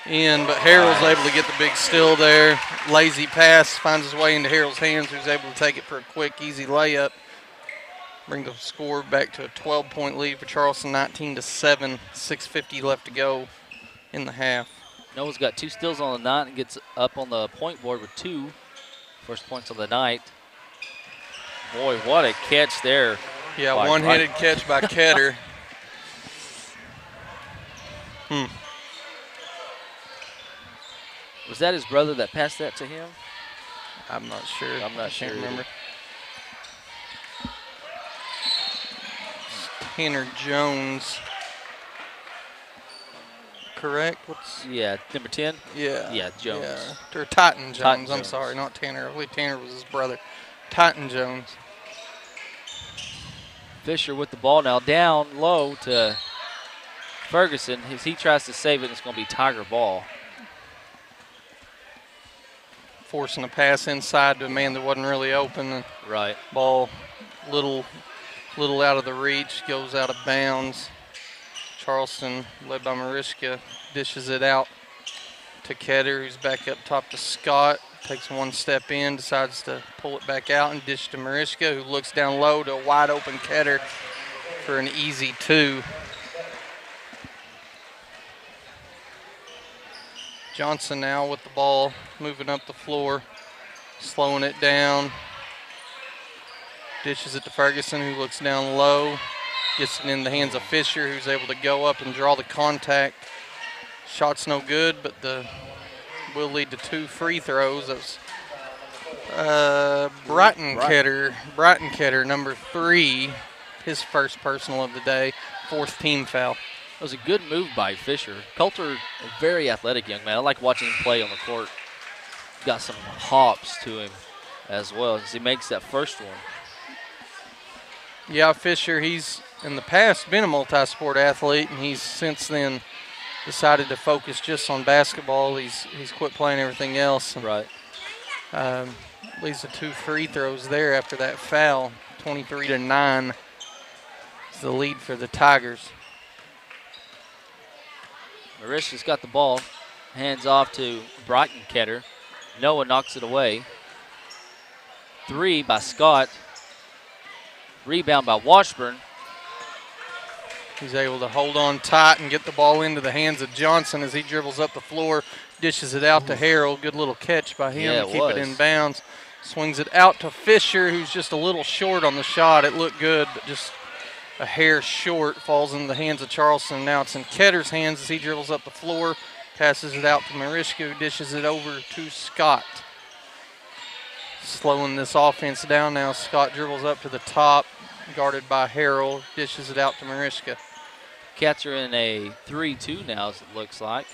[SPEAKER 3] in, but Harrell's able to get the big steal there. Lazy pass finds his way into Harrell's hands, who's able to take it for a quick, easy layup. Bring the score back to a 12-point lead for Charleston, 19-7, 6:50 left to go in the half.
[SPEAKER 2] Noah's got 2 steals on the night and gets up on the point board with 2 first points of the night. Boy, what a catch there.
[SPEAKER 3] Yeah, one-handed catch by Ketter.
[SPEAKER 2] Was that his brother that passed that to him?
[SPEAKER 3] I'm not sure.
[SPEAKER 2] I'm not sure.
[SPEAKER 3] I can't remember. Tanner Jones. Correct?
[SPEAKER 2] Yeah, number 10?
[SPEAKER 3] Yeah.
[SPEAKER 2] Yeah, Jones.
[SPEAKER 3] Yeah. Or Titan Jones.
[SPEAKER 2] Titan
[SPEAKER 3] I'm
[SPEAKER 2] Jones.
[SPEAKER 3] sorry, not Tanner. I believe Tanner was his brother. Titan Jones.
[SPEAKER 2] Fisher with the ball now down low to Ferguson, as he tries to save it, it's going to be Tiger ball.
[SPEAKER 3] Forcing a pass inside to a man that wasn't really open. And
[SPEAKER 2] Right.
[SPEAKER 3] ball little out of the reach, goes out of bounds. Charleston, led by Mariska, dishes it out to Ketter, who's back up top to Scott. Takes one step in, decides to pull it back out and dish to Mariska, who looks down low to a wide open Ketter for an easy 2. Johnson now with the ball, moving up the floor, slowing it down. Dishes it to Ferguson, who looks down low. Gets it in the hands of Fisher, who's able to go up and draw the contact. Shot's no good, but will lead to 2 free throws. That's Brighton Ketter, number 3, his first personal of the day, 4th team foul.
[SPEAKER 2] That was a good move by Fisher. Coulter, a very athletic young man. I like watching him play on the court. Got some hops to him as well as he makes that first one.
[SPEAKER 3] Yeah, Fisher, he's in the past been a multi-sport athlete, and he's since then decided to focus just on basketball. He's quit playing everything else. And,
[SPEAKER 2] right.
[SPEAKER 3] Leads to 2 free throws there after that foul. 23-9 is the lead for the Tigers.
[SPEAKER 2] Mariska's got the ball. Hands off to Brighton Ketter. Noah knocks it away. 3 by Scott. Rebound by Washburn.
[SPEAKER 3] He's able to hold on tight and get the ball into the hands of Johnson as he dribbles up the floor, dishes it out to Harrell. Good little catch by him to keep it in bounds. Swings it out to Fisher, who's just a little short on the shot. It looked good, but just a hair short. Falls into the hands of Charleston. Now it's in Ketter's hands as he dribbles up the floor, passes it out to Mariska, who dishes it over to Scott. Slowing this offense down now. Scott dribbles up to the top, guarded by Harrell, dishes it out to Mariska.
[SPEAKER 2] Cats are in a 3-2 now, as it looks like.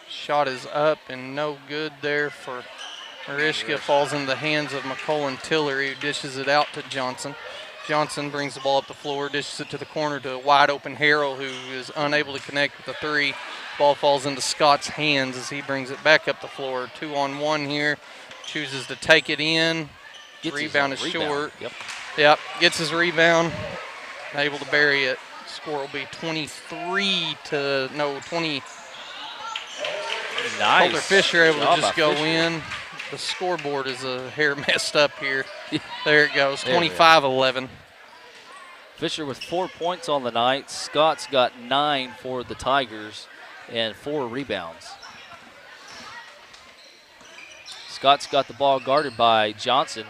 [SPEAKER 3] Shot is up and no good there for Mariska. Falls in the hands of McCullen Tillery, who dishes it out to Johnson. Johnson brings the ball up the floor, dishes it to the corner to a wide open Harrell, who is unable to connect with the 3. Ball falls into Scott's hands as he brings it back up the floor. 2-on-1 here. Chooses to take it in. Rebound is short. Yep, gets his rebound. Able to bury it. Score will be 20.
[SPEAKER 2] Nice.
[SPEAKER 3] Coulter Fisher able to just go in. The scoreboard is a hair messed up here. There it goes, 25-11.
[SPEAKER 2] Fisher with 4 points on the night. Scott's got 9 for the Tigers and 4 rebounds. Scott's got the ball guarded by Johnson.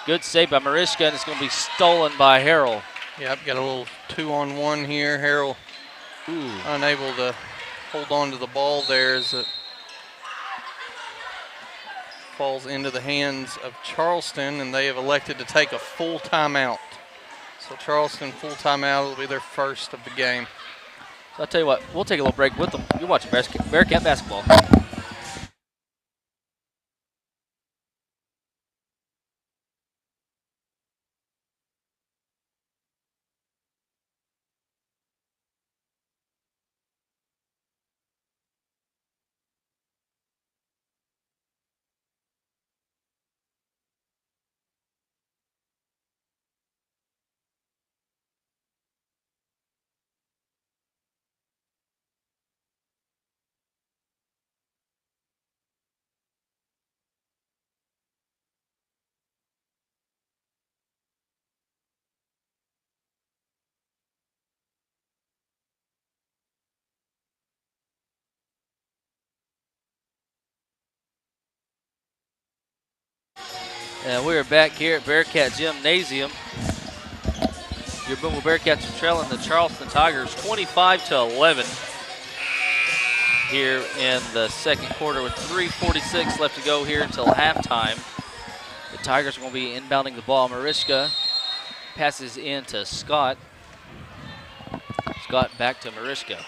[SPEAKER 2] Good save by Mariska, and it's going to be stolen by Harrell.
[SPEAKER 3] Yep, got a little 2-on-1 here. Harrell unable to hold on to the ball there as it falls into the hands of Charleston, and they have elected to take a full timeout. So Charleston full timeout will be their first of the game.
[SPEAKER 2] So I'll tell you what, we'll take a little break with them. You're watching Bearcat basketball. And we are back here at Bearcat Gymnasium. Your Booneville Bearcats are trailing the Charleston Tigers 25-11 here in the second quarter with 3:46 left to go here until halftime. The Tigers are going to be inbounding the ball. Mariska passes in to Scott. Scott back to Mariska.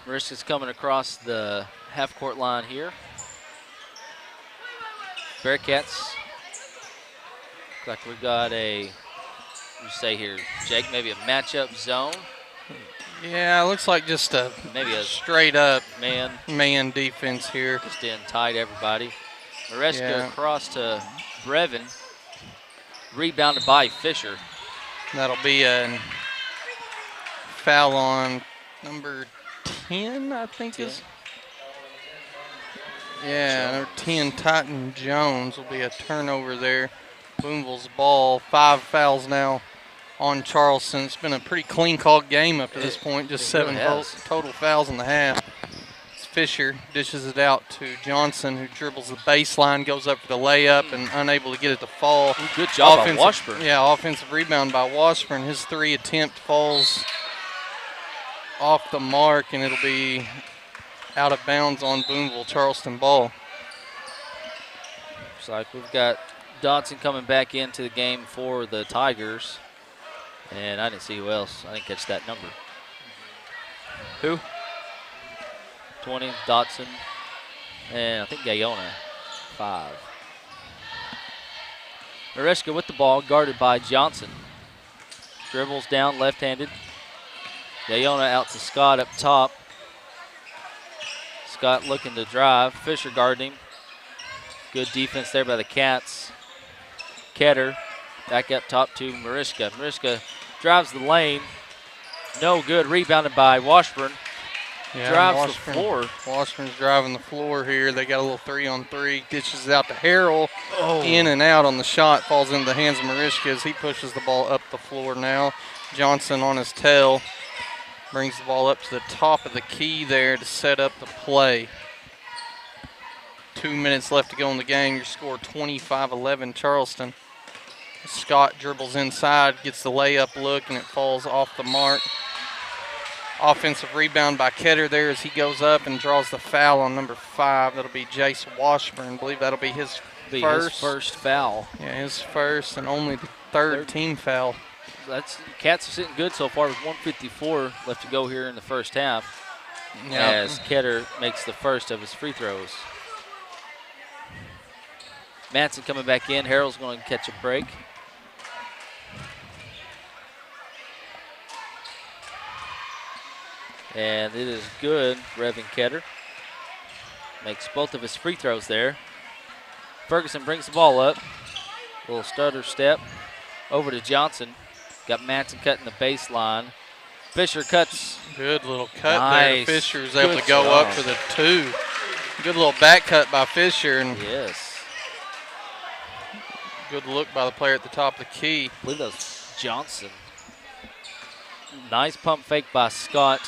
[SPEAKER 2] Mariska's coming across the half-court line here. Bearcats, looks like we've got a you say here, Jake? Maybe a matchup zone?
[SPEAKER 3] Yeah, it looks like just a
[SPEAKER 2] Maybe a
[SPEAKER 3] straight up
[SPEAKER 2] man
[SPEAKER 3] defense here.
[SPEAKER 2] just in tight everybody. Mareska
[SPEAKER 3] Yeah.
[SPEAKER 2] across to Brevin. Rebounded by Fisher.
[SPEAKER 3] That'll be a foul on number 10, I think
[SPEAKER 2] 10.
[SPEAKER 3] is. Yeah, number 10, Titan Jones will be a turnover there. Booneville's ball. 5 fouls now on Charleston. It's been a pretty clean called game up to this point. Just 7 total fouls in the half. Fisher dishes it out to Johnson, who dribbles the baseline, goes up for the layup, and unable to get it to fall.
[SPEAKER 2] Ooh, good job by Washburn.
[SPEAKER 3] Yeah, offensive rebound by Washburn. His 3 attempt falls off the mark, and it'll be out of bounds on Booneville Charleston ball.
[SPEAKER 2] Looks like we've got Dodson coming back into the game for the Tigers. And I didn't see who else. I didn't catch that number. Who? 20, Dodson. And I think Gayona, 5. Mareska with the ball, guarded by Johnson. Dribbles down left-handed. Gayona out to Scott up top. Scott looking to drive. Fisher guarding him. Good defense there by the Cats. Ketter back up top to Mariska. Mariska drives the lane. No good. Rebounded by Washburn.
[SPEAKER 3] Yeah,
[SPEAKER 2] Drives the floor.
[SPEAKER 3] Washburn's driving the floor here. They got a little 3-on-3. Dishes it out to Harrell. In and out on the shot. Falls into the hands of Mariska as he pushes the ball up the floor now. Johnson on his tail. Brings the ball up to the top of the key there to set up the play. 2 minutes left to go in the game. Your score 25-11 Charleston. Scott dribbles inside, gets the layup look, and it falls off the mark. Offensive rebound by Ketter there as he goes up and draws the foul on number 5. That'll be Jace Washburn. I believe that'll be his first
[SPEAKER 2] foul.
[SPEAKER 3] Yeah, his first and only the third team foul.
[SPEAKER 2] Cats are sitting good so far with 1:54 left to go here in the first half.
[SPEAKER 3] Yep.
[SPEAKER 2] As Ketter makes the first of his free throws. Manson coming back in. Harrell's going to catch a break. And it is good. Revan Ketter makes both of his free throws there. Ferguson brings the ball up. Little stutter step over to Johnson. Got Manson cutting the baseline. Fisher cuts.
[SPEAKER 3] Good little cut
[SPEAKER 2] Nice.
[SPEAKER 3] there. Fisher was able
[SPEAKER 2] Good
[SPEAKER 3] to go
[SPEAKER 2] job.
[SPEAKER 3] up for the 2. Good little back cut by Fisher, and
[SPEAKER 2] Yes.
[SPEAKER 3] good look by the player at the top of the key.
[SPEAKER 2] I believe that was Johnson. Nice pump fake by Scott.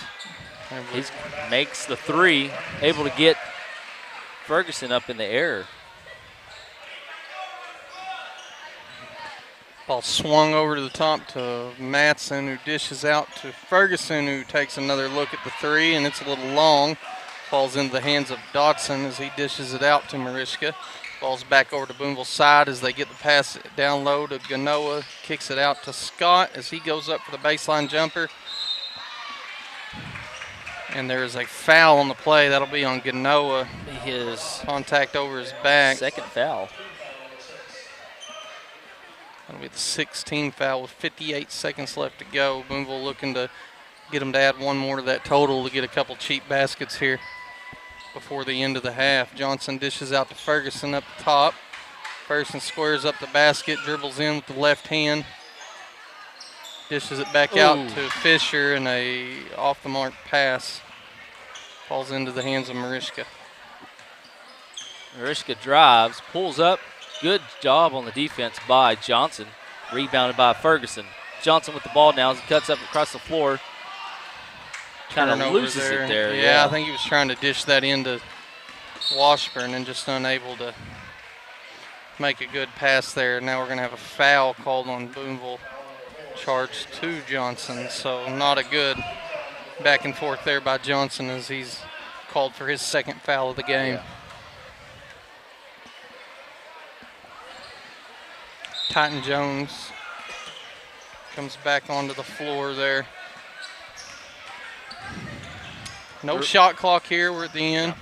[SPEAKER 2] He makes the 3, able to get Ferguson up in the air.
[SPEAKER 3] Ball swung over to the top to Matson, who dishes out to Ferguson, who takes another look at the 3, and it's a little long. Falls into the hands of Dotson as he dishes it out to Mariska. Ball's back over to Booneville's side as they get the pass down low to Ganoa. Kicks it out to Scott as he goes up for the baseline jumper. And there's a foul on the play. That'll be on Ganoa.
[SPEAKER 2] His
[SPEAKER 3] Contact over his back.
[SPEAKER 2] second foul.
[SPEAKER 3] That'll be the 16th foul with 58 seconds left to go. Booneville looking to get them to add one more to that total to get a couple cheap baskets here before the end of the half. Johnson dishes out to Ferguson up the top. Ferguson squares up the basket, dribbles in with the left hand. Dishes it back out to Fisher, and a off-the-mark pass falls into the hands of Mariska.
[SPEAKER 2] Mariska drives, pulls up. Good job on the defense by Johnson. Rebounded by Ferguson. Johnson with the ball now as he cuts up across the floor. Kind of loses it there.
[SPEAKER 3] Yeah, I think he was trying to dish that into Washburn and just unable to make a good pass there. Now we're going to have a foul called on Booneville. Charge to Johnson, so not a good back and forth there by Johnson as he's called for his second foul of the game.
[SPEAKER 2] Yeah.
[SPEAKER 3] Titan Jones comes back onto the floor there. No shot clock here. We're at the end.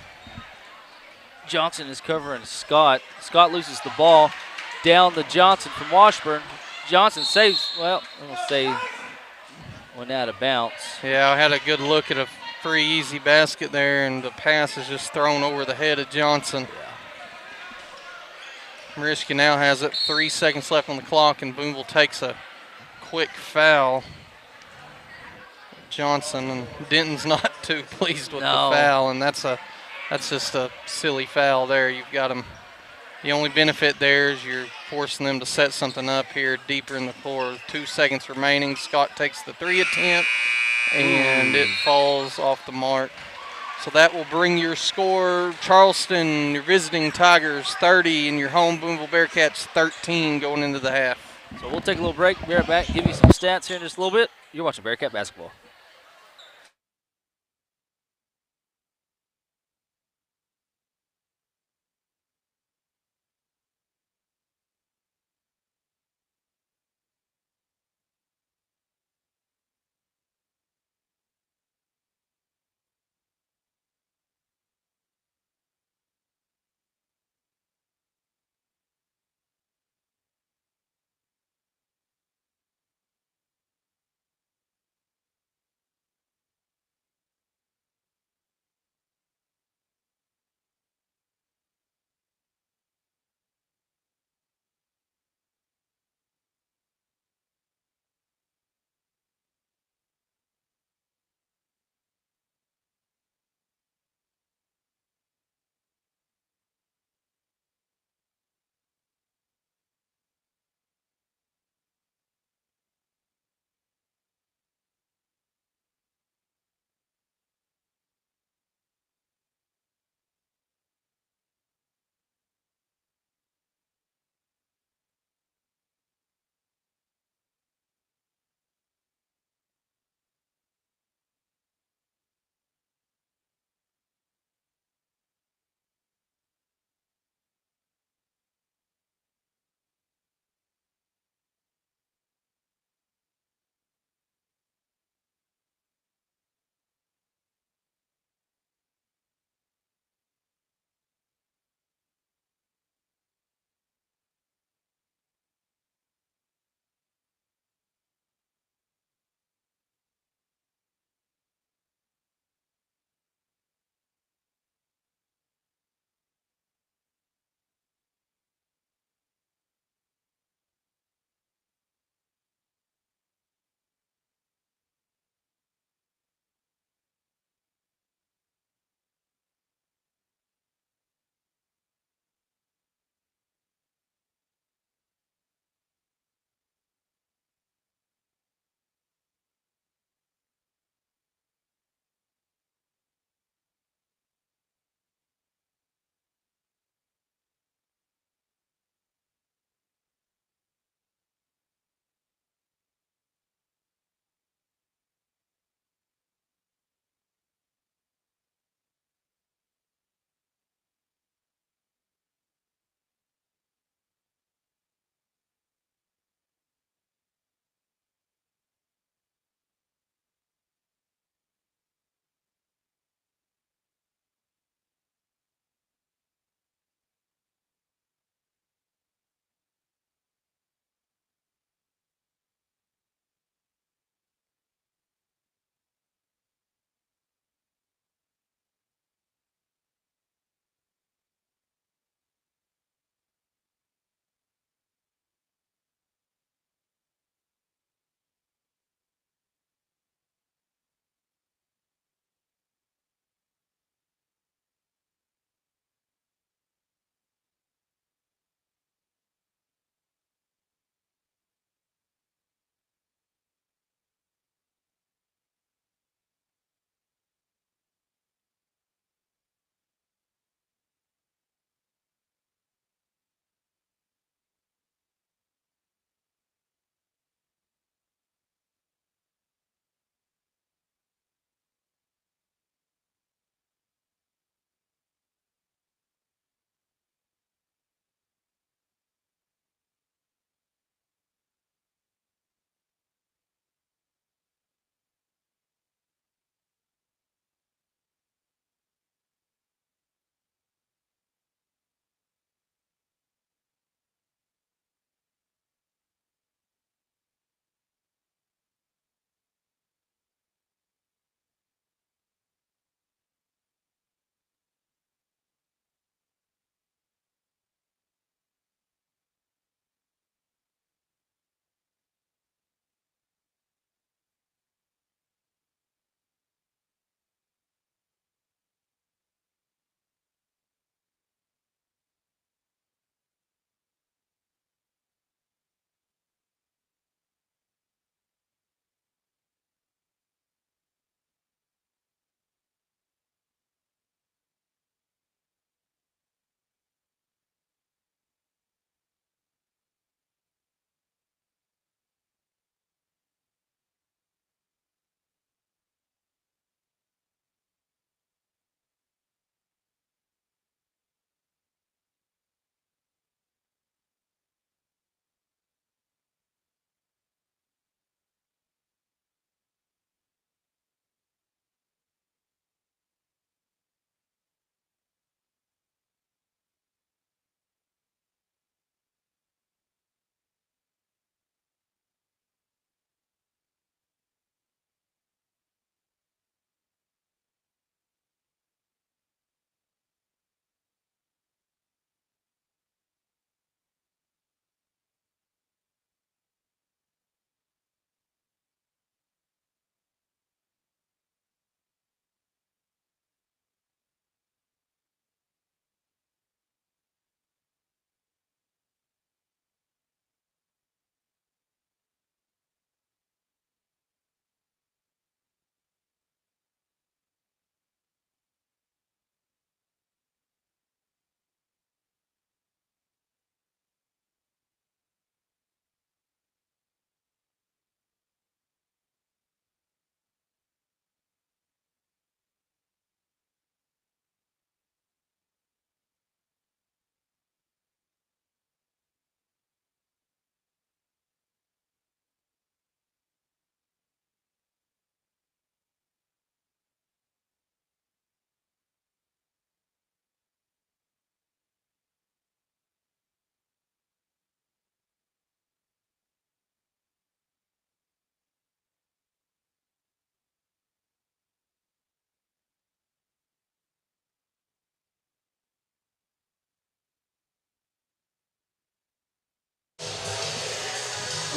[SPEAKER 2] Johnson is covering Scott. Scott loses the ball down to Johnson from Washburn. Johnson saves, well, I'm going to say went out of bounds.
[SPEAKER 3] Yeah, I had a good look at a free easy basket there, and the pass is just thrown over the head of Johnson. Mariska now has it, 3 seconds left on the clock, and Booneville takes a quick foul. Johnson, and Denton's not too pleased with the foul, and that's just a silly foul there. You've got them. The only benefit there is you're forcing them to set something up here deeper in the floor. 2 seconds remaining. Scott takes the 3 attempt, and it falls off the mark. So that will bring your score, Charleston, your visiting Tigers, 30, and your home Booneville Bearcats, 13 going into the half.
[SPEAKER 2] So we'll take a little break, be right back, give you some stats here in just a little bit. You're watching Bearcat basketball.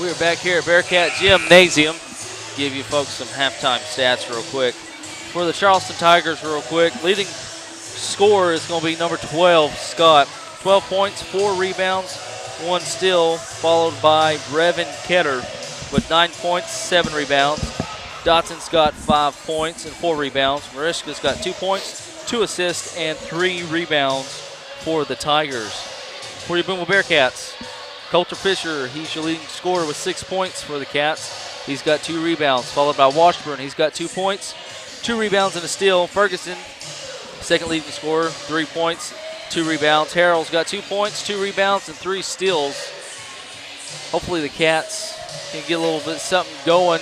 [SPEAKER 2] We're back here at Bearcat Gymnasium. Give you folks some halftime stats real quick. For the Charleston Tigers real quick, leading scorer is going to be number 12, Scott. 12 points, 4 rebounds, 1 steal, followed by Brevin Ketter with 9 points, 7 rebounds. Dotson's got 5 points and 4 rebounds. Mariska's got 2 points, 2 assists, and 3 rebounds for the Tigers. For your Booneville Bearcats, Coulter Fisher, he's your leading scorer with 6 points for the Cats. He's got 2 rebounds, followed by Washburn. He's got 2 points, 2 rebounds, and a steal. Ferguson, second leading scorer, 3 points, 2 rebounds. Harrell's got 2 points, 2 rebounds, and 3 steals. Hopefully the Cats can get a little bit something going.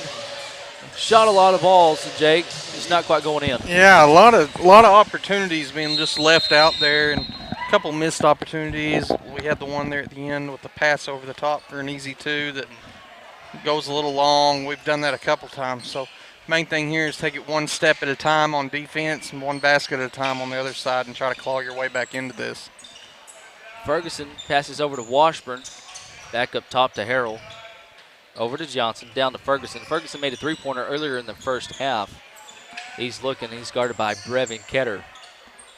[SPEAKER 2] Shot a lot of balls, Jake. Just not quite going in.
[SPEAKER 3] Yeah, a lot of opportunities being just left out there, and a couple missed opportunities. We had the one there at the end with the pass over the top for an easy 2 that goes a little long. We've done that a couple times. So main thing here is take it one step at a time on defense and one basket at a time on the other side and try to claw your way back into this.
[SPEAKER 2] Ferguson passes over to Washburn. Back up top to Harrell. Over to Johnson, down to Ferguson. Ferguson made a 3-pointer earlier in the first half. He's looking, he's guarded by Brevin Ketter.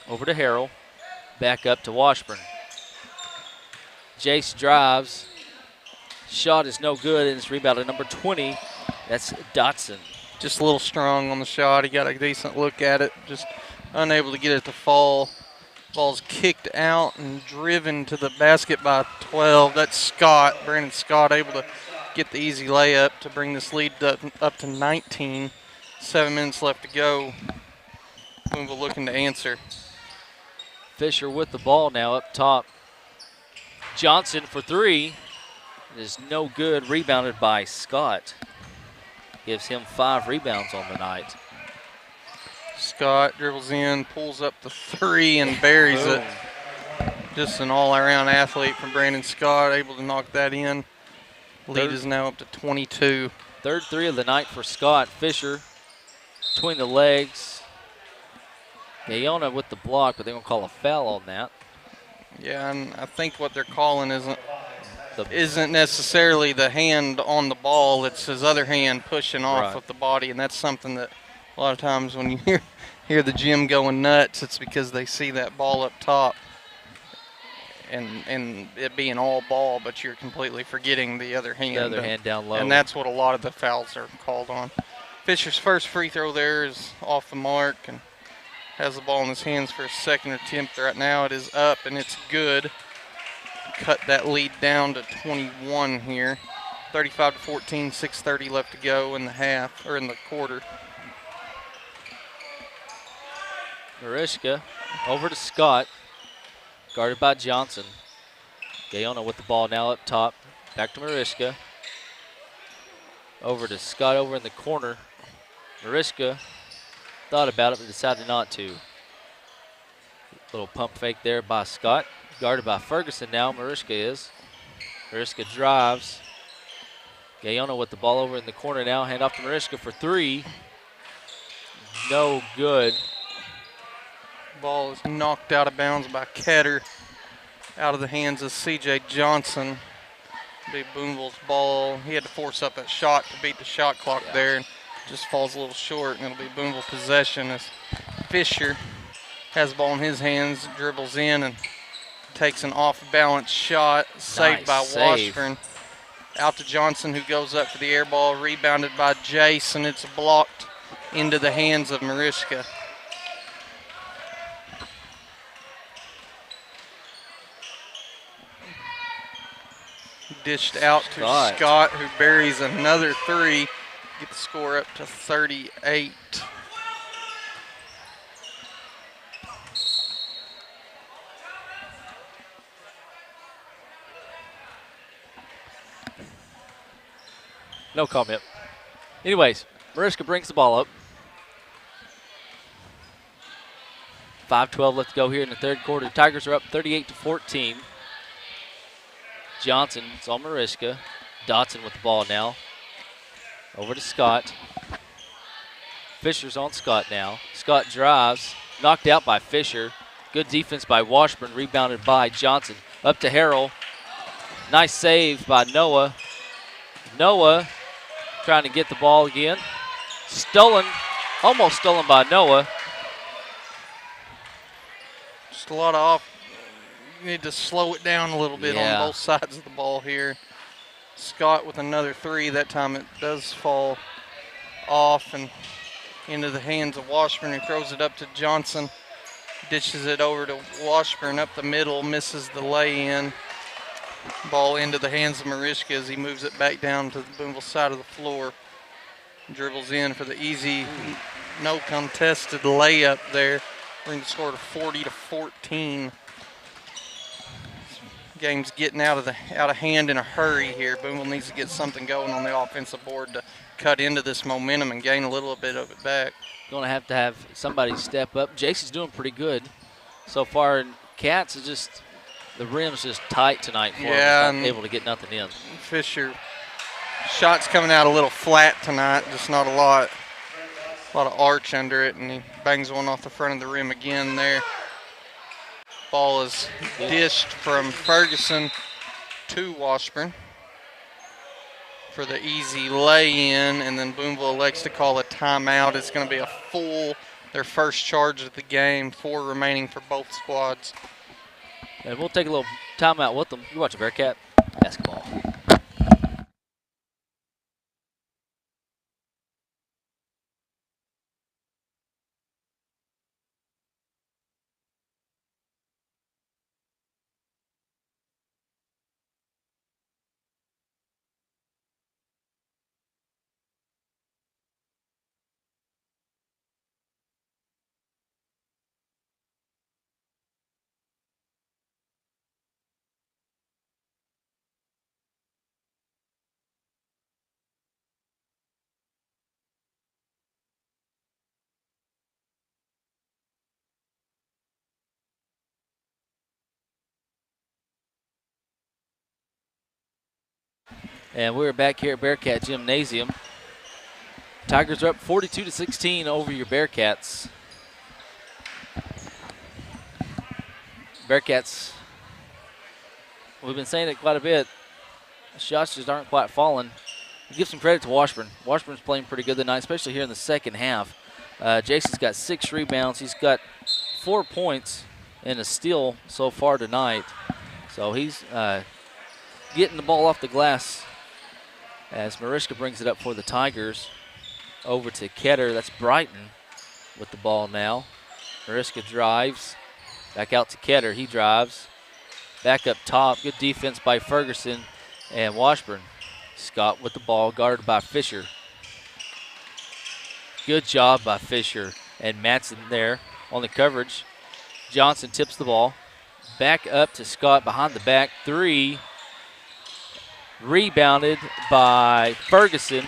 [SPEAKER 2] Over to Harrell. Back up to Washburn. Jace drives. Shot is no good, and it's rebounded number 20. That's Dotson.
[SPEAKER 3] Just a little strong on the shot. He got a decent look at it, just unable to get it to fall. Ball's kicked out and driven to the basket by 12. That's Scott, Brandon Scott, able to get the easy layup to bring this lead up to 19. 7 minutes left to go. Booneville looking to answer.
[SPEAKER 2] Fisher with the ball now up top. Johnson for 3. It is no good. Rebounded by Scott. Gives him 5 rebounds on the night.
[SPEAKER 3] Scott dribbles in, pulls up the 3, and buries it. Just an all-around athlete from Brandon Scott, able to knock that in. Lead is now up to 22.
[SPEAKER 2] Third 3 of the night for Scott. Fisher between the legs. Gayona with the block, but they're going to call a foul on that.
[SPEAKER 3] Yeah, and I think what they're calling isn't necessarily the hand on the ball. It's his other hand pushing off with the body, and that's something that a lot of times when you hear the gym going nuts, it's because they see that ball up top and it being all ball, but you're completely forgetting the other hand.
[SPEAKER 2] The other hand down low.
[SPEAKER 3] And that's what a lot of the fouls are called on. Fisher's first free throw there is off the mark and has the ball in his hands for a second attempt. Right now it is up and it's good. Cut that lead down to 21 here. 35-14, 6:30 left to go in the half, or in the quarter.
[SPEAKER 2] Mariska over to Scott, guarded by Johnson. Gayona with the ball now up top. Back to Mariska. Over to Scott over in the corner. Mariska thought about it but decided not to. Little pump fake there by Scott. Guarded by Ferguson now, Mariska is. Mariska drives. Gayona with the ball over in the corner now. Hand off to Mariska for 3. No good.
[SPEAKER 3] Ball is knocked out of bounds by Ketter. Out of the hands of C.J. Johnson. Be Booneville's ball. He had to force up that shot to beat the shot clock there. And just falls a little short, and it'll be Booneville possession as Fisher has the ball in his hands, dribbles in, and takes an off-balance shot. Saved by Washburn. Out to Johnson, who goes up for the air ball. Rebounded by Jace, and it's blocked into the hands of Mariska. Dished out to Scott, who buries another 3. Get the score up to 38.
[SPEAKER 2] No comment. Anyways, Mariska brings the ball up. 5:12 left to go here in the third quarter. Tigers are up 38-14. Johnson, it's on Mariska. Dotson with the ball now. Over to Scott. Fisher's on Scott now. Scott drives, knocked out by Fisher. Good defense by Washburn, rebounded by Johnson. Up to Harrell. Nice save by Noah. Noah trying to get the ball again. Stolen, almost stolen by Noah.
[SPEAKER 3] Just a lot of off. You need to slow it down a little bit on both sides of the ball here. Scott with another three. That time it does fall off and into the hands of Washburn, who throws it up to Johnson. Dishes it over to Washburn up the middle, misses the lay-in. Ball into the hands of Mariska as he moves it back down to the Booneville side of the floor. Dribbles in for the easy, no contested layup there. Brings the score to 40-14. Game's getting out of hand in a hurry here. Booneville needs to get something going on the offensive board to cut into this momentum and gain a little bit of it back.
[SPEAKER 2] Going to have somebody step up. Jason's doing pretty good so far, and Cats is just, the rim's just tight tonight for him. He's not able to get nothing in.
[SPEAKER 3] Fisher, shots coming out a little flat tonight, just not a lot of arch under it, and he bangs one off the front of the rim again there. Ball is dished from Ferguson to Washburn for the easy lay-in, and then Booneville elects to call a timeout. It's going to be their first charge of the game, 4 remaining for both squads.
[SPEAKER 2] And we'll take a little timeout with them. You're watching Bearcat basketball. And we're back here at Bearcat Gymnasium. Tigers are up 42-16 over your Bearcats. Bearcats, we've been saying it quite a bit. Shots just aren't quite falling. Give some credit to Washburn. Washburn's playing pretty good tonight, especially here in the second half. Jason's got 6 rebounds. He's got 4 points and a steal so far tonight. So he's getting the ball off the glass as Mariska brings it up for the Tigers. Over to Ketter. That's Brighton with the ball now. Mariska drives. Back out to Ketter. He drives. Back up top. Good defense by Ferguson and Washburn. Scott with the ball, guarded by Fisher. Good job by Fisher and Matson there on the coverage. Johnson tips the ball. Back up to Scott behind the back. 3. Rebounded by Ferguson.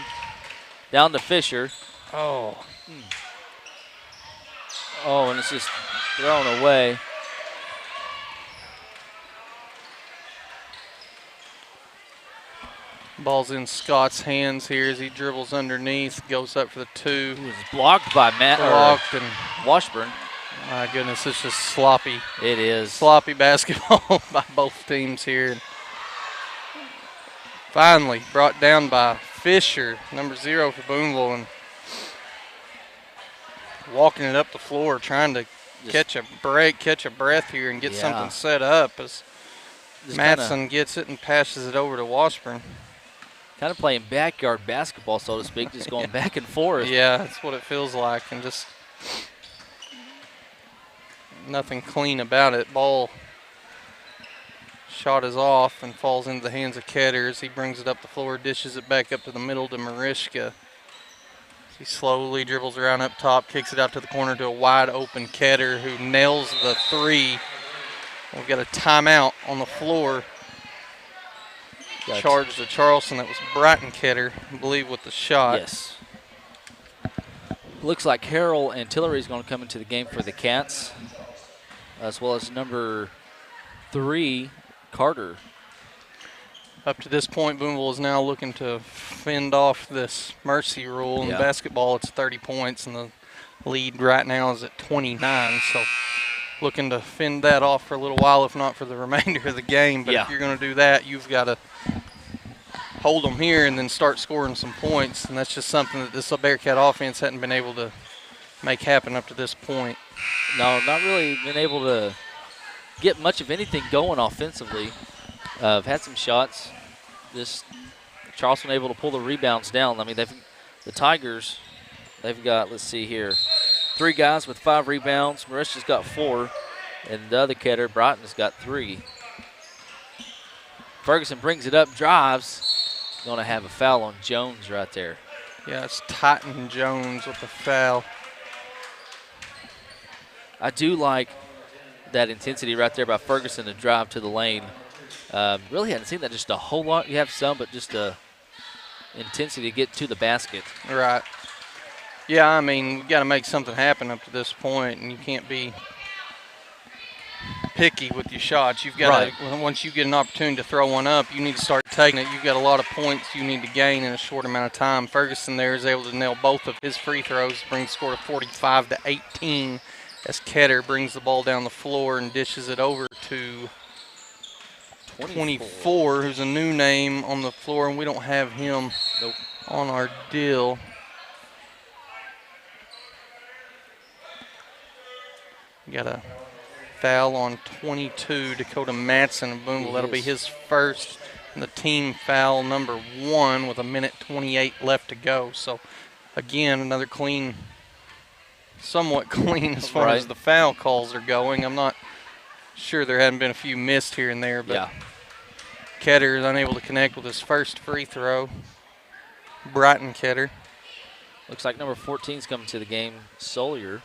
[SPEAKER 2] Down to Fisher. Oh, and it's just thrown away.
[SPEAKER 3] Ball's in Scott's hands here as he dribbles underneath, goes up for the 2.
[SPEAKER 2] It was blocked by
[SPEAKER 3] and
[SPEAKER 2] Washburn.
[SPEAKER 3] My goodness, it's just sloppy.
[SPEAKER 2] It is.
[SPEAKER 3] Sloppy basketball by both teams here. Finally brought down by Fisher, number 0 for Booneville, and walking it up the floor, trying to catch a breath here and get something set up as Matson gets it and passes it over to Washburn.
[SPEAKER 2] Kind of playing backyard basketball, so to speak, just going back and forth.
[SPEAKER 3] Yeah, that's what it feels like, and just nothing clean about it. Ball shot is off and falls into the hands of Ketter as he brings it up the floor, dishes it back up to the middle to Mariska. He slowly dribbles around up top, kicks it out to the corner to a wide open Ketter who nails the 3. We've got a timeout on the floor. Charge to Charleston. That was Brighton Ketter, I believe, with the shot.
[SPEAKER 2] Yes. Looks like Carroll and Tillery is going to come into the game for the Cats, as well as number 3, Carter.
[SPEAKER 3] Up to this point, Booneville is now looking to fend off this mercy rule. In basketball, it's 30 points, and the lead right now is at 29. So looking to fend that off for a little while, if not for the remainder of the game. But if you're going to do that, you've got to hold them here and then start scoring some points. And that's just something that this Bearcat offense hadn't been able to make happen up to this point.
[SPEAKER 2] No, not really been able to get much of anything going offensively. I've had some shots. Just Charleston able to pull the rebounds down. I mean, the Tigers, they've got, let's see here, 3 guys with 5 rebounds. Marisha's got 4, and the other Ketter, Brighton's got 3. Ferguson brings it up, drives. Going to have a foul on Jones right there.
[SPEAKER 3] Yeah, it's Titan Jones with the foul.
[SPEAKER 2] I do like that intensity right there by Ferguson to drive to the lane. Really hadn't seen that just a whole lot. You have some, but just a intensity to get to the basket.
[SPEAKER 3] Right. Yeah, I mean, you got to make something happen up to this point, and you can't be picky with your shots. You've got to, once you get an opportunity to throw one up, you need to start taking it. You've got a lot of points you need to gain in a short amount of time. Ferguson there is able to nail both of his free throws, brings the score to 45-18 as Ketter brings the ball down the floor and dishes it over to 24, who's a new name on the floor, and we don't have him on our deal. We got a foul on 22, Dakota Matson of Booneville. That'll be his first, and the team foul number 1 with 1:28 left to go. So, again, another clean, somewhat clean as far as the foul calls are going. I'm not sure there hadn't been a few missed here and there, but Ketter is unable to connect with his first free throw. Brighton Ketter.
[SPEAKER 2] Looks like number 14 is coming to the game, Solier.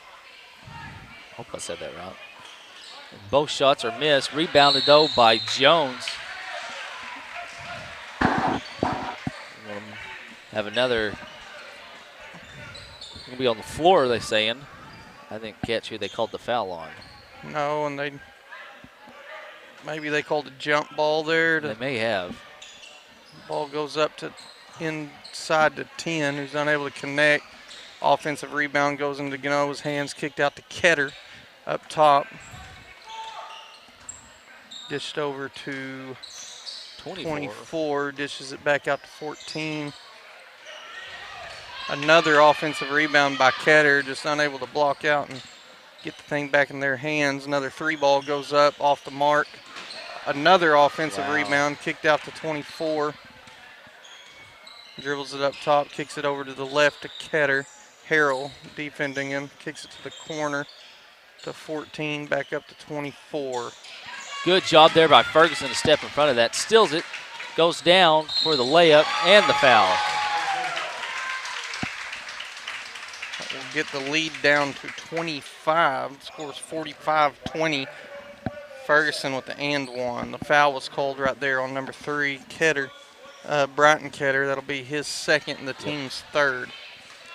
[SPEAKER 2] Hope I said that right. And both shots are missed. Rebounded, though, by Jones. We'll have another. Going to be on the floor, they're saying. I think catch who they called the foul on.
[SPEAKER 3] No, and maybe they called a jump ball there.
[SPEAKER 2] They may have.
[SPEAKER 3] Ball goes up to inside to 10, who's unable to connect. Offensive rebound goes into Gano's hands, kicked out to Ketter up top. Dished over to 24, dishes it back out to 14. Another offensive rebound by Ketter, just unable to block out and get the thing back in their hands. Another 3-ball goes up off the mark. Another offensive rebound, kicked out to 24. Dribbles it up top, kicks it over to the left to Ketter. Harrell defending him, kicks it to the corner to 14, back up to 24.
[SPEAKER 2] Good job there by Ferguson to step in front of that. Steals it, goes down for the layup and the foul.
[SPEAKER 3] We'll get the lead down to 25. The score is 45-20. Ferguson with the and one. The foul was called right there on number 3, Ketter. Brighton Ketter. That'll be his second and the team's third.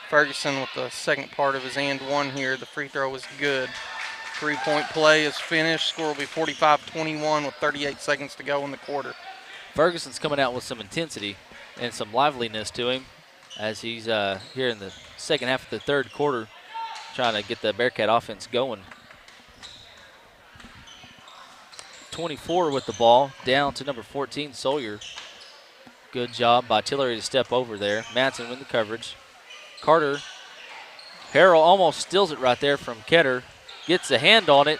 [SPEAKER 3] Ferguson with the second part of his and one here. The free throw is good. 3-point play is finished. Score will be 45-21 with 38 seconds to go in the quarter.
[SPEAKER 2] Ferguson's coming out with some intensity and some liveliness to him as he's here in the second half of the third quarter trying to get the Bearcat offense going. 24 with the ball, down to number 14, Solier. Good job by Tillery to step over there. Matson with the coverage. Carter. Harrell almost steals it right there from Ketter. Gets a hand on it.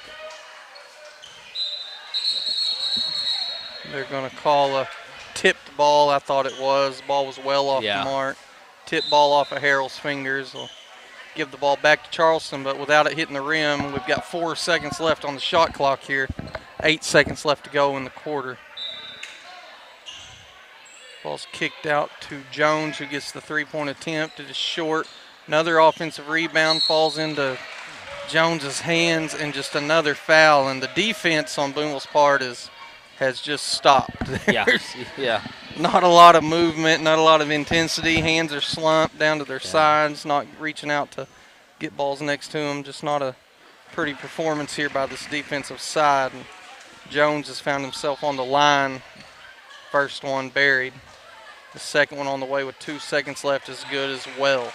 [SPEAKER 3] They're going to call a tipped ball. I thought it was. The ball was well off the mark. Tip ball off of Harrell's fingers. Will give the ball back to Charleston, but without it hitting the rim, we've got 4 seconds left on the shot clock here. 8 seconds left to go in the quarter. Ball's kicked out to Jones, who gets the 3-point attempt. It is short. Another offensive rebound falls into Jones's hands, and just another foul. And the defense on Booneville's part has just stopped.
[SPEAKER 2] Yeah.
[SPEAKER 3] Not a lot of movement, not a lot of intensity. Hands are slumped down to their sides, not reaching out to get balls next to them. Just not a pretty performance here by this defensive side. And Jones has found himself on the line. First one buried. The second one on the way with 2 seconds left is good as well.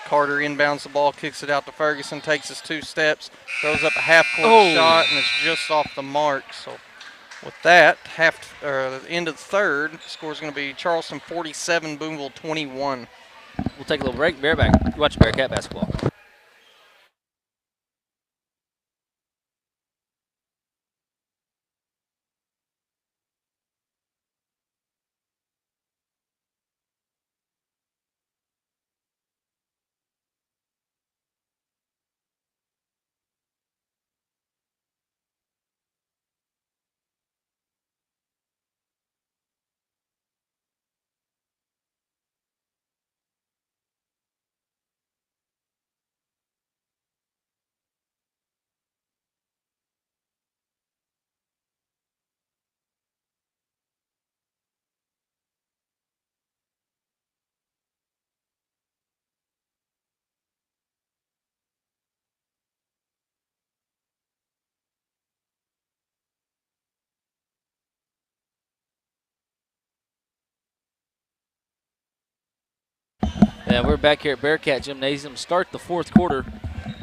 [SPEAKER 3] Carter inbounds the ball, kicks it out to Ferguson, takes his 2 steps, throws up a half-court shot, and it's just off the mark. So With that, the end of the third, score is going to be Charleston 47, Booneville 21.
[SPEAKER 2] We'll take a little break. Bareback, watch Bearcat basketball. And we're back here at Bearcat Gymnasium. Start the fourth quarter.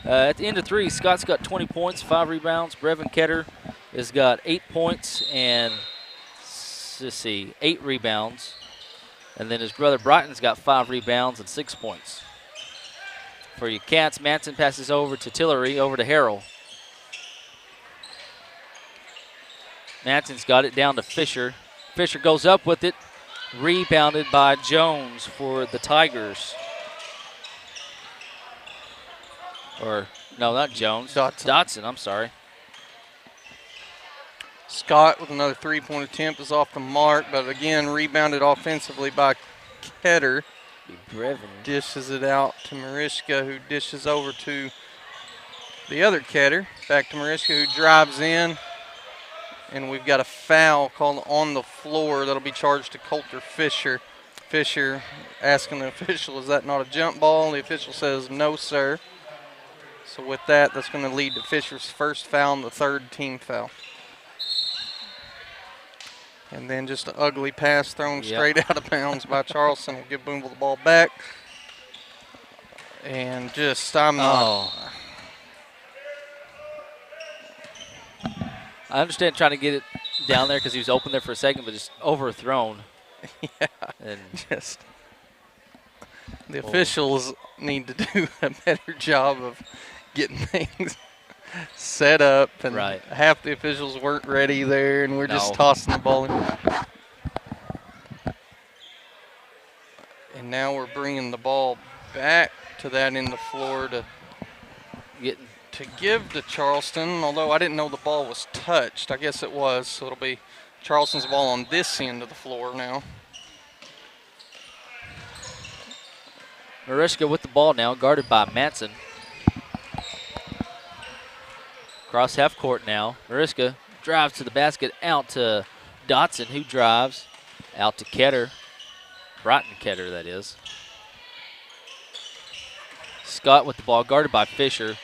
[SPEAKER 2] At the end of three, Scott's got 20 points, 5 rebounds. Brevin Ketter has got 8 points and, let's see, 8 rebounds. And then his brother Brighton's got 5 rebounds and 6 points. For you Cats, Manson passes over to Tillery, over to Harrell. Manson's got it down to Fisher. Fisher goes up with it. Rebounded by Jones for the Tigers. Or, no, not Jones. Dotson, I'm sorry.
[SPEAKER 3] Scott with another three-point attempt is off the mark, but again, rebounded offensively by Ketter.
[SPEAKER 2] Brevin
[SPEAKER 3] dishes it out to Mariska, who dishes over to the other Ketter. Back to Mariska, who drives in. And we've got a foul called on the floor that'll be charged to Coulter Fisher. Fisher asking the official, is that not a jump ball? The official says, no, sir. So with that, that's going to lead to Fisher's first foul and the third team foul. And then just an ugly pass thrown straight out of bounds by Charleston. Will give Booneville the ball back. And just,
[SPEAKER 2] I understand trying to get it down there because he was open there for a second, but just overthrown.
[SPEAKER 3] Yeah,
[SPEAKER 2] and
[SPEAKER 3] just the officials need to do a better job of getting things set up. And half the officials weren't ready there, and we're just tossing the ball in. And now we're bringing the ball back to that end of the floor to give to Charleston, although I didn't know the ball was touched. I guess it was, so it'll be Charleston's ball on this end of the floor now.
[SPEAKER 2] Mariska with the ball now, guarded by Matson. Cross half court now. Mariska drives to the basket, out to Dotson, who drives out to Ketter. Broughton Ketter, that is. Scott with the ball, guarded by Fisher.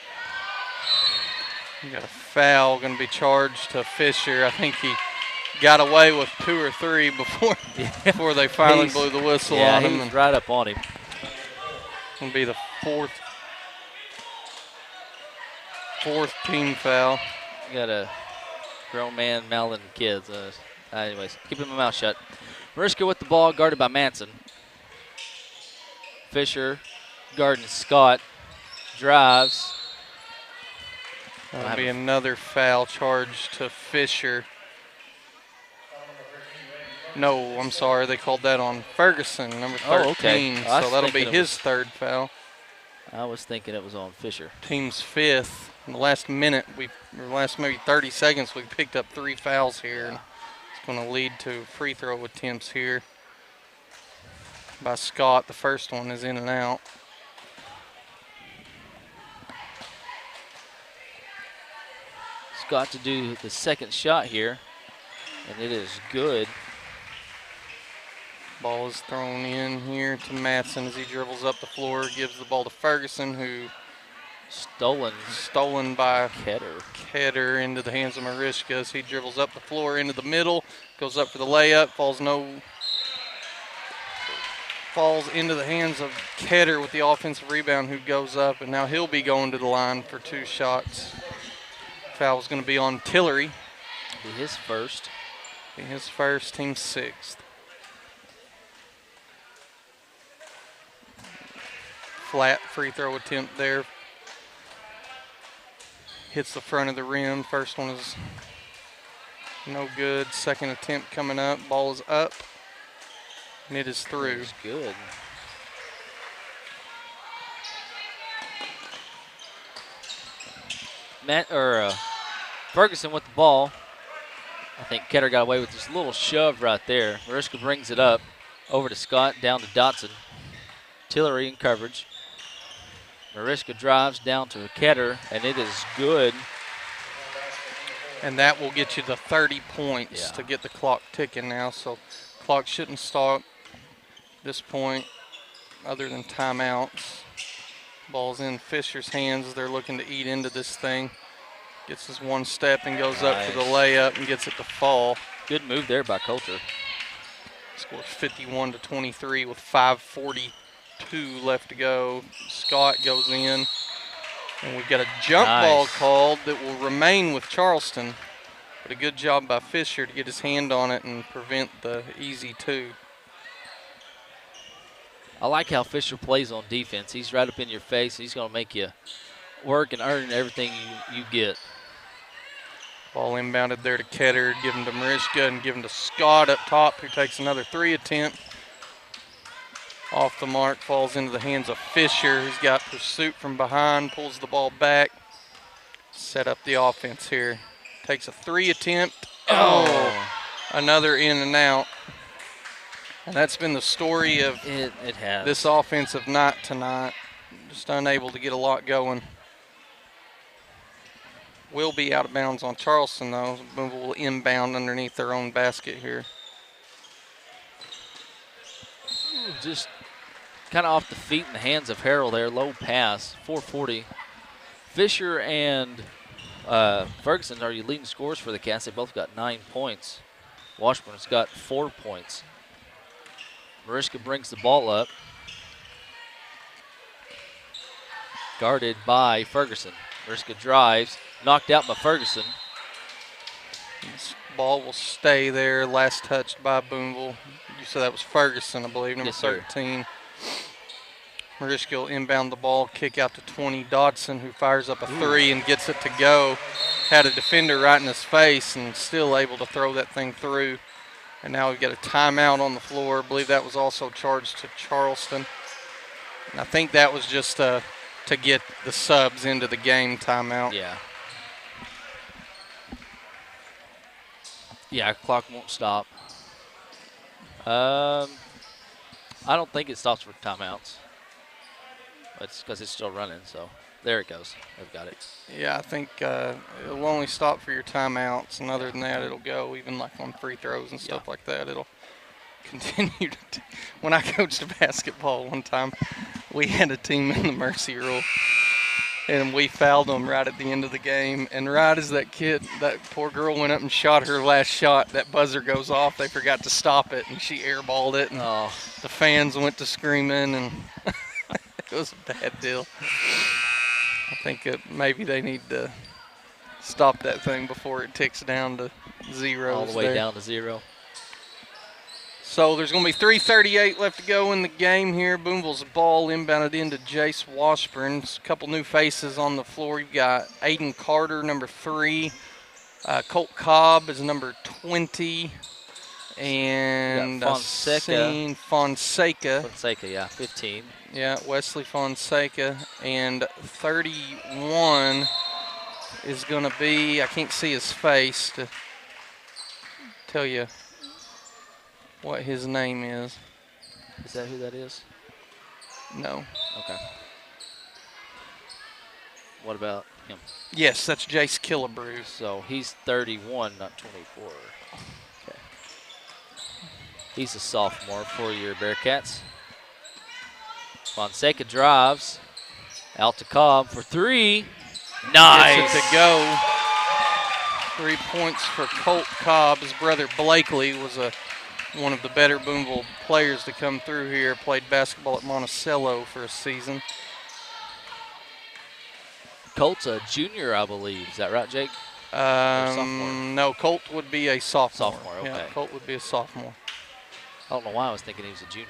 [SPEAKER 3] We got a foul going to be charged to Fisher. I think he got away with 2 or 3 before they finally blew the whistle on him.
[SPEAKER 2] Yeah, he's right up on him.
[SPEAKER 3] Going to be the fourth team foul.
[SPEAKER 2] You got a grown man mouthing kids. Anyways, keeping my mouth shut. Mariska with the ball, guarded by Manson. Fisher guarding Scott. Drives.
[SPEAKER 3] That'll be another foul charge to Fisher. No, I'm sorry. They called that on Ferguson, number 13.
[SPEAKER 2] Oh, okay.
[SPEAKER 3] So that'll be his third foul.
[SPEAKER 2] I was thinking it was on Fisher.
[SPEAKER 3] Team's 5th. In the last minute, last maybe 30 seconds, we picked up 3 fouls here. And it's going to lead to free throw attempts here by Scott. The first one is in and out.
[SPEAKER 2] Scott to do the second shot here, and it is good.
[SPEAKER 3] Ball is thrown in here to Matson as he dribbles up the floor, gives the ball to Ferguson, who stolen by Ketter into the hands of Mariska as he dribbles up the floor into the middle, goes up for the layup, falls into the hands of Ketter with the offensive rebound, who goes up, and now he'll be going to the line for 2 shots. Foul is going to be on Tillery.
[SPEAKER 2] Be his first.
[SPEAKER 3] His first, team 6th. Flat free throw attempt there. Hits the front of the rim. First one is no good. Second attempt coming up. Ball is up. And it is through.
[SPEAKER 2] That's good. Ferguson with the ball. I think Ketter got away with this little shove right there. Mariska brings it up over to Scott, down to Dotson. Tillery in coverage. Mariska drives down to Ketter, and it is good.
[SPEAKER 3] And that will get you the 30 points to get the clock ticking now. So clock shouldn't start this point other than timeouts. Ball's in Fisher's hands. They're looking to eat into this thing. Gets his one step and goes up for the layup and gets it to fall.
[SPEAKER 2] Good move there by Coulter.
[SPEAKER 3] Scores 51-23 with 5:42 left to go. Scott goes in. And we've got a jump ball called that will remain with Charleston. But a good job by Fisher to get his hand on it and prevent the easy 2.
[SPEAKER 2] I like how Fisher plays on defense. He's right up in your face. He's going to make you work and earn everything you get.
[SPEAKER 3] Ball inbounded there to Ketter, give him to Mariska, and give him to Scott up top, who takes another 3 attempt. Off the mark, falls into the hands of Fisher. He's got pursuit from behind, pulls the ball back. Set up the offense here. Takes a 3 attempt. Oh, another in and out. And that's been the story of this offensive night tonight. Just unable to get a lot going. Will be out of bounds on Charleston, though. Booneville will inbound underneath their own basket here.
[SPEAKER 2] Just kind of off the feet in the hands of Harrell there. Low pass, 440. Fisher and Ferguson are your leading scorers for the Cats. They both got 9 points. Washburn's got 4 points. Mariska brings the ball up. Guarded by Ferguson. Mariska drives. Knocked out by Ferguson.
[SPEAKER 3] This ball will stay there. Last touched by Booneville. You said that was Ferguson, I believe, number 13. Mariska will inbound the ball, kick out to 20. Dodson, who fires up a 3 and gets it to go. Had a defender right in his face and still able to throw that thing through. And now we've got a timeout on the floor. I believe that was also charged to Charleston. And I think that was just to get the subs into the game timeout.
[SPEAKER 2] Yeah, clock won't stop. I don't think it stops for timeouts. It's because it's still running, so there it goes. I've got it.
[SPEAKER 3] Yeah, I think it'll only stop for your timeouts, and other than that, it'll go even like on free throws and stuff like that. It'll continue to. When I coached basketball one time, we had a team in the mercy rule, and we fouled them right at the end of the game. And right as that poor girl went up and shot her last shot, that buzzer goes off. They forgot to stop it, and she airballed it, and the fans went to screaming, and it was a bad deal. I think maybe they need to stop that thing before it ticks down to 0.
[SPEAKER 2] All the way down to 0.
[SPEAKER 3] So there's going to be 3:38 left to go in the game here. Booneville's ball inbounded into Jace Washburn. A couple new faces on the floor. You've got Aiden Carter, number 3. Colt Cobb is number 20. And
[SPEAKER 2] Fonseca.
[SPEAKER 3] Fonseca,
[SPEAKER 2] 15.
[SPEAKER 3] Yeah, Wesley Fonseca. And 31 is going to be, I can't see his face to tell you what his name is.
[SPEAKER 2] Is that who that is?
[SPEAKER 3] No.
[SPEAKER 2] Okay. What about him?
[SPEAKER 3] Yes, that's Jace Killebrew.
[SPEAKER 2] So he's 31, not 24. Okay. He's a sophomore for your Bearcats. Fonseca drives out to Cobb for 3. Nice.
[SPEAKER 3] Gets it to go. 3 points for Colt Cobb. His brother Blakely was one of the better Booneville players to come through here. Played basketball at Monticello for a season.
[SPEAKER 2] Colt's a junior, I believe. Is that right, Jake? sophomore?
[SPEAKER 3] No, Colt would be a sophomore.
[SPEAKER 2] Sophomore, okay.
[SPEAKER 3] Yeah, Colt would be a sophomore.
[SPEAKER 2] I don't know why I was thinking he was a junior.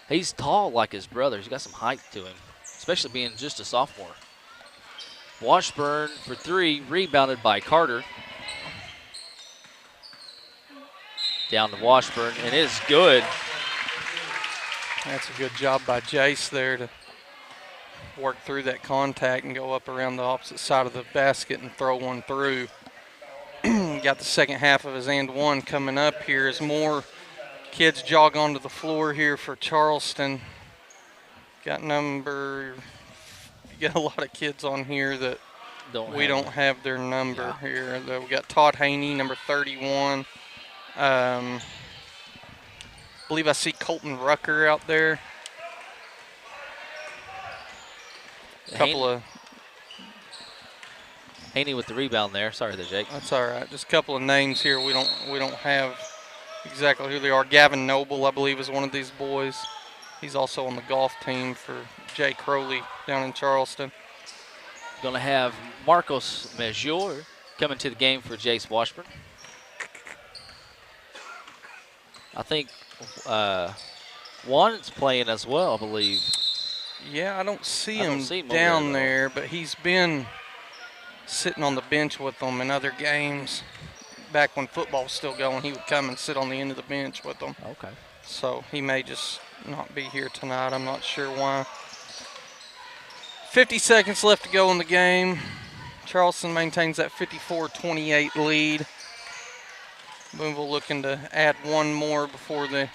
[SPEAKER 2] He's tall like his brother. He's got some height to him, especially being just a sophomore. Washburn for 3, rebounded by Carter. Down to Washburn, and it is good.
[SPEAKER 3] That's a good job by Jace there to work through that contact and go up around the opposite side of the basket and throw one through. Got the second half of his and one coming up here as more kids jog onto the floor here for Charleston. Got a lot of kids on here that we don't have their number here. We got Todd Haney, number 31. Believe I see Colton Rucker out there.
[SPEAKER 2] Haney with the rebound there. Sorry there, Jake.
[SPEAKER 3] That's all right. Just a couple of names here. We don't have exactly who they are. Gavin Noble, I believe, is one of these boys. He's also on the golf team for Jay Crowley down in Charleston.
[SPEAKER 2] Going to have Marcos Major coming to the game for Jace Washburn. I think Juan's playing as well, I believe.
[SPEAKER 3] Yeah, I don't see him down there, but he's been sitting on the bench with them in other games. Back when football was still going, he would come and sit on the end of the bench with them.
[SPEAKER 2] Okay.
[SPEAKER 3] So he may just not be here tonight. I'm not sure why. 50 seconds left to go in the game. Charleston maintains that 54-28 lead. Booneville looking to add one more before the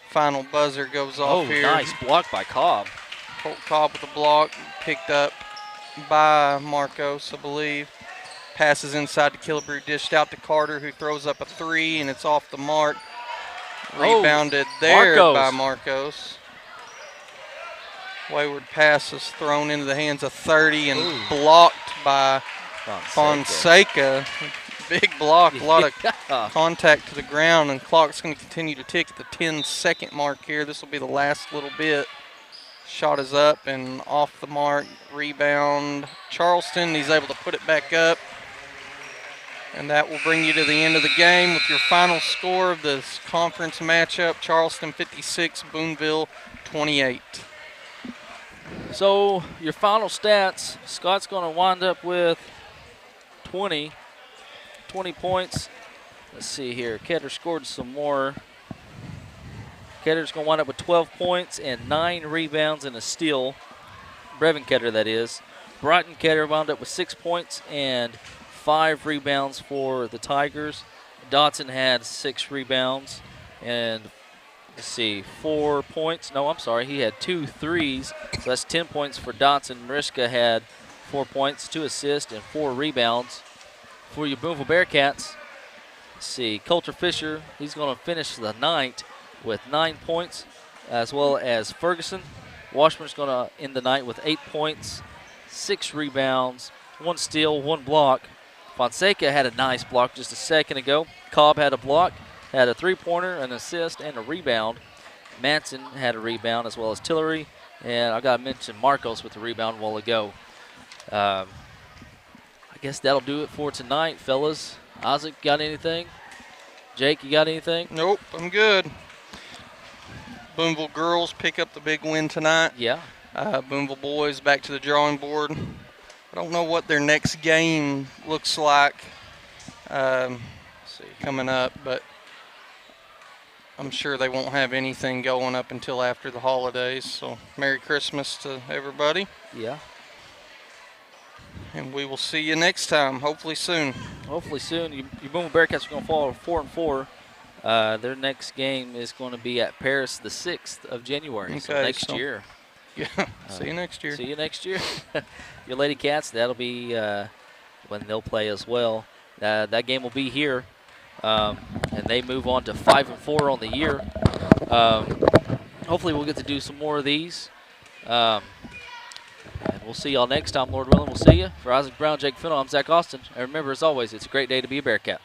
[SPEAKER 3] final buzzer goes off here.
[SPEAKER 2] Oh, nice block by Cobb.
[SPEAKER 3] Colt Cobb with the block, picked up by Marcos, I believe. Passes inside to Killebrew, dished out to Carter, who throws up a 3, and it's off the mark. Rebounded there by Marcos. Wayward pass is thrown into the hands of 30 and blocked by Fonseca. Big block, a lot of contact to the ground, and clock's going to continue to tick at the 10-second mark here. This will be the last little bit. Shot is up and off the mark. Rebound Charleston. He's able to put it back up. And that will bring you to the end of the game with your final score of this conference matchup. Charleston 56, Booneville 28.
[SPEAKER 2] So your final stats, Scott's going to wind up with 20 points. Let's see here. Ketter scored some more. Ketter's going to wind up with 12 points and 9 rebounds and a steal. Brevin Ketter, that is. Broughton Ketter wound up with 6 points and 5 rebounds for the Tigers. Dotson had 6 rebounds and, let's see, 4 points. No, I'm sorry. He had 2 threes, so that's 10 points for Dotson. Mariska had 4 points, 2 assists, and 4 rebounds. For your Booneville Bearcats, let's see, Coulter Fisher, he's going to finish the night with 9 points, as well as Ferguson. Washburn's going to end the night with 8 points, 6 rebounds, 1 steal, 1 block. Fonseca had a nice block just a second ago. Cobb had a block, had a 3-pointer, an assist, and a rebound. Manson had a rebound, as well as Tillery. And I got to mention Marcos with the rebound a while ago. I guess that'll do it for tonight, fellas. Isaac, got anything? Jake, you got anything?
[SPEAKER 3] Nope, I'm good. Booneville girls pick up the big win tonight.
[SPEAKER 2] Yeah.
[SPEAKER 3] Booneville boys back to the drawing board. I don't know what their next game looks like coming up, but I'm sure they won't have anything going up until after the holidays. So Merry Christmas to everybody.
[SPEAKER 2] Yeah.
[SPEAKER 3] And we will see you next time, hopefully soon.
[SPEAKER 2] Hopefully soon. Your Booneville Bearcats are going to fall 4-4. Their next game is going to be at Paris the 6th of January,
[SPEAKER 3] okay,
[SPEAKER 2] so next year.
[SPEAKER 3] Yeah, see you next year.
[SPEAKER 2] See you next year. Your Lady Cats, that'll be when they'll play as well. That game will be here, and they move on to 5-4 on the year. Hopefully we'll get to do some more of these. And we'll see y'all next time, Lord willing. We'll see you. For Isaac Brown, Jake Fennell, I'm Zach Austin. And remember, as always, it's a great day to be a Bearcat.